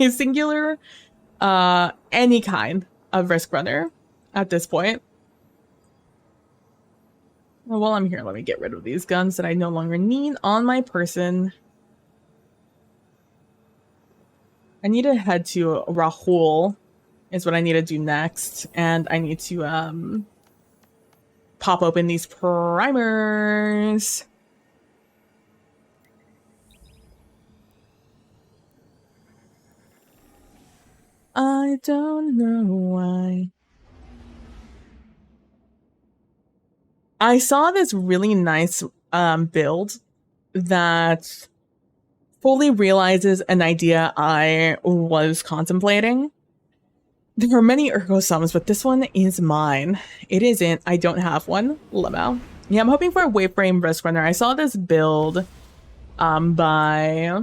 singular, any kind of Risk Runner at this point. Well, while I'm here, let me get rid of these guns that I no longer need on my person. I need to head to Rahul is what I need to do next. And I need to pop open these primers. I don't know why. I saw this really nice build that fully realizes an idea I was contemplating. There are many Ergo sums, but this one is mine. It isn't. I don't have one. Limo. Yeah, I'm hoping for a Waveframe Risk Runner. I saw this build by...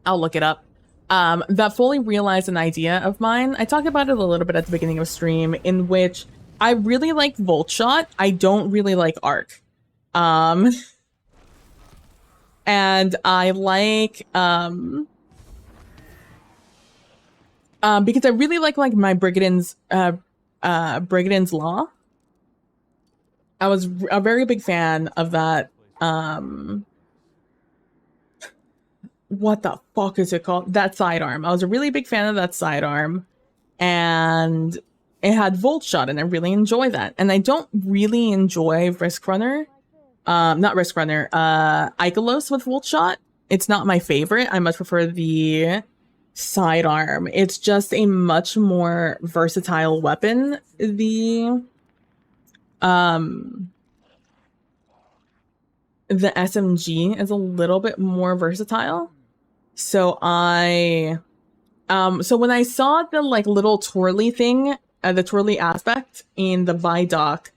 I'll look it up. That fully realized an idea of mine. I talked about it a little bit at the beginning of stream, in which I really like Volt Shot. I don't really like Arc. And I like, because I really like my Brigadon's Law. I was a very big fan of that, what the fuck is it called? That sidearm. I was a really big fan of that sidearm, and it had Volt Shot, and I really enjoy that. And I don't really enjoy Risk Runner. Not Risk Runner, Ikelos with Volt Shot. It's not my favorite. I much prefer the sidearm. It's just a much more versatile weapon. The SMG is a little bit more versatile. So so when I saw the little twirly thing, the twirly aspect in the Vidoc,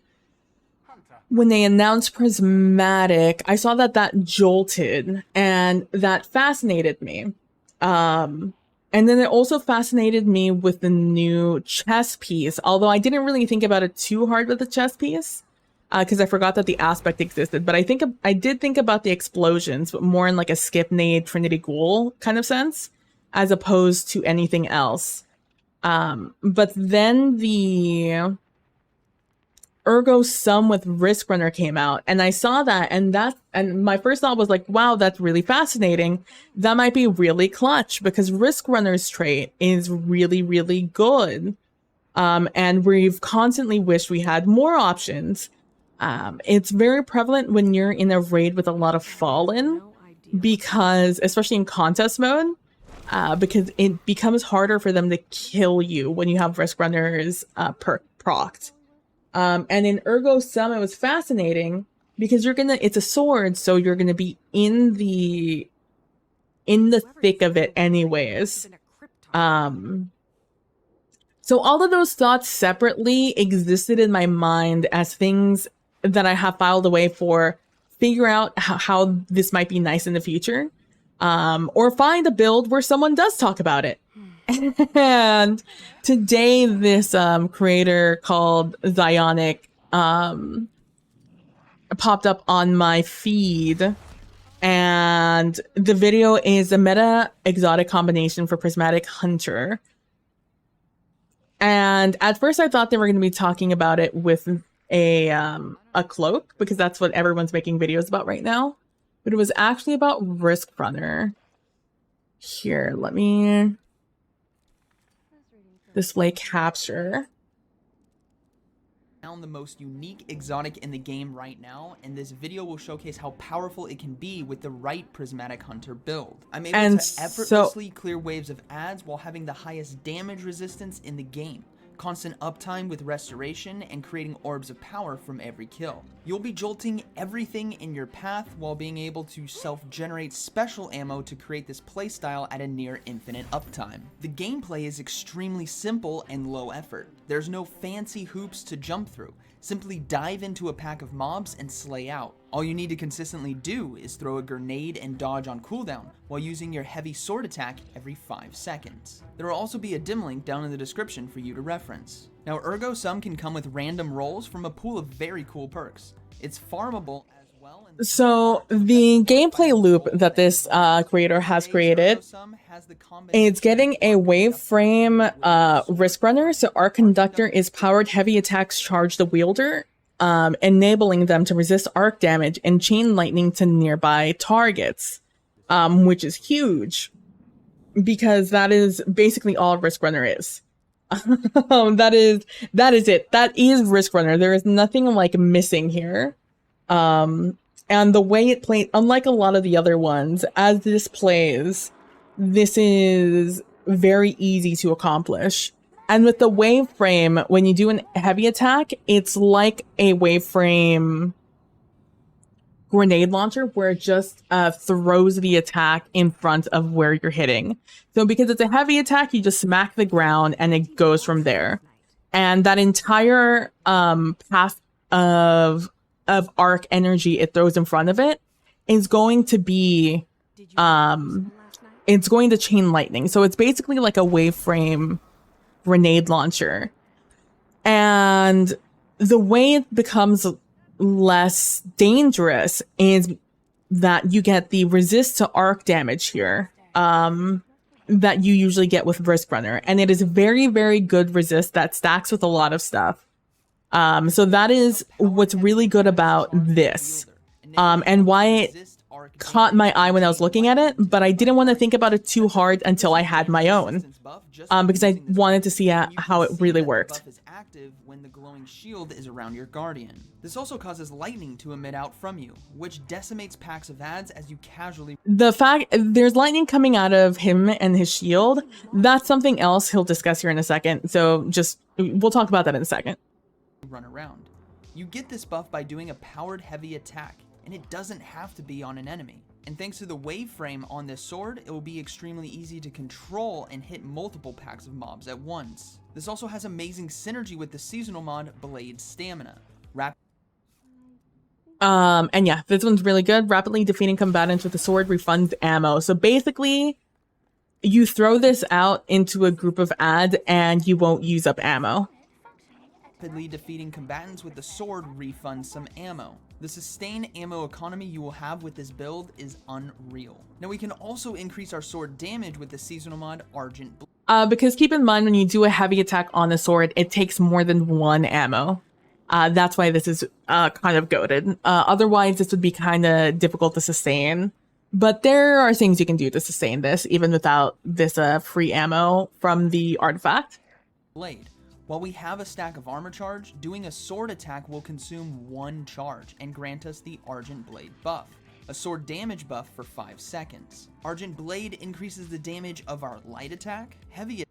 when they announced Prismatic, I saw that jolted, and that fascinated me. And then it also fascinated me with the new chess piece, although I didn't really think about it too hard with the chess piece, because I forgot that the aspect existed. But I did think about the explosions, but more in like a skip nade Trinity Ghoul kind of sense, as opposed to anything else. But then the Ergo Sum with Risk Runner came out, and I saw that, and my first thought was like, wow, that's really fascinating. That might be really clutch, because Risk Runner's trait is really, really good. And we've constantly wished we had more options. It's very prevalent when you're in a raid with a lot of Fallen, because, especially in contest mode, because it becomes harder for them to kill you when you have Risk Runners procced. And in Ergo Sum, it was fascinating because it's a sword, so you're gonna be in the thick of it anyways. So all of those thoughts separately existed in my mind as things that I have filed away for figure out how this might be nice in the future, or find a build where someone does talk about it. And today, this creator called Zionic popped up on my feed, and the video is a meta exotic combination for Prismatic Hunter. And at first, I thought they were going to be talking about it with a cloak, because that's what everyone's making videos about right now. But it was actually about Risk Runner. Here, let me display capture. Found the most unique exotic in the game right now, and this video will showcase how powerful it can be with the right Prismatic Hunter build. I'm able to effortlessly clear waves of adds while having the highest damage resistance in the game. constant uptime with restoration, and creating orbs of power from every kill. You'll be jolting everything in your path while being able to self-generate special ammo to create this playstyle at a near infinite uptime. The gameplay is extremely simple and low effort. There's no fancy hoops to jump through. Simply dive into a pack of mobs and slay out. All you need to consistently do is throw a grenade and dodge on cooldown while using your heavy sword attack every 5 seconds. There will also be a dim link down in the description for you to reference. Now, Ergo Sum can come with random rolls from a pool of very cool perks. It's farmable as well. So the gameplay loop that this creator has created, it's getting a wave frame risk runner. So our conductor is powered heavy attacks charge the wielder, enabling them to resist arc damage and chain lightning to nearby targets, which is huge because that is basically all risk runner is. That is it. That is risk runner. There is nothing like missing here. And the way it plays, unlike a lot of the other ones, as this plays, this is very easy to accomplish. And with the wave frame, when you do a heavy attack, it's like a wave frame grenade launcher where it just throws the attack in front of where you're hitting. So because it's a heavy attack, you just smack the ground and it goes from there. And that entire path of arc energy it throws in front of it is going to be it's going to chain lightning. So it's basically like a wave frame grenade launcher. And the way it becomes less dangerous is that you get the resist to arc damage here that you usually get with Risk Runner. And it is very, very good resist that stacks with a lot of stuff. So that is what's really good about this, and why it caught my eye when I was looking at it, but I didn't want to think about it too hard until I had my own, because I wanted to see how it really worked. When the glowing shield is around your guardian. This also causes lightning to emit out from you, which decimates packs of ads as you casually... The fact there's lightning coming out of him and his shield, that's something else he'll discuss here in a second, so we'll talk about that in a second. Run around. You get this buff by doing a powered heavy attack, and it doesn't have to be on an enemy. And thanks to the wave frame on this sword, it will be extremely easy to control and hit multiple packs of mobs at once. This also has amazing synergy with the seasonal mod Blade Stamina. And yeah, this one's really good. Rapidly defeating combatants with the sword refunds ammo. So basically, you throw this out into a group of ads and you won't use up ammo. Rapidly defeating combatants with the sword refunds some ammo. The sustained ammo economy you will have with this build is unreal. Now we can also increase our sword damage with the seasonal mod Argent Blade. Because keep in mind when you do a heavy attack on the sword, it takes more than 1 ammo. That's why this is kind of goated. Otherwise, this would be kind of difficult to sustain. But there are things you can do to sustain this, even without this free ammo from the artifact. Blade. While we have a stack of armor charge, doing a sword attack will consume 1 charge and grant us the Argent Blade buff, a sword damage buff for 5 seconds. Argent Blade increases the damage of our light attack, heavy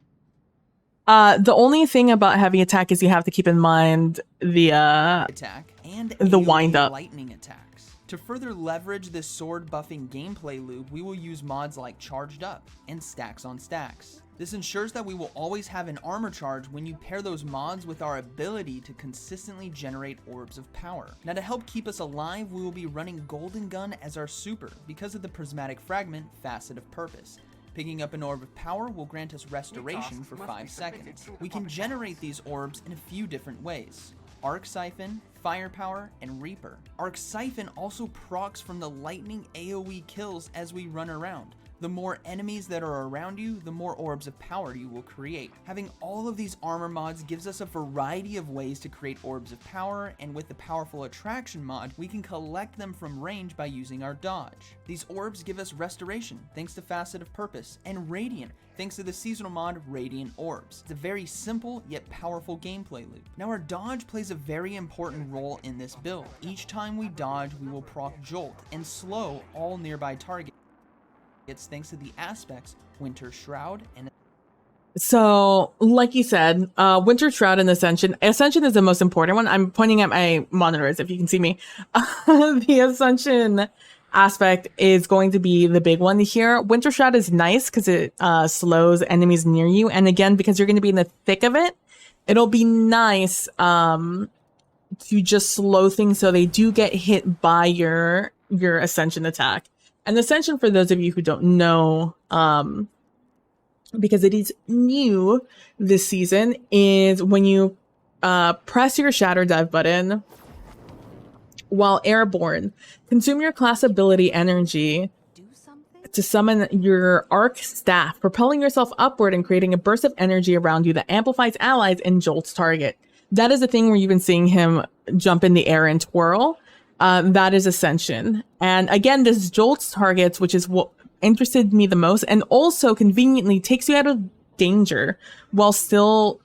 the only thing about heavy attack is you have to keep in mind the attack and the wind up. Lightning attacks. To further leverage this sword buffing gameplay loop, we will use mods like Charged Up and Stacks on Stacks. This ensures that we will always have an armor charge when you pair those mods with our ability to consistently generate orbs of power. Now to help keep us alive, we will be running Golden Gun as our super because of the prismatic fragment Facet of Purpose. Picking up an orb of power will grant us restoration for 5 seconds. We can generate these orbs in a few different ways. Arc Siphon, Firepower, and Reaper. Arc Siphon also procs from the lightning AoE kills as we run around. The more enemies that are around you, the more orbs of power you will create. Having all of these armor mods gives us a variety of ways to create orbs of power, and with the powerful attraction mod, we can collect them from range by using our dodge. These orbs give us restoration, thanks to Facet of Purpose, and Radiant, thanks to the seasonal mod Radiant Orbs. It's a very simple yet powerful gameplay loop. Now our dodge plays a very important role in this build. Each time we dodge, we will proc Jolt and slow all nearby targets. It's thanks to the aspects Winter Shroud and... So, like you said, Winter Shroud and Ascension. Ascension is the most important one. I'm pointing at my monitors if you can see me. The Ascension aspect is going to be the big one here. Winter Shroud is nice because it slows enemies near you. And again, because you're going to be in the thick of it, it'll be nice to just slow things so they do get hit by your Ascension attack. And Ascension, for those of you who don't know, because it is new this season, is when you press your Shatter Dive button while airborne, consume your class ability energy to summon your arc staff, propelling yourself upward and creating a burst of energy around you that amplifies allies and jolts target. That is the thing where you've been seeing him jump in the air and twirl. That is Ascension. And again, this jolts targets, which is what interested me the most, and also conveniently takes you out of danger while still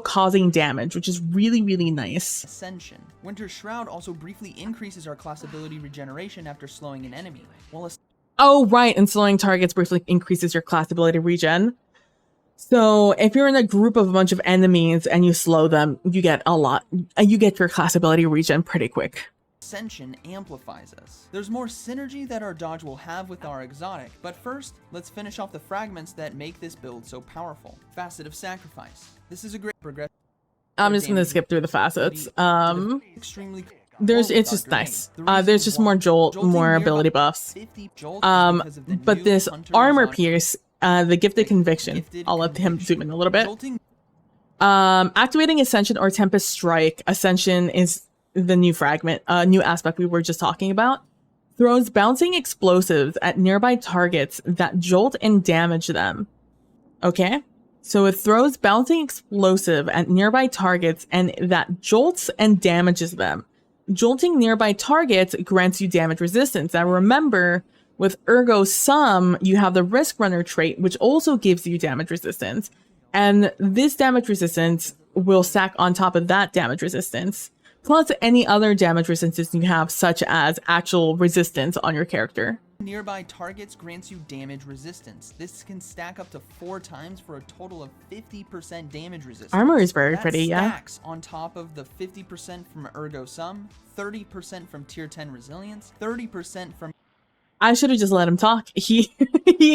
causing damage, which is really, really nice. Ascension. Winter Shroud also briefly increases our class ability regeneration after slowing an enemy, while Oh, right, and slowing targets briefly increases your class ability regen. So if you're in a group of a bunch of enemies and you slow them, you get your class ability regen pretty quick. Ascension amplifies us. There's more synergy that our dodge will have with our exotic, but first, let's finish off the fragments that make this build so powerful. Facet of Sacrifice. This is a great progression. I'm just gonna skip through the facets. Extremely it's just nice. There's just more jolt, more ability buffs. But this armor pierce, the Gifted Conviction, I'll let him zoom in a little bit. Activating Ascension or Tempest Strike. Ascension is the new fragment, new aspect we were just talking about. Throws bouncing explosives at nearby targets that jolt and damage them. Okay? So it throws bouncing explosive at nearby targets and that jolts and damages them. Jolting nearby targets grants you damage resistance. Now remember, with Ergo Sum, you have the Risk Runner trait, which also gives you damage resistance. And this damage resistance will stack on top of that damage resistance, plus any other damage resistances you have, such as actual resistance on your character. Nearby targets grants you damage resistance. This can stack up to 4 times for a total of 50% damage resistance. Armor is very pretty, yeah. Stacks on top of the 50% from Ergo Sum, 30% from Tier 10 Resilience, 30% from... I should have just let him talk. He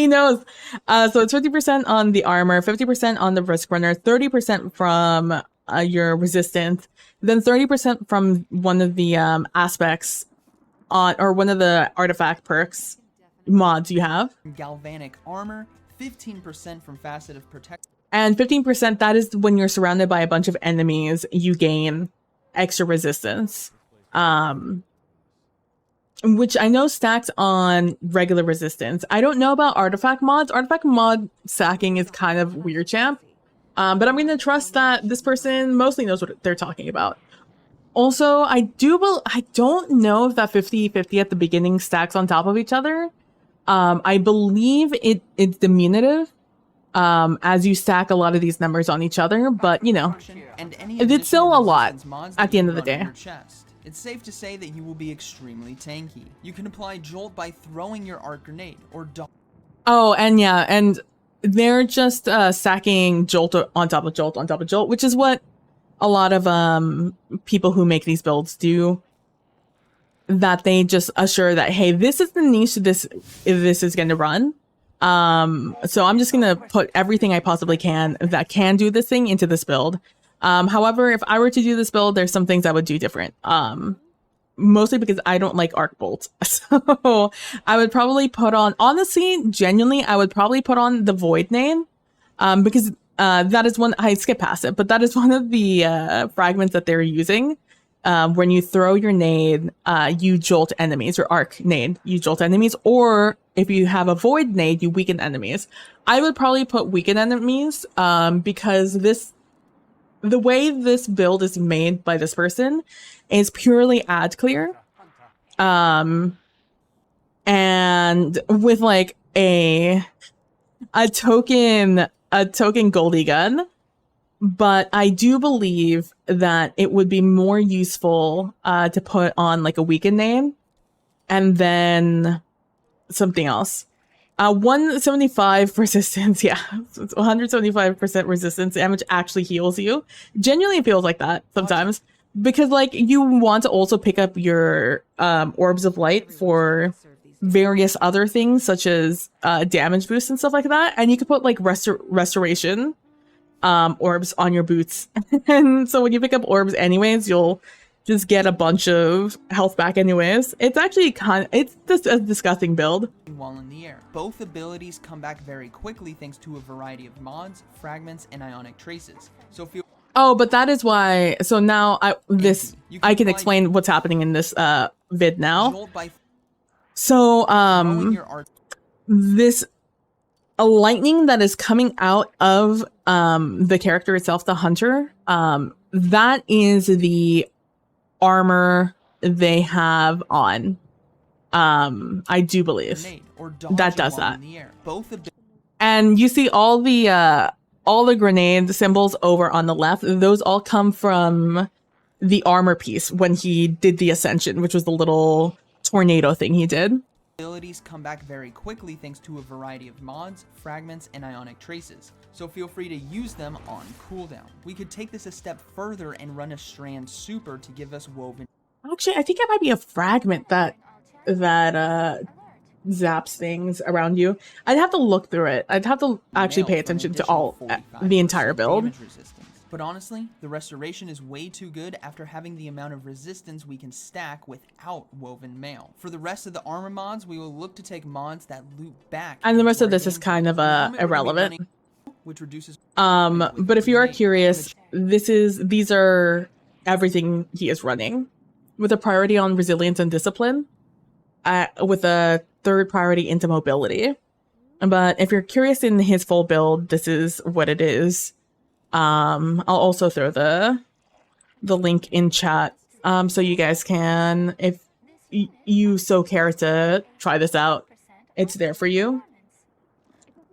knows. So it's 50% on the armor, 50% on the Risk Runner, 30% from your resistance, then 30% from one of the aspects on, or one of the artifact perks mods you have. Galvanic Armor, 15% from Facet of Protection. And 15%, that is when you're surrounded by a bunch of enemies, you gain extra resistance. Which I know stacks on regular resistance. I don't know about artifact mods. Artifact mod stacking is kind of weird, champ. But I'm going to trust that this person mostly knows what they're talking about. Also, I don't know if that 50-50 at the beginning stacks on top of each other. I believe it's diminutive as you stack a lot of these numbers on each other, but you know, it's still a lot at the end of the day. It's safe to say that you will be extremely tanky. You can apply Jolt by throwing your Arc Grenade or Oh, and yeah, and they're just stacking Jolt on top of Jolt on top of Jolt, which is what a lot of people who make these builds do. That they just assure that, hey, this is the niche this is going to run. So I'm just going to put everything I possibly can that can do this thing into this build. However, if I were to do this build, there's some things I would do different. Mostly because I don't like Arc Bolt. So I would probably put on, honestly, genuinely, I would probably put on the Void Nade. Because that is one, I skip past it, but that is one of the fragments that they're using. When you throw your nade, you jolt enemies, or arc nade, you jolt enemies, or if you have a void nade, you weaken enemies. I would probably put weaken enemies, because the way this build is made by this person is purely ad clear. And with like a token Goldie gun. But I do believe that it would be more useful to put on like a weakened name and then something else. 175 resistance, yeah. It's 175% resistance damage actually heals you. Genuinely feels like that sometimes. Because, like, you want to also pick up your orbs of light for various other things, such as damage boosts and stuff like that. And you could put, like, restoration orbs on your boots. And so when you pick up orbs anyways, you'll just get a bunch of health back anyways. It's actually it's just a disgusting build. While in the air. Both abilities come back very quickly thanks to a variety of mods, fragments, and ionic traces. So feel Oh, but that is why. So now I can explain what's happening in this vid now. So this a lightning that is coming out of the character itself, the hunter. That is the armor they have on. I do believe that does that. And you see all the grenade symbols over on the left. Those all come from the armor piece when he did the ascension, which was the little tornado thing he did. Abilities come back very quickly thanks to a variety of mods, fragments, and ionic traces, so feel free to use them on cooldown. We could take this a step further and run a Strand Super to give us woven. Actually, I think it might be a fragment that zaps things around you. I'd have to look through it. I'd have to actually pay attention to all the entire build. But honestly, the restoration is way too good after having the amount of resistance we can stack without woven mail. For the rest of the armor mods, we will look to take mods that loop back. And the rest of this is kind of irrelevant. Which reduces but if you are curious, these are everything he is running, with a priority on resilience and discipline, with a third priority into mobility. But if you're curious in his full build, this is what it is. I'll also throw the link in chat, so you guys can, if you so care to try this out, it's there for you.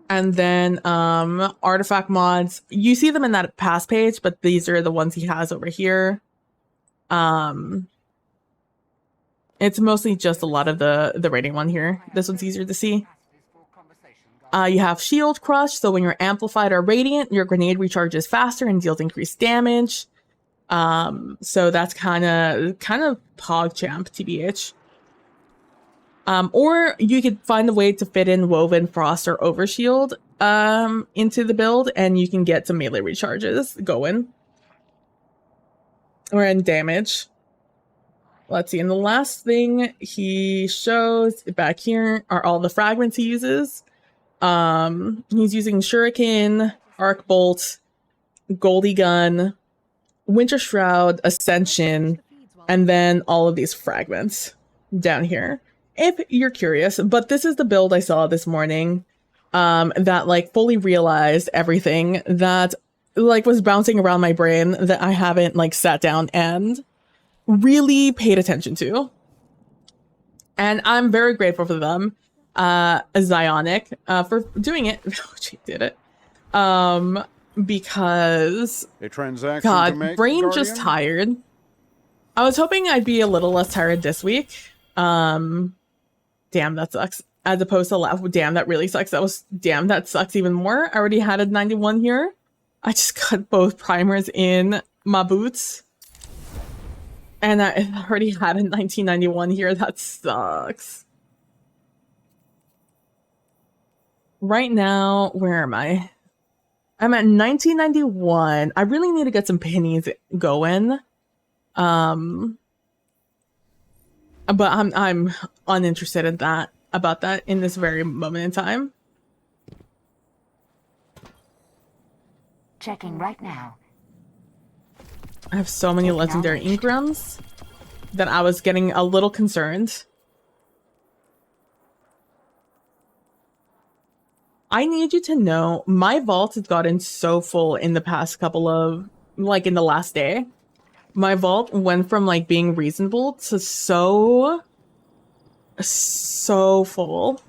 And then artifact mods, you see them in that past page, but these are the ones he has over here. It's mostly just a lot of the rating one here. This one's easier to see. You have Shield Crush, so when you're amplified or radiant, your grenade recharges faster and deals increased damage. So that's kind of PogChamp, TBH. Or you could find a way to fit in Woven, Frost, or Overshield into the build, and you can get some melee recharges going. Or in damage. Let's see, and the last thing he shows back here are all the fragments he uses. He's using Shuriken, Arc Bolt, Goldie Gun, Winter Shroud, Ascension, and then all of these fragments down here, if you're curious. But this is the build I saw this morning, that like fully realized everything that like was bouncing around my brain that I haven't like sat down and really paid attention to. And I'm very grateful for them. Zionic for doing it. She did it. Because a transaction God, to make, brain Guardian? just tired. I was hoping I'd be a little less tired this week. Damn, that sucks. As opposed to damn, that really sucks. Damn, that sucks even more. I already had a 91 here. I just got both primers in my boots. And I already had a 1991 here. That sucks. Right now, where am I? I'm at 1991. I really need to get some pennies going. But I'm uninterested in about that in this very moment in time. Checking right now. I have so many legendary Ingrams that I was getting a little concerned. I need you to know my vault has gotten so full in the past couple of, like in the last day. My vault went from like being reasonable to so full.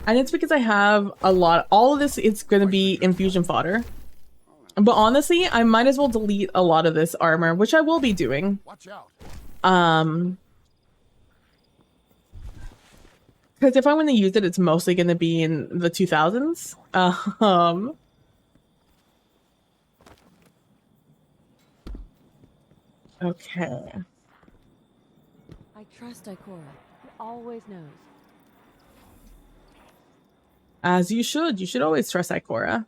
And it's because I have a lot, all of this is going to be infusion fodder. But honestly, I might as well delete a lot of this armor, which I will be doing. Watch out. Because if I want to use it, it's mostly going to be in the 2000s. Okay. I trust Ikora. He always knows. As you should. You should always trust Ikora.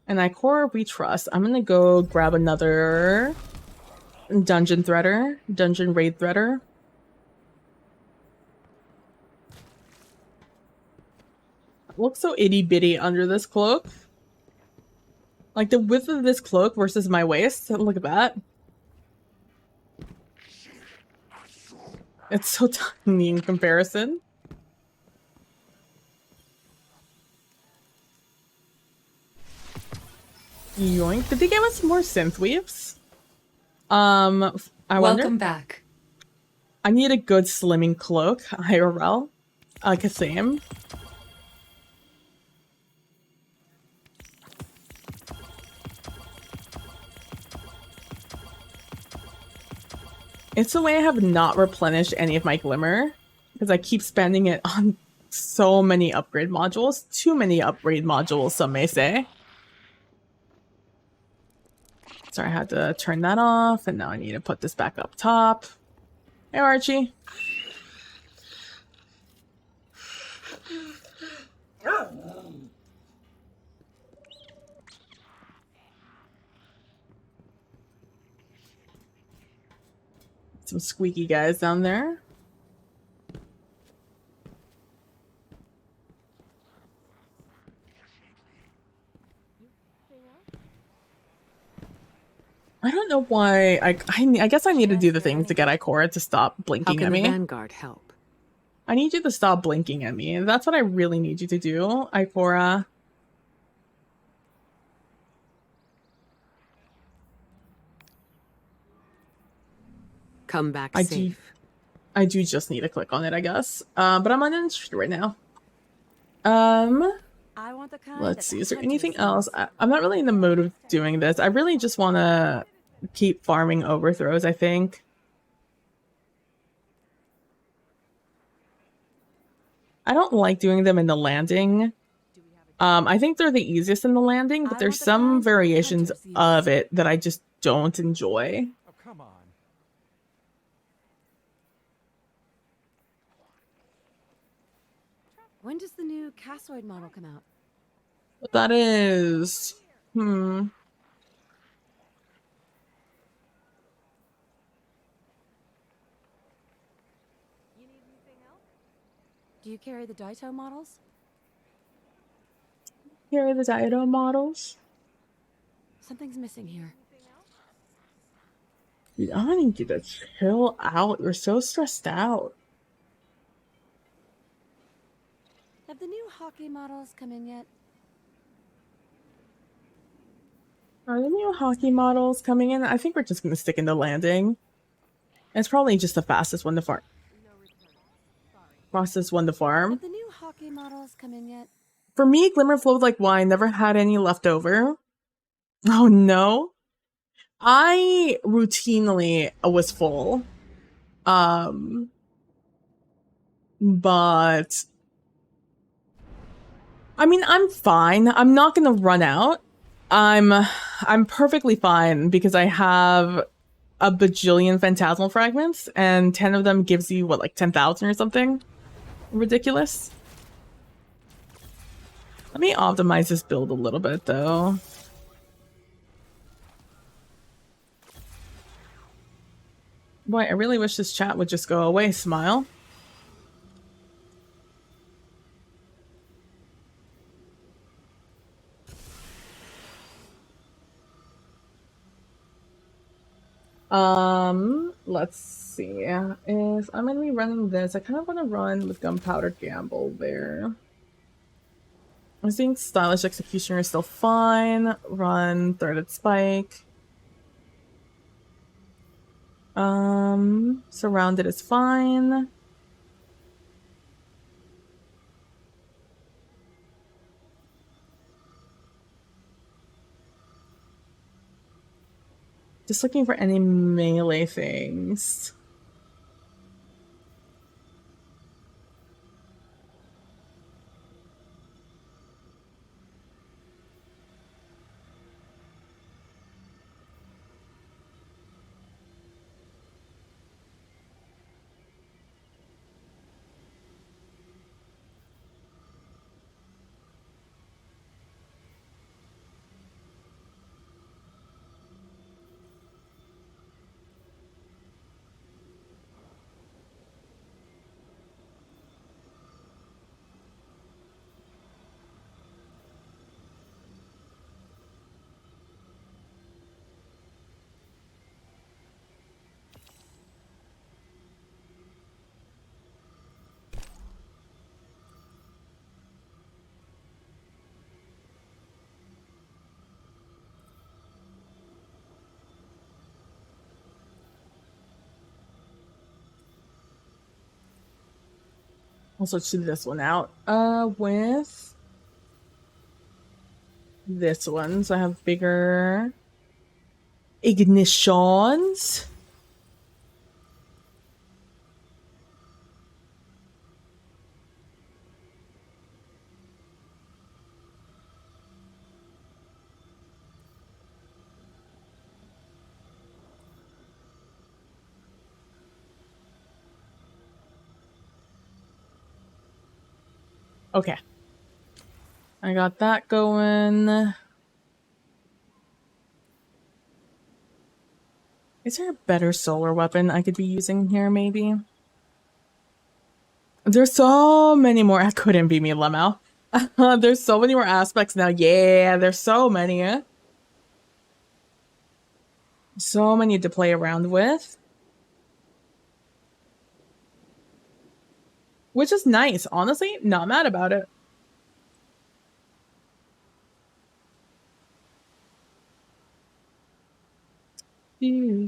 And Ikora we trust. I'm going to go grab another dungeon threader. Dungeon raid threader. Looks so itty bitty under this cloak. Like the width of this cloak versus my waist. Look at that. It's so tiny in comparison. Yoink. Did they give us more synth weaves? I wonder. Welcome back. I need a good slimming cloak. IRL. Kasam. It's the way I have not replenished any of my glimmer, because I keep spending it on so many upgrade modules. Too many upgrade modules, some may say. Sorry, I had to turn that off, and now I need to put this back up top. Hey, Archie. Some squeaky guys down there. I don't know why. I guess I need to do the things to get Ikora to stop How blinking can at the me. Vanguard help? I need you to stop blinking at me. That's what I really need you to do, Ikora. Come back I safe. I do just need to click on it, I guess. But I'm uninterested right now. I want the kind Let's that see. Is there hunters anything use. else? I'm not really in the mood of doing this. I really just want to keep farming overthrows, I think. I don't like doing them in the landing. I think they're the easiest in the landing, but I there's want the some kind that variations hunters use. of it that I just don't enjoy. Oh, come on. When does the new Cassoid model come out? But that is... Do you carry the Daito models? Here are the Diado models. Something's missing here. Dude, I need you to chill out. You're so stressed out. Have the new hockey models come in yet? Are the new hockey models coming in? I think we're just going to stick in the landing. It's probably just the fastest one to farm. Fastest one to farm. Have the new hockey models come in yet? For me, Glimmer flowed like wine. Never had any left over. Oh no. I routinely was full. But I mean, I'm fine. I'm not gonna run out. I'm perfectly fine because I have a bajillion phantasmal fragments and 10 of them gives you what, like 10,000 or something? Ridiculous. Let me optimize this build a little bit though. Boy, I really wish this chat would just go away, smile. Let's see. If I'm gonna be running this, I kind of want to run with Gunpowder Gamble there. I think Stylish Executioner is still fine. Run Threaded Spike. Surrounded is fine. Just looking for any melee things. I'll switch to this one out. With this one, so I have bigger ignitions. Okay. I got that going. Is there a better solar weapon I could be using here, maybe? There's so many more. It couldn't be me, Lemao. There's so many more aspects now. Yeah, there's so many. So many to play around with. Which is nice. Honestly, not mad about it. Yeah,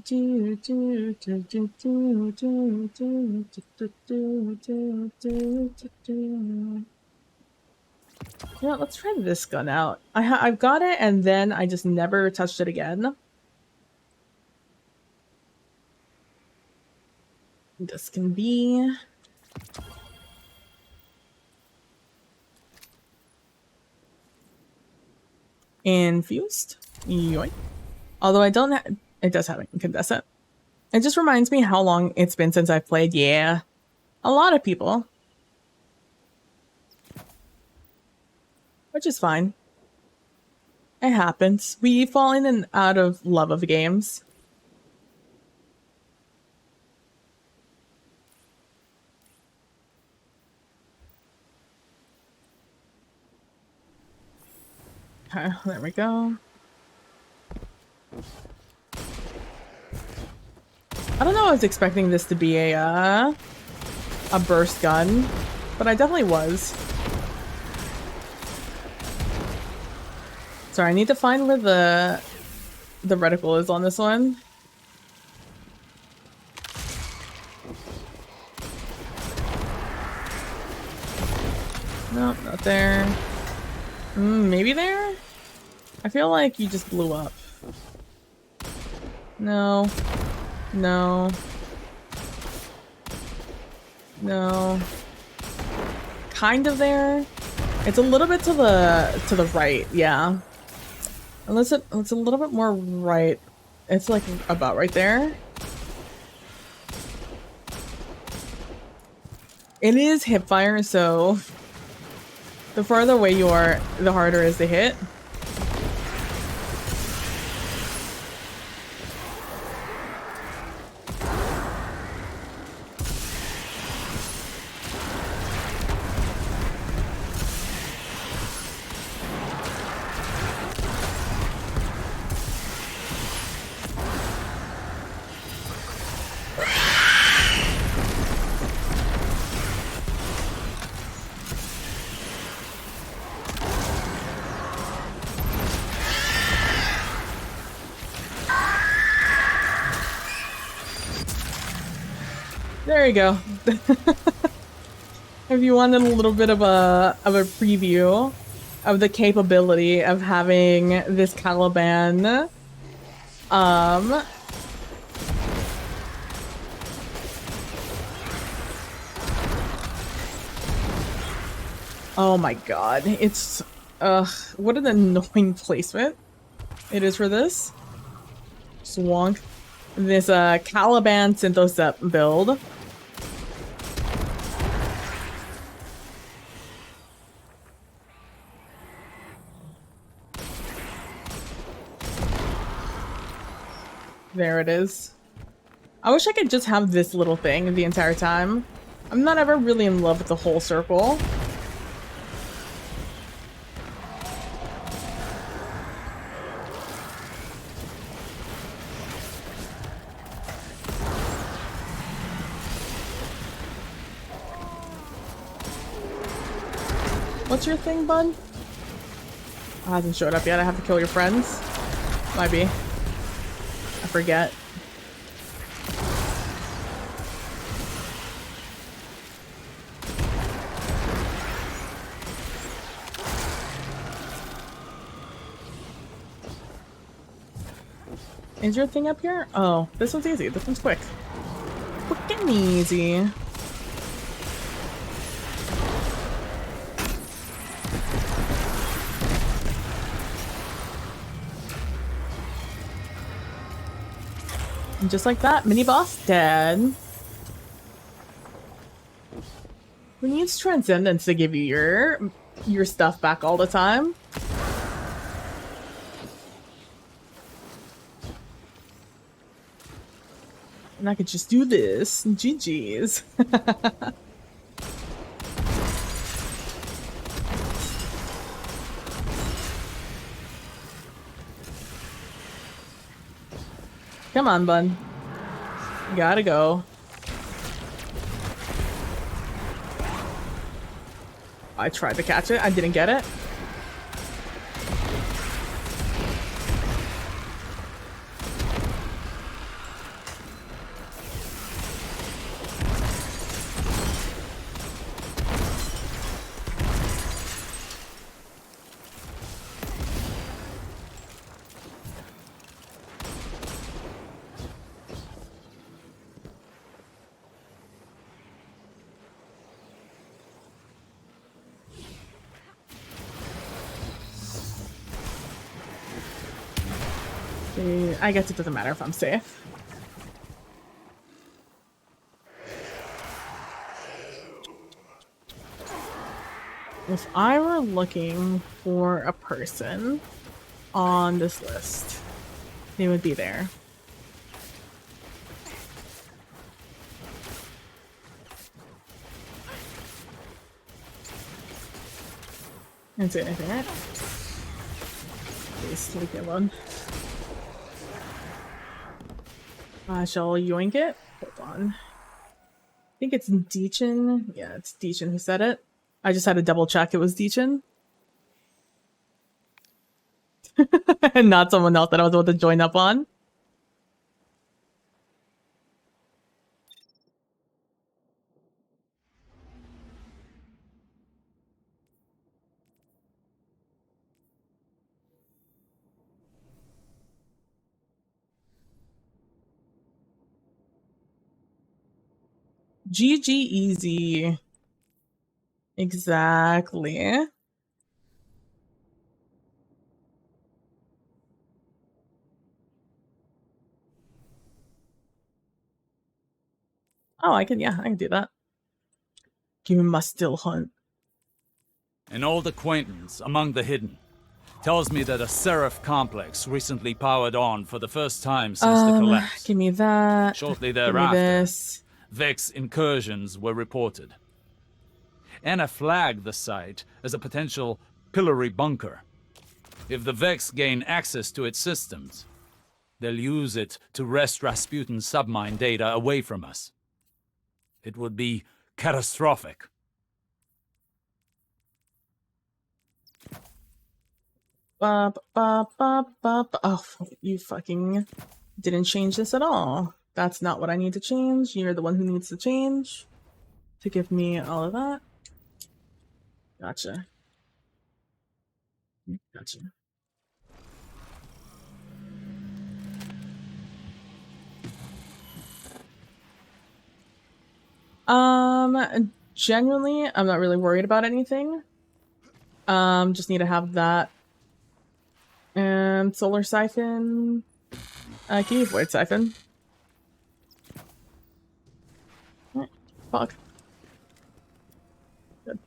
let's try this gun out. I've got it, and then I just never touched it again. This can be... infused. Yoink. Although I don't have... It does have incandescent. It just reminds me how long it's been since I've played. Yeah. A lot of people. Which is fine. It happens. We fall in and out of love of games. Okay, there we go. I don't know, I was expecting this to be a burst gun, but I definitely was. Sorry, I need to find where the reticle is on this one. Nope, not there. Maybe there? I feel like you just blew up. No. No. No. Kind of there. It's a little bit to the right, yeah. Unless it's a little bit more right. It's like about right there. It is hip fire, so the farther away you are, the harder it is to hit. There you go. If you wanted a little bit of a preview of the capability of having this Caliban Um. Oh my god, it's what an annoying placement it is for this. Swonk. This Caliban Synthocept build. There it is. I wish I could just have this little thing the entire time. I'm not ever really in love with the whole circle. What's your thing, bud? Oh, it hasn't showed up yet. I have to kill your friends. Might be. I forget. Is your thing up here? Oh, this one's easy. This one's quick. Quick and easy. And just like that, mini boss dead. Who needs Transcendence to give you your stuff back all the time? And I could just do this. GG's. Come on, bud. Gotta go. I tried to catch it. I didn't get it. I guess it doesn't matter if I'm safe. If I were looking for a person on this list, they would be there. Didn't say anything, right? Please leave me alone. Shall yoink it? Hold on. I think it's Deachin. Yeah, it's Deachin who said it. I just had to double check it was Deachin. And not someone else that I was able to join up on. GG easy. Exactly. Oh, I can do that. Give me my still hunt. An old acquaintance among the hidden tells me that a Seraph complex recently powered on for the first time since the collapse. Give me that. Shortly Give me thereafter, this. Vex incursions were reported. Anna flagged the site as a potential pillory bunker. If the Vex gain access to its systems, they'll use it to wrest Rasputin's submine data away from us. It would be catastrophic. Oh, you fucking didn't change this at all. That's not what I need to change. You're the one who needs to change to give me all of that. Gotcha. Gotcha. Genuinely, I'm not really worried about anything. Just need to have that. And solar siphon. Can you void siphon? Fuck. Good.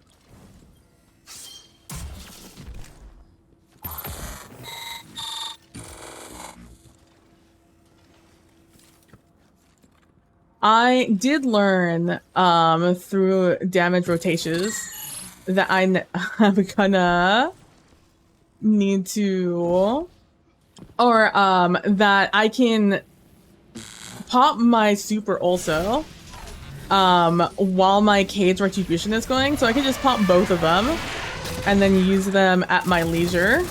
I did learn through damage rotations that I'm gonna need to, or that I can pop my super also while my Cade's Retribution is going, so I can just pop both of them and then use them at my leisure,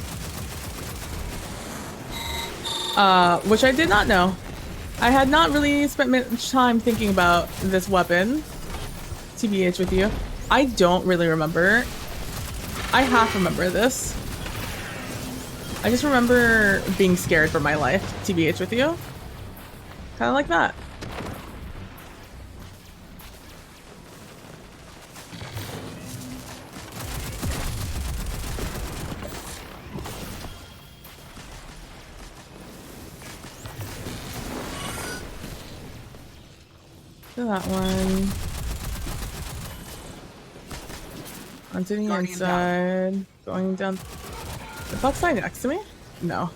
which I did not know. I had not really spent much time thinking about this weapon, TBH with you. I don't really remember. I half remember this. I just remember being scared for my life, TBH with you. Kind of like that. Do that one. Onto the inside. Going down. The box right next to me? No.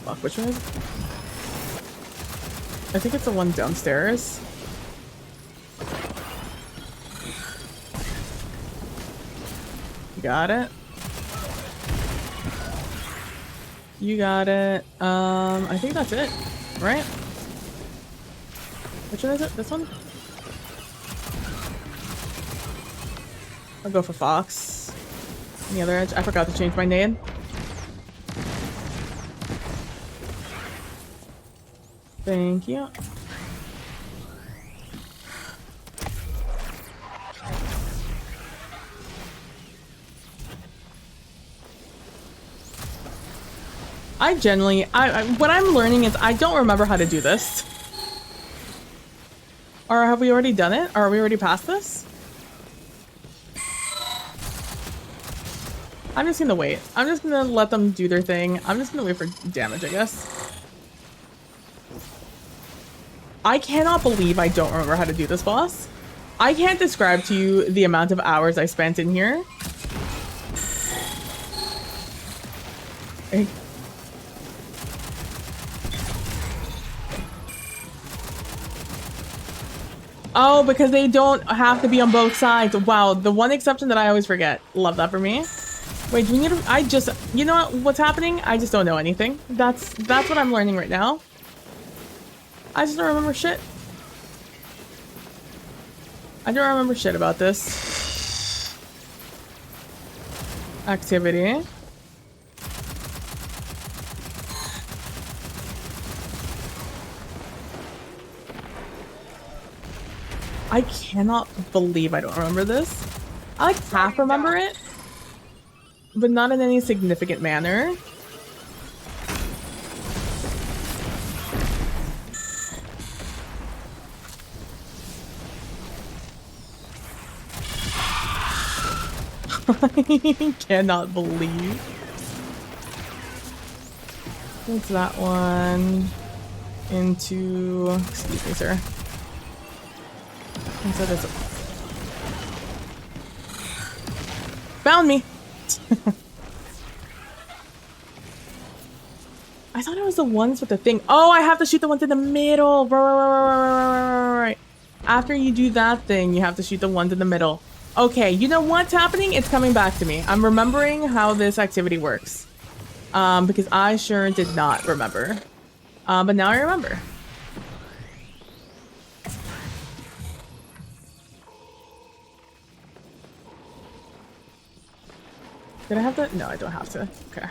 Fuck, which one is it? I think it's the one downstairs. You got it. You got it. I think that's it, right? Which one is it? This one? I'll go for Fox. On the other edge. I forgot to change my name. Thank you. I generally, what I'm learning is I don't remember how to do this. Or have we already done it? Or are we already past this? I'm just gonna wait. I'm just gonna let them do their thing. I'm just gonna wait for damage, I guess. I cannot believe I don't remember how to do this boss. I can't describe to you the amount of hours I spent in here. Oh, because they don't have to be on both sides. Wow, the one exception that I always forget. Love that for me. Wait, do we need to, I just, you know what's happening? I just don't know anything. That's what I'm learning right now. I just don't remember shit. I don't remember shit about this activity. I cannot believe I don't remember this. I like half remember it, but not in any significant manner. I cannot believe. What's that one? Into, excuse me, sir. Into this. Found me. I thought it was the ones with the thing. Oh, I have to shoot the ones in the middle. Right. After you do that thing, you have to shoot the ones in the middle. Okay, you know what's happening? It's coming back to me. I'm remembering how this activity works. Because I sure did not remember. But now I remember. Did I have to? No, I don't have to. Okay.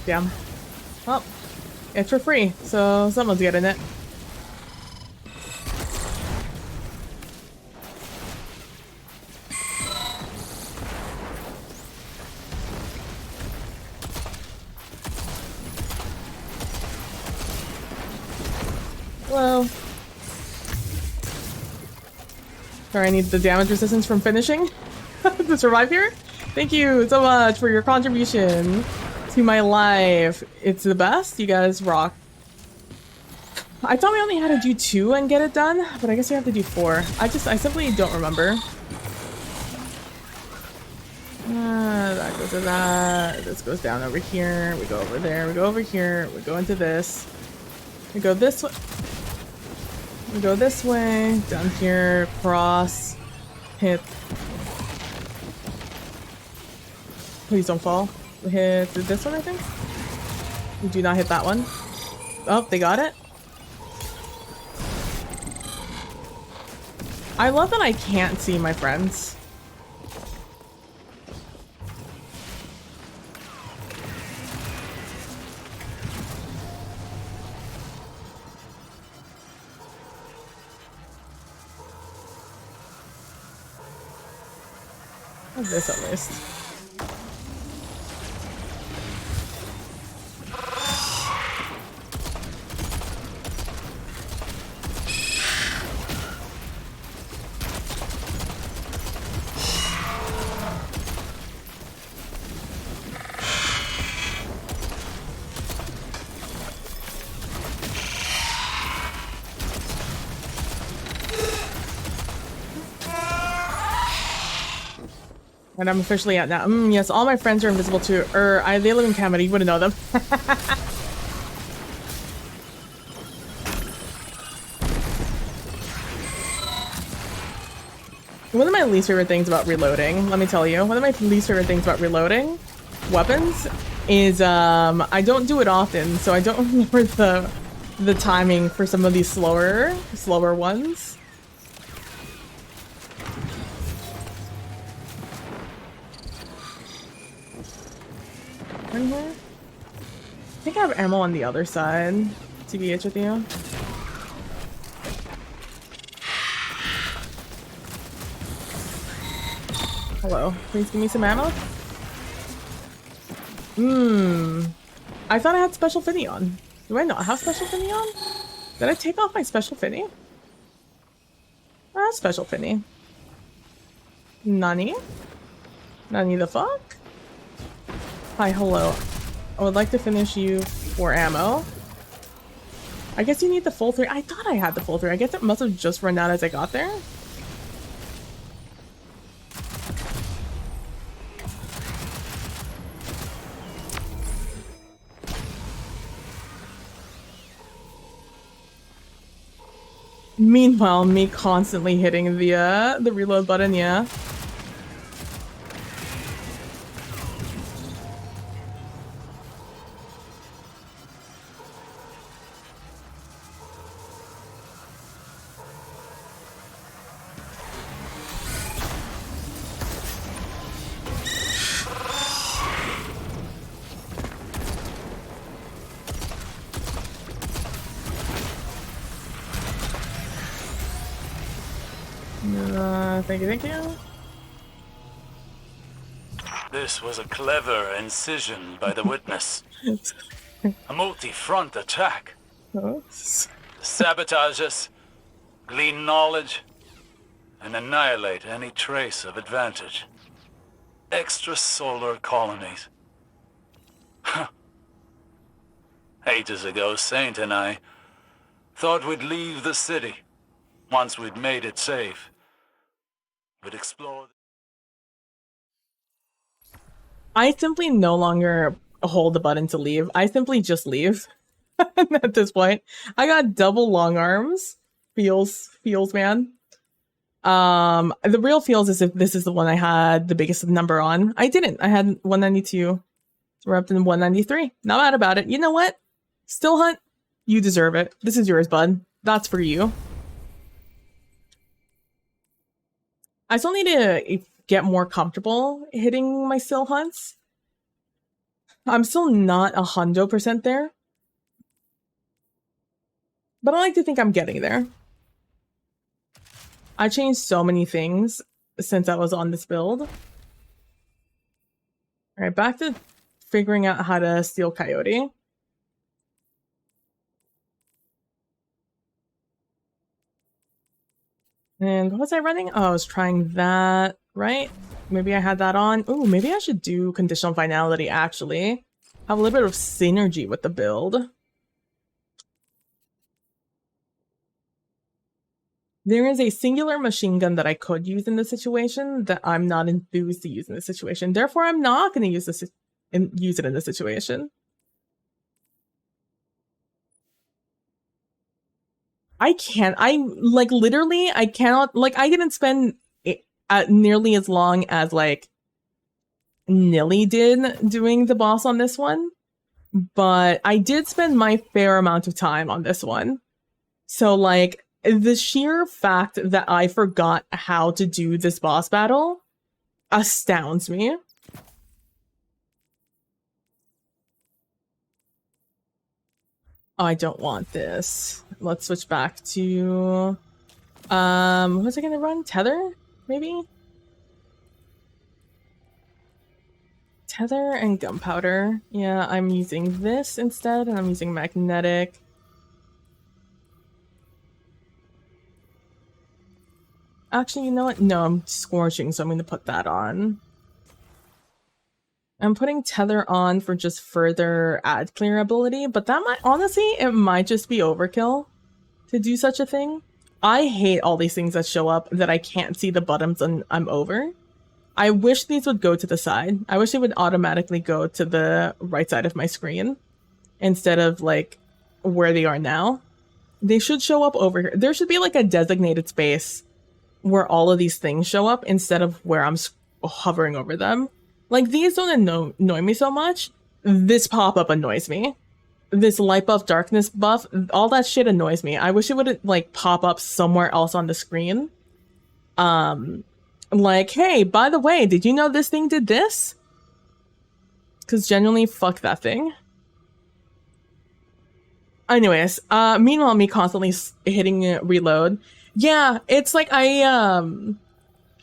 Damn. Well, it's for free, so someone's getting it. Hello. Sorry, I need the damage resistance from finishing to survive here. Thank you so much for your contribution to my life. It's the best. You guys rock. I thought we only had to do 2 and get it done, but I guess you have to do 4. I simply don't remember. That goes to that. This goes down over here. We go over there. We go over here. We go into this. We go this way. We go this way. Down here. Cross. Hit. Please don't fall. We hit this one, I think. We do not hit that one. Oh, they got it. I love that I can't see my friends. What's this at least? And I'm officially out now. Yes, all my friends are invisible too. They live in Canada. You wouldn't know them. One of my least favorite things about reloading, let me tell you, one of my least favorite things about reloading weapons is I don't do it often, so I don't remember the timing for some of these slower ones. Here? I think I have ammo on the other side, TBH with you. Hello, please give me some ammo. I thought I had special finny on. Do I not have special finny on? Did I take off my special finny? I have special finny. Nani? Nani the fuck? Hi, hello. I would like to finish you for ammo. I guess you need the full 3. I thought I had the full 3. I guess it must have just run out as I got there. Meanwhile, me constantly hitting the reload button, yeah. Thank you. This was a clever incision by the witness. A multi-front attack. Sabotage us, glean knowledge, and annihilate any trace of advantage. Extrasolar colonies. Ages ago, Saint and I thought we'd leave the city once we'd made it safe. We'd explore. I simply no longer hold the button to leave. I simply just leave at this point. I got double long arms. Feels, man. The real feels as if this is the one I had the biggest number on. I didn't. I had 192. We're up to 193. Not mad about it. You know what? Still Hunt, you deserve it. This is yours, bud. That's for you. I still need to get more comfortable hitting my still hunts. I'm still not 100% there. But I like to think I'm getting there. I changed so many things since I was on this build. Alright, back to figuring out how to steal Coyote. And what was I running? Oh, I was trying that, right? Maybe I had that on. Ooh, maybe I should do conditional finality, actually. Have a little bit of synergy with the build. There is a singular machine gun that I could use in this situation that I'm not enthused to use in this situation. Therefore, I'm not going to use this and use it in this situation. I can't. Literally, I cannot. Like, I didn't spend nearly as long as, like, Nilly did doing the boss on this one. But I did spend my fair amount of time on this one. So, like, the sheer fact that I forgot how to do this boss battle astounds me. Oh, I don't want this. Let's switch back to... what was I gonna run? Tether? Maybe? Tether and gunpowder. Yeah, I'm using this instead, and I'm using magnetic. Actually, you know what? No, I'm scorching, so I'm going to put that on. I'm putting tether on for just further ad clear ability, but that might, honestly, it might just be overkill to do such a thing. I hate all these things that show up that I can't see the buttons and I'm over. I wish these would go to the side. I wish they would automatically go to the right side of my screen instead of, like, where they are now. They should show up over here. There should be, like, a designated space where all of these things show up instead of where I'm hovering over them. Like, these don't annoy me so much. This pop-up annoys me. This light buff, darkness buff, all that shit annoys me. I wish it would, like, pop up somewhere else on the screen. Like, hey, by the way, did you know this thing did this? Because genuinely, fuck that thing. Anyways, meanwhile, me constantly hitting reload. Yeah, it's like I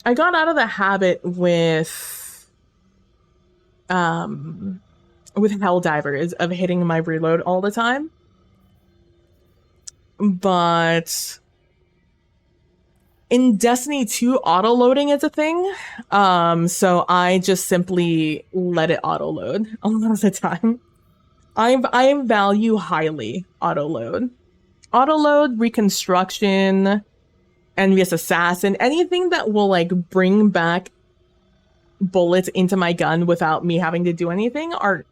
got out of the habit with Helldivers of hitting my reload all the time. But in Destiny 2, auto-loading is a thing. So I just simply let it auto-load a lot of the time. I value highly auto-load. Auto-load, reconstruction, Envious Assassin, anything that will, like, bring back bullets into my gun without me having to do anything are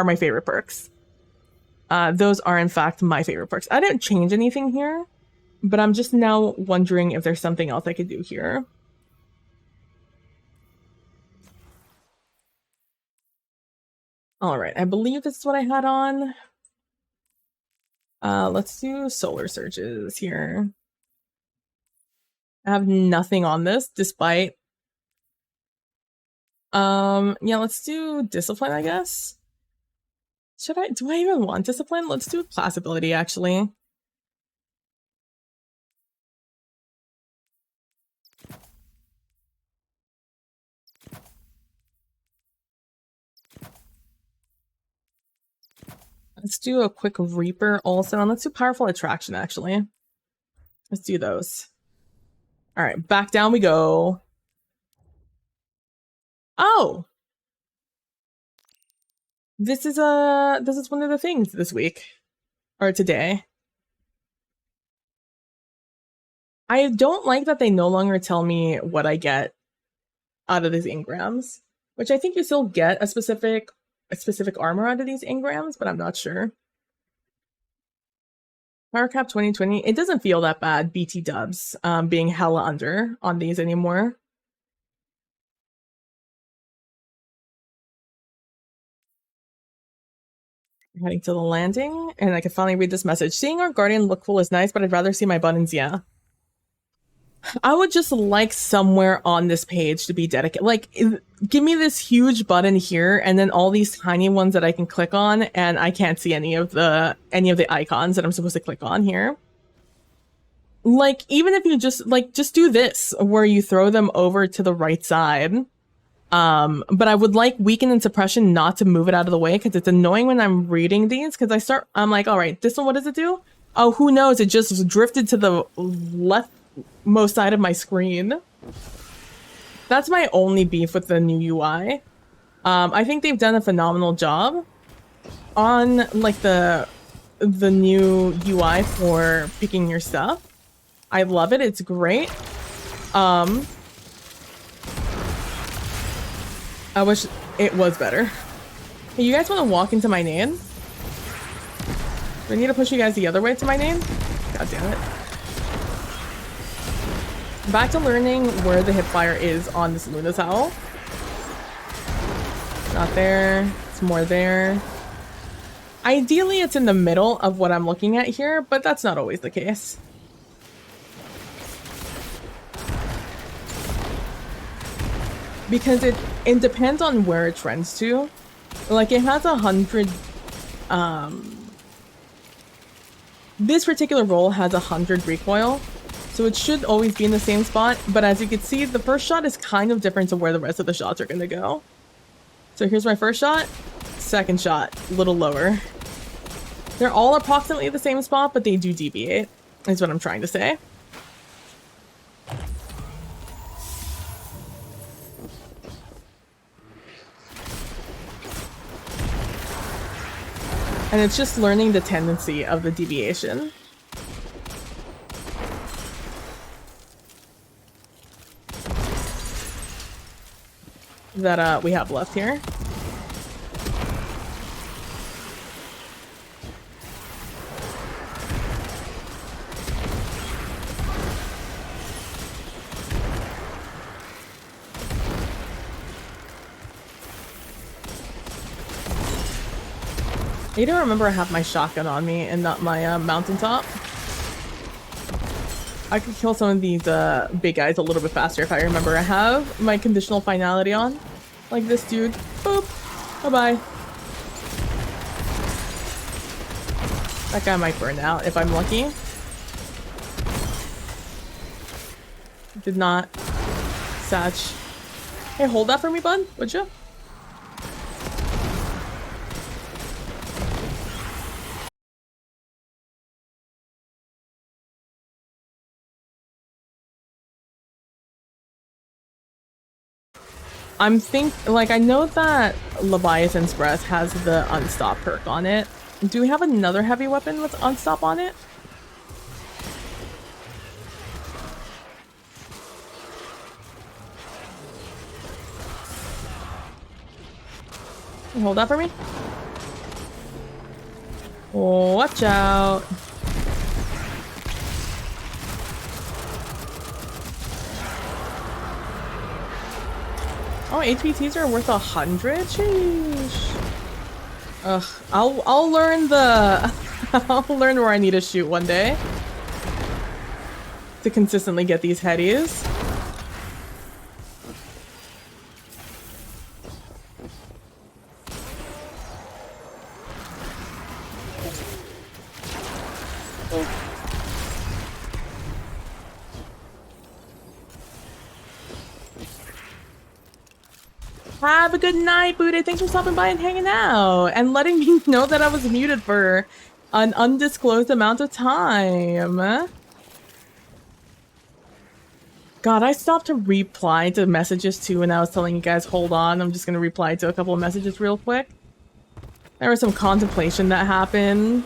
my favorite perks. Those are, in fact, my favorite perks. I didn't change anything here, but I'm just now wondering if there's something else I could do here. All right, I believe this is what I had on. Let's do solar surges here. I have nothing on this, despite... yeah, let's do discipline, I guess. Do I even want discipline? Let's do class ability, actually. Let's do a quick Reaper also, and let's do Powerful Attraction, actually. Let's do those. All right, back down we go. Oh! This is one of the things this week. Or today. I don't like that they no longer tell me what I get out of these engrams. Which I think you still get a specific armor out of these engrams, but I'm not sure. Power Cap 2020, it doesn't feel that bad, BT dubs, being hella under on these anymore. Heading to the landing, and I can finally read this message. Seeing our Guardian look cool is nice, but I'd rather see my buttons, yeah. I would just like somewhere on this page to be dedicated. Like, give me this huge button here, and then all these tiny ones that I can click on, and I can't see any of the icons that I'm supposed to click on here. Like, even if you just do this, where you throw them over to the right side. But I would like weaken and suppression not to move it out of the way, because it's annoying when I'm reading these, because I'm like, all right, this one, what does it do? Oh, who knows? It just drifted to the leftmost side of my screen. That's my only beef with the new UI. I think they've done a phenomenal job on like the new UI for picking your stuff. I love it. It's great. I wish it was better. Hey, you guys want to walk into my name? Do I need to push you guys the other way to my name? God damn it. Back to learning where the hipfire is on this Luna's Howl. Not there. It's more there. Ideally, it's in the middle of what I'm looking at here, but that's not always the case. Because it depends on where it trends to. Like, it has 100... this particular roll has 100 recoil, so it should always be in the same spot, but as you can see, the first shot is kind of different to where the rest of the shots are going to go. So here's my first shot, second shot, a little lower. They're all approximately the same spot, but they do deviate, is what I'm trying to say. And it's just learning the tendency of the deviation. That we have left here. I don't remember I have my shotgun on me and not my mountaintop. I could kill some of these big guys a little bit faster if I remember I have my conditional finality on. Like this dude. Boop. Bye-bye. That guy might burn out if I'm lucky. Did not. Satch. Hey, hold that for me, bud, would you? I know that Leviathan's Breath has the Unstop perk on it. Do we have another heavy weapon with Unstop on it? Hold that for me. Watch out. Oh, HPTs are worth 100? Sheesh. Ugh, I'll learn the... I'll learn where I need to shoot one day. To consistently get these headies. Have a good night, Buddha. Thanks for stopping by and hanging out and letting me know that I was muted for an undisclosed amount of time. God, I stopped to reply to messages too when I was telling you guys, hold on. I'm just going to reply to a couple of messages real quick. There was some contemplation that happened.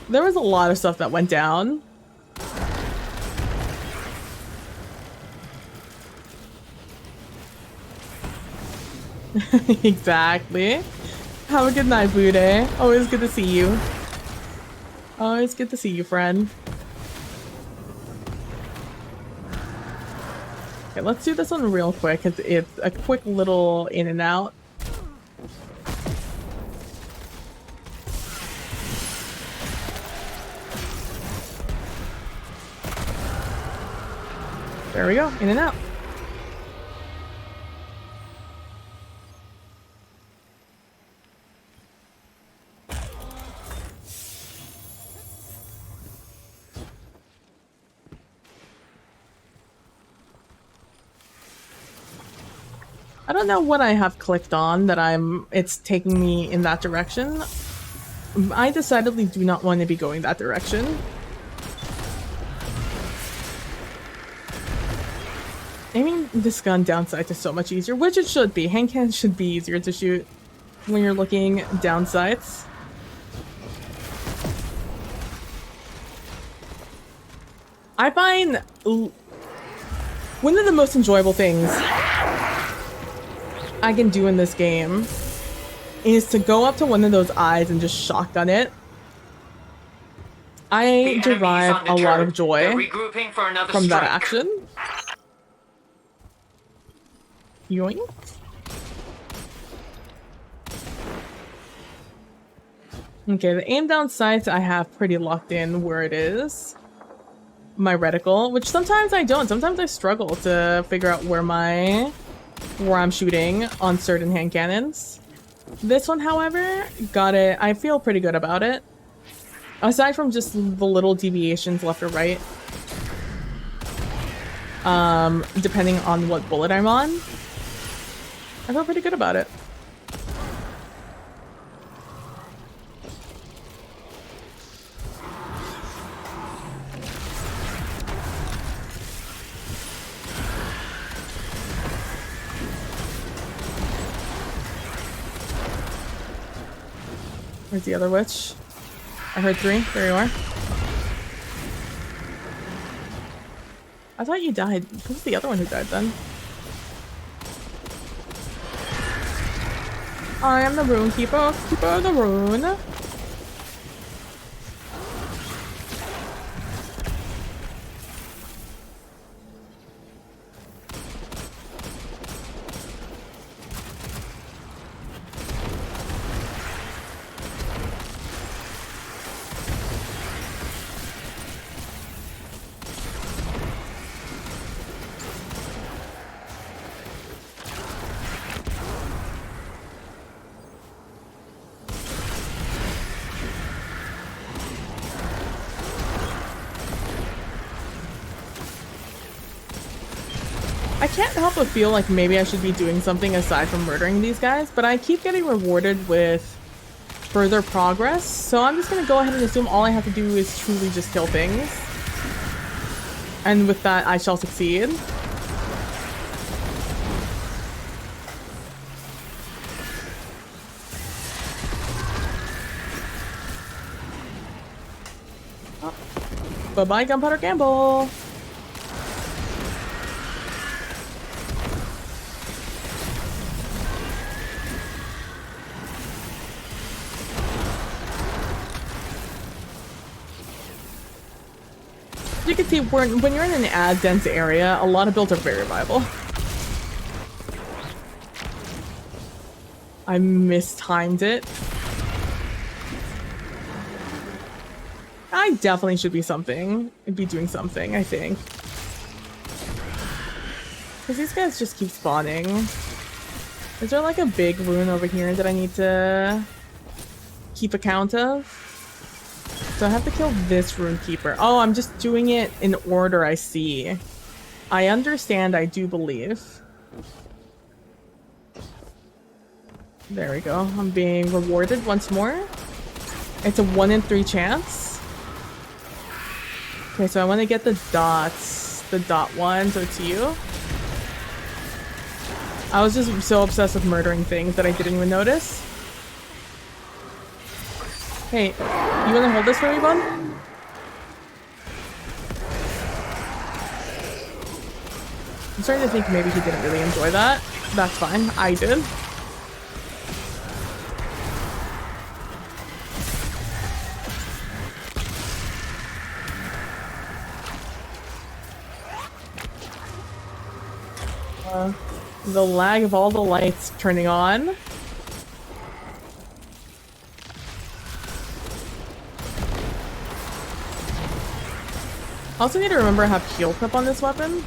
There was a lot of stuff that went down. Exactly. Have a good night, Bude. Always good to see you. Always good to see you, friend. Okay, let's do this one real quick. It's a quick little in and out. There we go, in and out. I don't know what I have clicked on that it's taking me in that direction. I decidedly do not want to be going that direction. Aiming this gun downside is so much easier, which it should be. Hand cannons should be easier to shoot when you're looking down sights. I find one of the most enjoyable things I can do in this game is to go up to one of those eyes and just shotgun it. I derive a lot of joy from that action. Yoink. Okay, the aim down sights I have pretty locked in where it is. My reticle, which sometimes I don't. Sometimes I struggle to figure out where I'm shooting on certain hand cannons. This one, however, got it. I feel pretty good about it. Aside from just the little deviations left or right. Depending on what bullet I'm on. I feel pretty good about it. Where's the other witch? I heard 3. There you are. I thought you died. Who's the other one who died then? I am the rune keeper. Keeper of the rune. I can't help but feel like maybe I should be doing something aside from murdering these guys, but I keep getting rewarded with further progress, so I'm just gonna go ahead and assume all I have to do is truly just kill things. And with that, I shall succeed. Bye-bye, Gunpowder Gamble! You can see when you're in an ad dense area, a lot of builds are very viable. I mistimed it. I definitely should be doing something, I think. Because these guys just keep spawning. Is there like a big rune over here that I need to keep account of? So I have to kill this rune keeper. Oh, I'm just doing it in order, I see. I understand, I do believe. There we go. I'm being rewarded once more. It's a 1 in 3 chance. Okay, so I want to get the dots. The dot one, so it's you. I was just so obsessed with murdering things that I didn't even notice. Hey, you wanna hold this for me, bud? I'm starting to think maybe he didn't really enjoy that. That's fine, I did. The lag of all the lights turning on. Also need to remember I have heal clip on this weapon.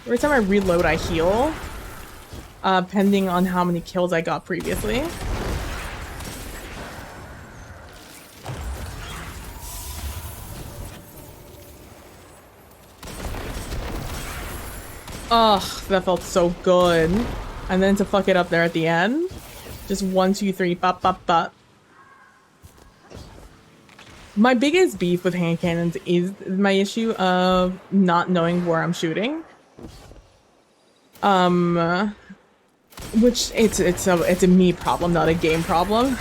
Every time I reload, I heal. Pending on how many kills I got previously. Ugh, that felt so good. And then to fuck it up there at the end. Just 1, 2, 3, bop, bop, bop. My biggest beef with hand cannons is my issue of not knowing where I'm shooting. Which it's a me problem, not a game problem.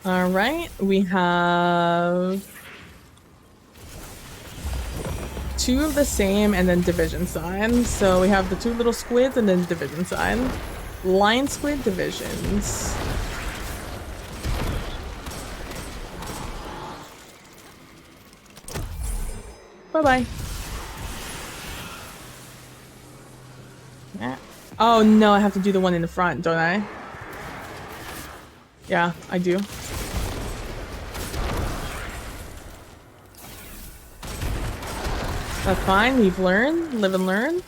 All right, we have 2 of the same and then division sign. So we have the 2 little squids and then division sign. Line squid divisions. Bye-bye. Oh no, I have to do the one in the front, don't I? Yeah, I do. That's fine, we've learned. Live and learn.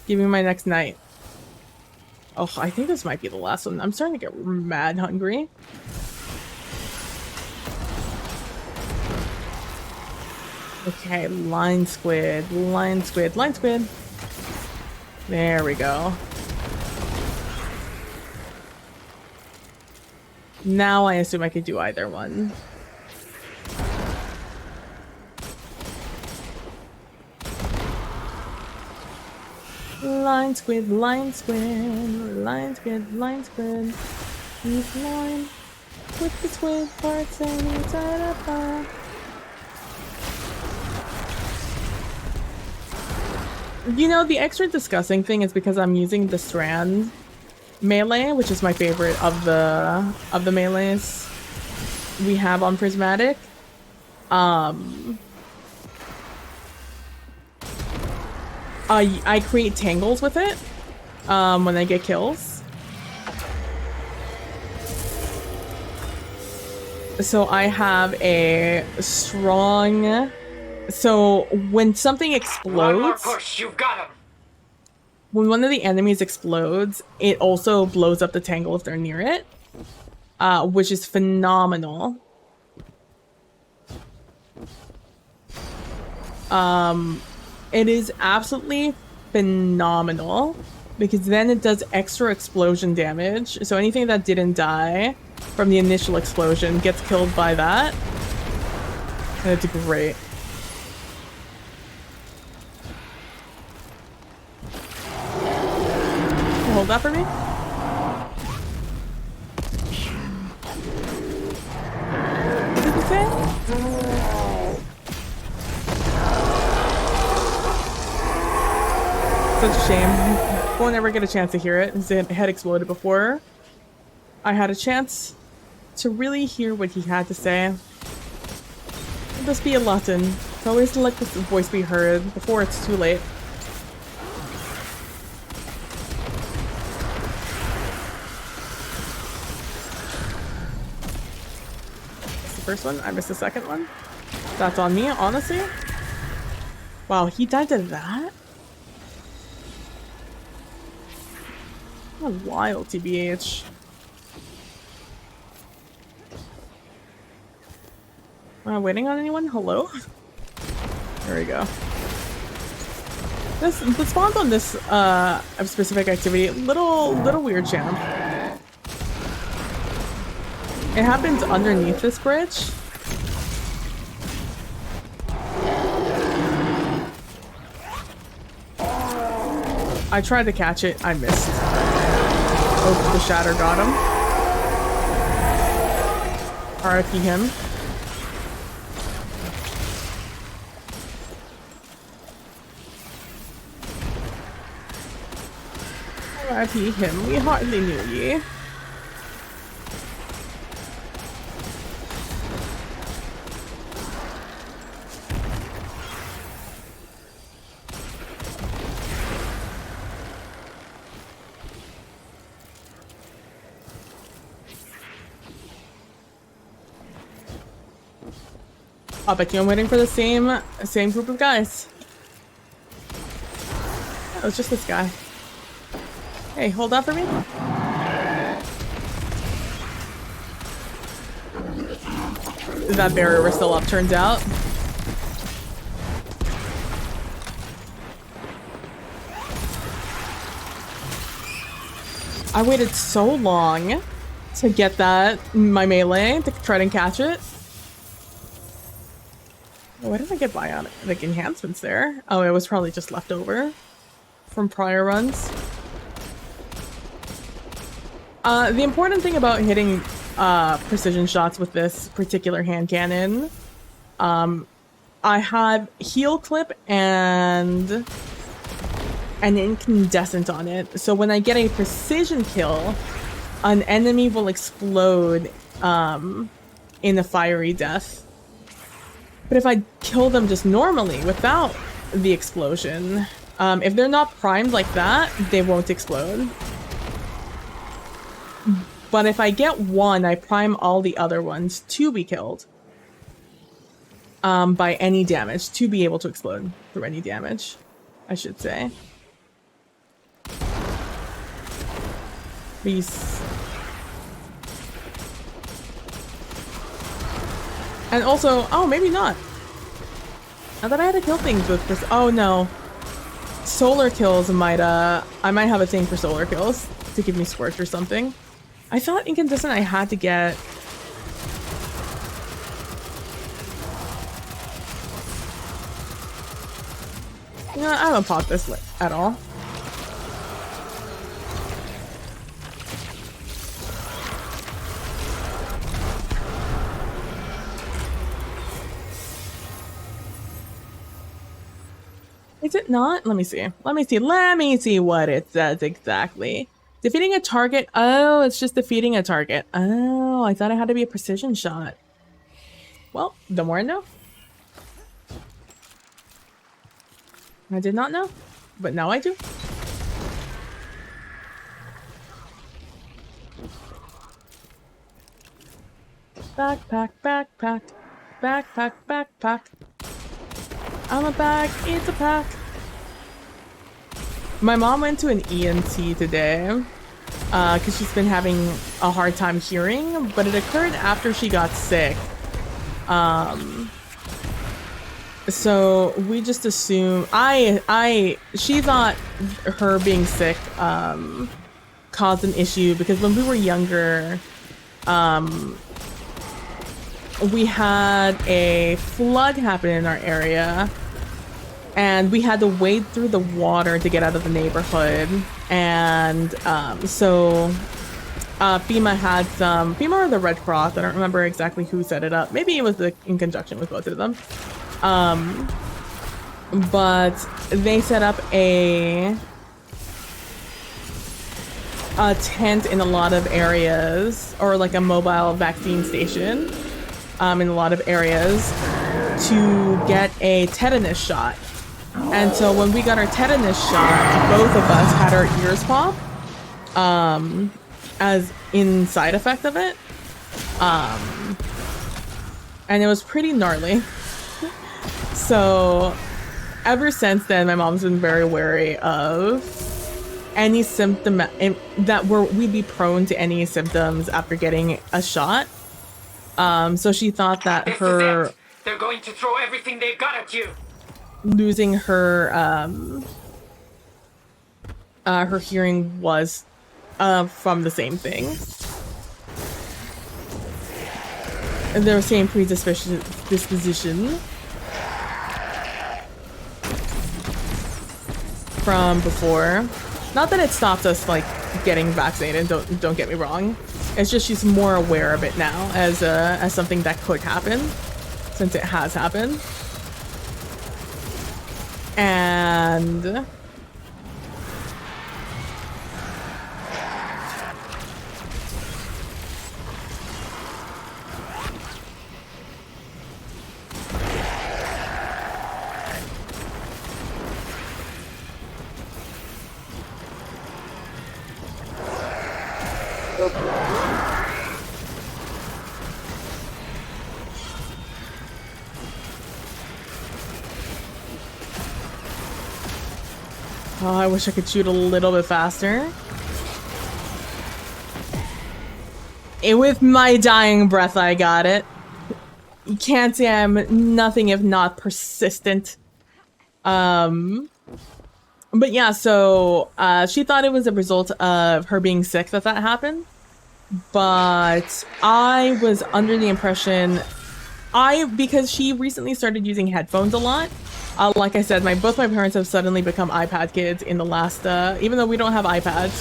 Give me my next night. Oh, I think this might be the last one. I'm starting to get mad hungry. Okay, line squid, line squid, line squid. There we go. Now I assume I could do either one. Line squid, line squid, line squid, line squid. He's line with the squid parts and inside a bar. You know, the extra disgusting thing is because I'm using the Strand melee, which is my favorite of the melees we have on Prismatic. I create tangles with it when I get kills. So I have a strong... So when something explodes... One more push, you've got him! When one of the enemies explodes, it also blows up the tangle if they're near it. Which is phenomenal. It is absolutely phenomenal because then it does extra explosion damage. So anything that didn't die from the initial explosion gets killed by that. And it's great. Hold that for me. What did it say? Such a shame. Won't ever get a chance to hear it. His head exploded before I had a chance to really hear what he had to say. Just be a Lutton. Always let this voice be heard before it's too late. That's the first one. I missed the second one. That's on me, honestly. Wow, he died to that? What wild, TBH. Am I waiting on anyone? Hello? There we go. The spawns on this specific activity, little weird, champ. It happens underneath this bridge. I tried to catch it, I missed. Oh, the shatter got him. RIP him. RIP him, we hardly knew ye. I'll bet you I'm waiting for the same group of guys. Oh, it's just this guy. Hey, hold on for me. That barrier was still up, turns out. I waited so long to get my melee, to try and catch it. Why did I get bionic like enhancements there? Oh, it was probably just left over from prior runs. The important thing about hitting precision shots with this particular hand cannon, I have heal clip and an incandescent on it. So when I get a precision kill, an enemy will explode in a fiery death. But if I kill them just normally without the explosion, if they're not primed like that, they won't explode. But if I get one, I prime all the other ones to be killed by any damage, to be able to explode through any damage, I should say. Peace. And also, oh, maybe not. I thought I had to kill things with this. Oh no. Solar kills might, I might have a thing for solar kills to give me scorch or something. I thought incandescent I had to get. You know, I haven't popped this at all. Is it not? Let me see. Let me see what it says exactly. Defeating a target. Oh, it's just defeating a target. Oh, I thought it had to be a precision shot. Well, the more I know. I did not know, but now I do. Backpack, backpack, backpack, backpack. I'm a bag, it's a pack. My mom went to an ENT today because she's been having a hard time hearing, but it occurred after she got sick. So we just assume she thought her being sick caused an issue because when we were younger, we had a flood happen in our area and we had to wade through the water to get out of the neighborhood. And so FEMA had FEMA or the Red Cross, I don't remember exactly who set it up. Maybe it was in conjunction with both of them. But they set up a tent in a lot of areas, or like a mobile vaccine station in a lot of areas to get a tetanus shot. And so when we got our tetanus shot, both of us had our ears pop as in side effect of it. And it was pretty gnarly. So ever since then, my mom's been very wary of any symptom that we'd be prone to any symptoms after getting a shot. So she thought that her they're going to throw everything they've got at you. Losing her her hearing was from the same thing. The same disposition from before. Not that it stopped us like getting vaccinated, don't get me wrong. It's just she's more aware of it now as something that could happen, since it has happened. And Oh, I wish I could shoot a little bit faster. With my dying breath, I got it. You can't say I'm nothing if not persistent. But yeah, so she thought it was a result of her being sick that happened. But I was under the impression because she recently started using headphones a lot. Like I said, both my parents have suddenly become iPad kids in the last, even though we don't have iPads.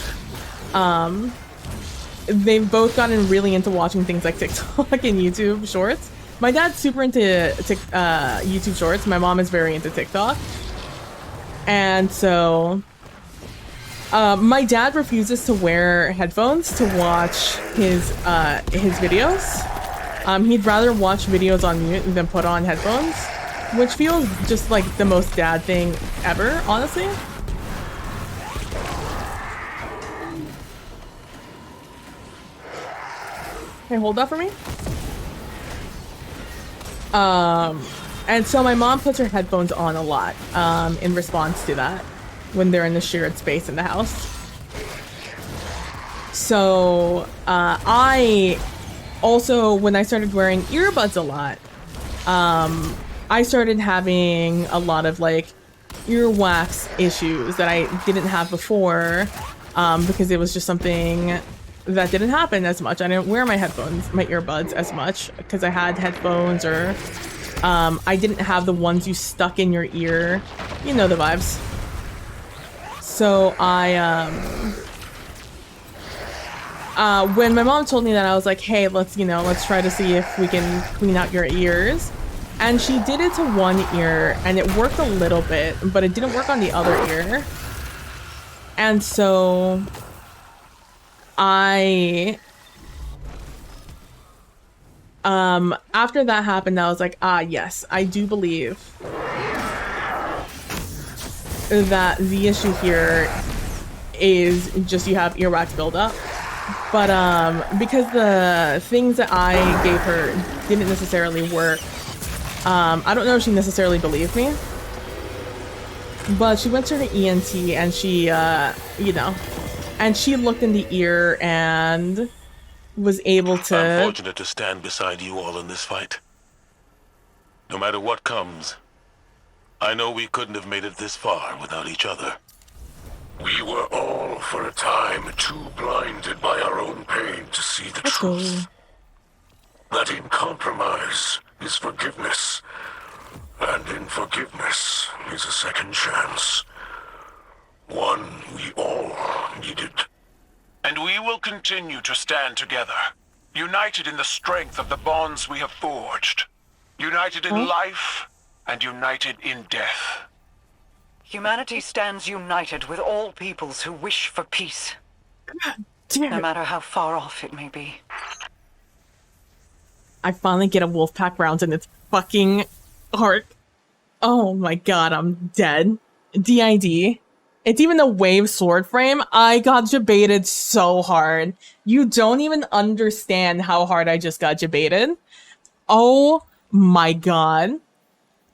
They've both gotten really into watching things like TikTok and YouTube Shorts. My dad's super into YouTube Shorts. My mom is very into TikTok. And so my dad refuses to wear headphones to watch his videos. He'd rather watch videos on mute than put on headphones, which feels just like the most dad thing ever, honestly. Hey, hold that for me. And so my mom puts her headphones on a lot, in response to that, when they're in the shared space in the house. So, I also, when I started wearing earbuds a lot, I started having a lot of like earwax issues that I didn't have before, because it was just something that didn't happen as much. I didn't wear my earbuds as much because I had headphones, or I didn't have the ones you stuck in your ear. You know the vibes. So when my mom told me that, I was like, hey, let's try to see if we can clean out your ears. And she did it to one ear and it worked a little bit, but it didn't work on the other ear. And so after that happened, I was like, yes, I do believe that the issue here is just you have earwax buildup. But because the things that I gave her didn't necessarily work, I don't know if she necessarily believed me. But she went to the ENT and she, and she looked in the ear and was able to... I'm fortunate to stand beside you all in this fight. No matter what comes, I know we couldn't have made it this far without each other. We were all, for a time, too blinded by our own pain to see the truth. That in compromise is forgiveness, and in forgiveness is a second chance. One we all needed. And we will continue to stand together, united in the strength of the bonds we have forged, united in life and united in death. Humanity stands united with all peoples who wish for peace, no matter how far off it may be. I finally get a Wolfpack round in its fucking arc. Oh my god, I'm dead. DID. It's even a wave sword frame. I got jebaited so hard. You don't even understand how hard I just got jebaited. Oh my god.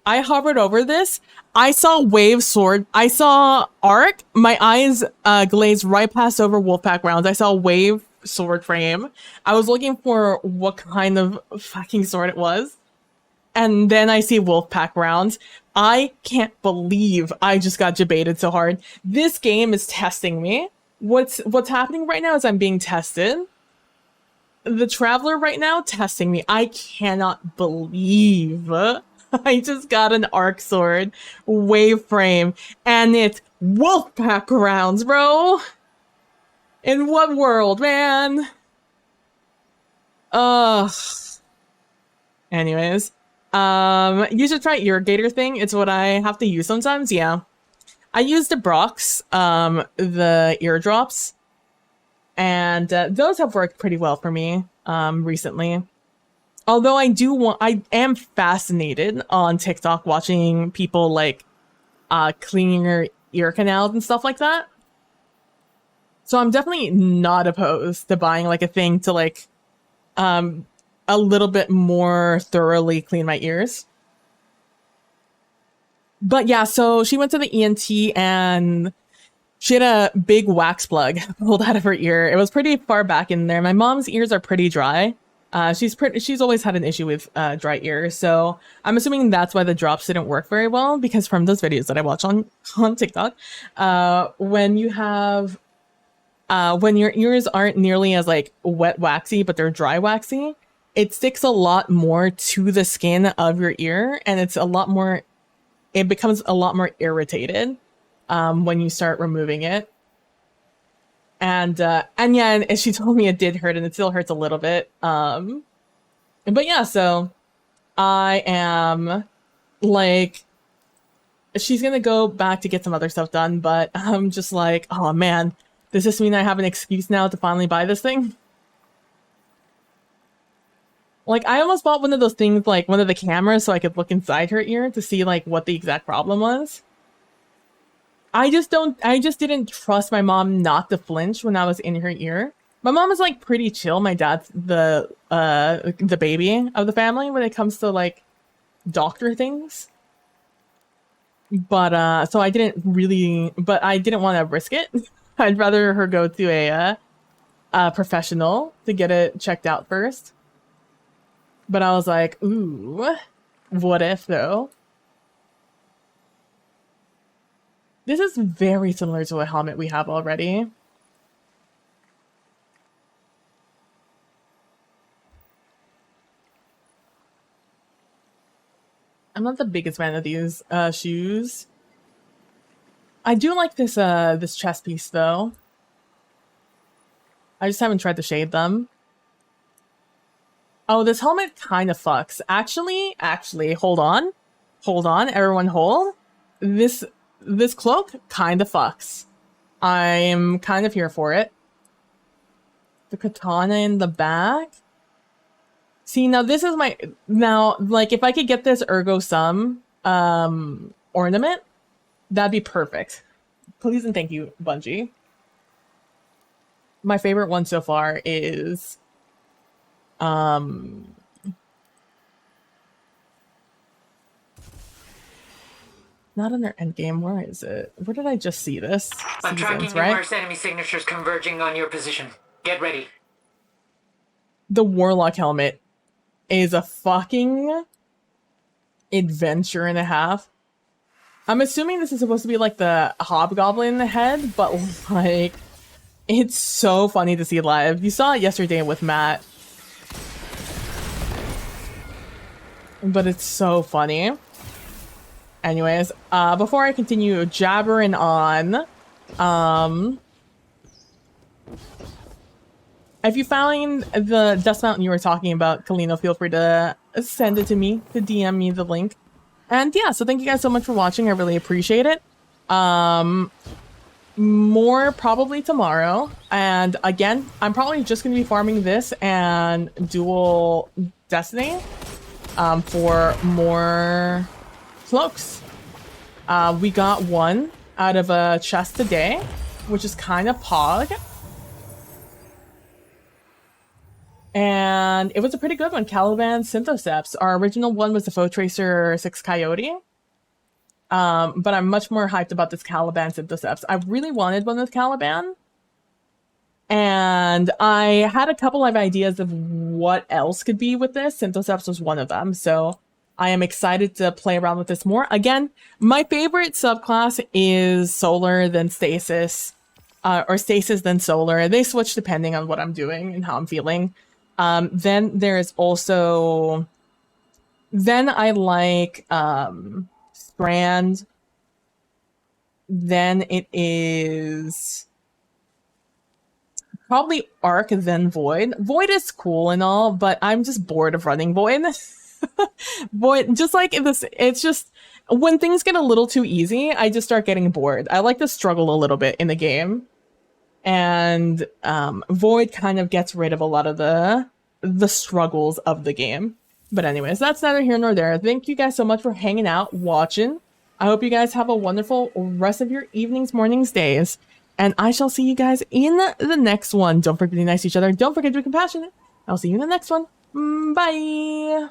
I hovered over this. I saw wave sword. I saw arc. My eyes glazed right past over Wolfpack rounds. I saw wave sword frame. I was looking for what kind of fucking sword it was. And then I see Wolfpack rounds. I can't believe I just got jebaited so hard. This game is testing me. What's happening right now is I'm being tested. The Traveler right now testing me. I cannot believe I just got an arc sword wave frame and it's Wolfpack rounds, bro. In what world, man? Ugh. Anyways. You should try Irrigator thing. It's what I have to use sometimes, yeah. I used the Brox, the eardrops, and those have worked pretty well for me, recently. Although I am fascinated on TikTok watching people, like, cleaning their ear canals and stuff like that. So I'm definitely not opposed to buying, like, a thing to, like, a little bit more thoroughly clean my ears. But yeah, so she went to the ENT and She had a big wax plug pulled out of her ear. It was pretty far back in there. My mom's ears are pretty dry. She's always had an issue with dry ears, so I'm assuming that's why the drops didn't work very well, because from those videos that I watch on TikTok, when you have when your ears aren't nearly as like wet waxy, but they're dry waxy, it sticks a lot more to the skin of your ear, and it becomes a lot more irritated when you start removing it. And yeah, and she told me it did hurt, and it still hurts a little bit. But yeah, so I am like, she's gonna go back to get some other stuff done, but I'm just like, oh man, does this mean I have an excuse now to finally buy this thing? Like, I almost bought one of those things, like one of the cameras, so I could look inside her ear to see like what the exact problem was. I just didn't trust my mom not to flinch when I was in her ear. My mom is like pretty chill. My dad's the baby of the family when it comes to like doctor things. But so I didn't want to risk it. I'd rather her go to a professional to get it checked out first. But I was like, ooh, what if though? This is very similar to a helmet we have already. I'm not the biggest fan of these shoes. I do like this this chest piece though. I just haven't tried to shade them. Oh, this helmet kind of fucks. Actually, hold on. Hold on, everyone hold. This cloak kind of fucks. I'm kind of here for it. The katana in the back. See, now this is like, if I could get this Ergo Sum ornament, that'd be perfect. Please and thank you, Bungie. My favorite one so far is not in their endgame. Where is it? Where did I just see this? I'm tracking numerous enemy signatures converging on your position. Get ready. The Warlock helmet is a fucking adventure and a half. I'm assuming this is supposed to be like the Hobgoblin head, but like, it's so funny to see live. You saw it yesterday with Matt. But it's so funny. Anyways, before I continue jabbering on, if you found the Dust Mountain you were talking about, Kalino, feel free to send it to me, to DM me the link. And yeah, so thank you guys so much for watching. I really appreciate it. More probably tomorrow. And again, I'm probably just going to be farming this and Dual Destiny for more cloaks. We got one out of a chest today, which is kind of pog. And it was a pretty good one. Caliban Synthoceps. Our original one was the Foe Tracer 6 Coyote. But I'm much more hyped about this Caliban Synthoceps. I really wanted one with Caliban. And I had a couple of ideas of what else could be with this. Synthoceps was one of them. So I am excited to play around with this more. Again, my favorite subclass is Solar, then Stasis. Or Stasis, then Solar. They switch depending on what I'm doing and how I'm feeling. Then there is also... Then I like Strand. Then it is... probably Arc, then Void. Void is cool and all, but I'm just bored of running Void. Void, just like this, it's just... when things get a little too easy, I just start getting bored. I like to struggle a little bit in the game. And Void kind of gets rid of a lot of the struggles of the game. But anyways, that's neither here nor there. Thank you guys so much for hanging out, watching. I hope you guys have a wonderful rest of your evenings, mornings, days. And I shall see you guys in the next one. Don't forget to be nice to each other. Don't forget to be compassionate. I'll see you in the next one. Bye.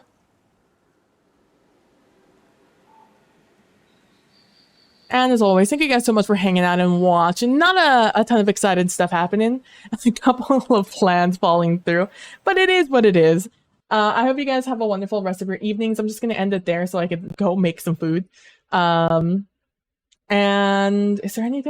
And as always, thank you guys so much for hanging out and watching. Not a ton of excited stuff happening. A couple of plans falling through. But it is what it is. I hope you guys have a wonderful rest of your evenings. I'm just going to end it there so I can go make some food. And is there anything?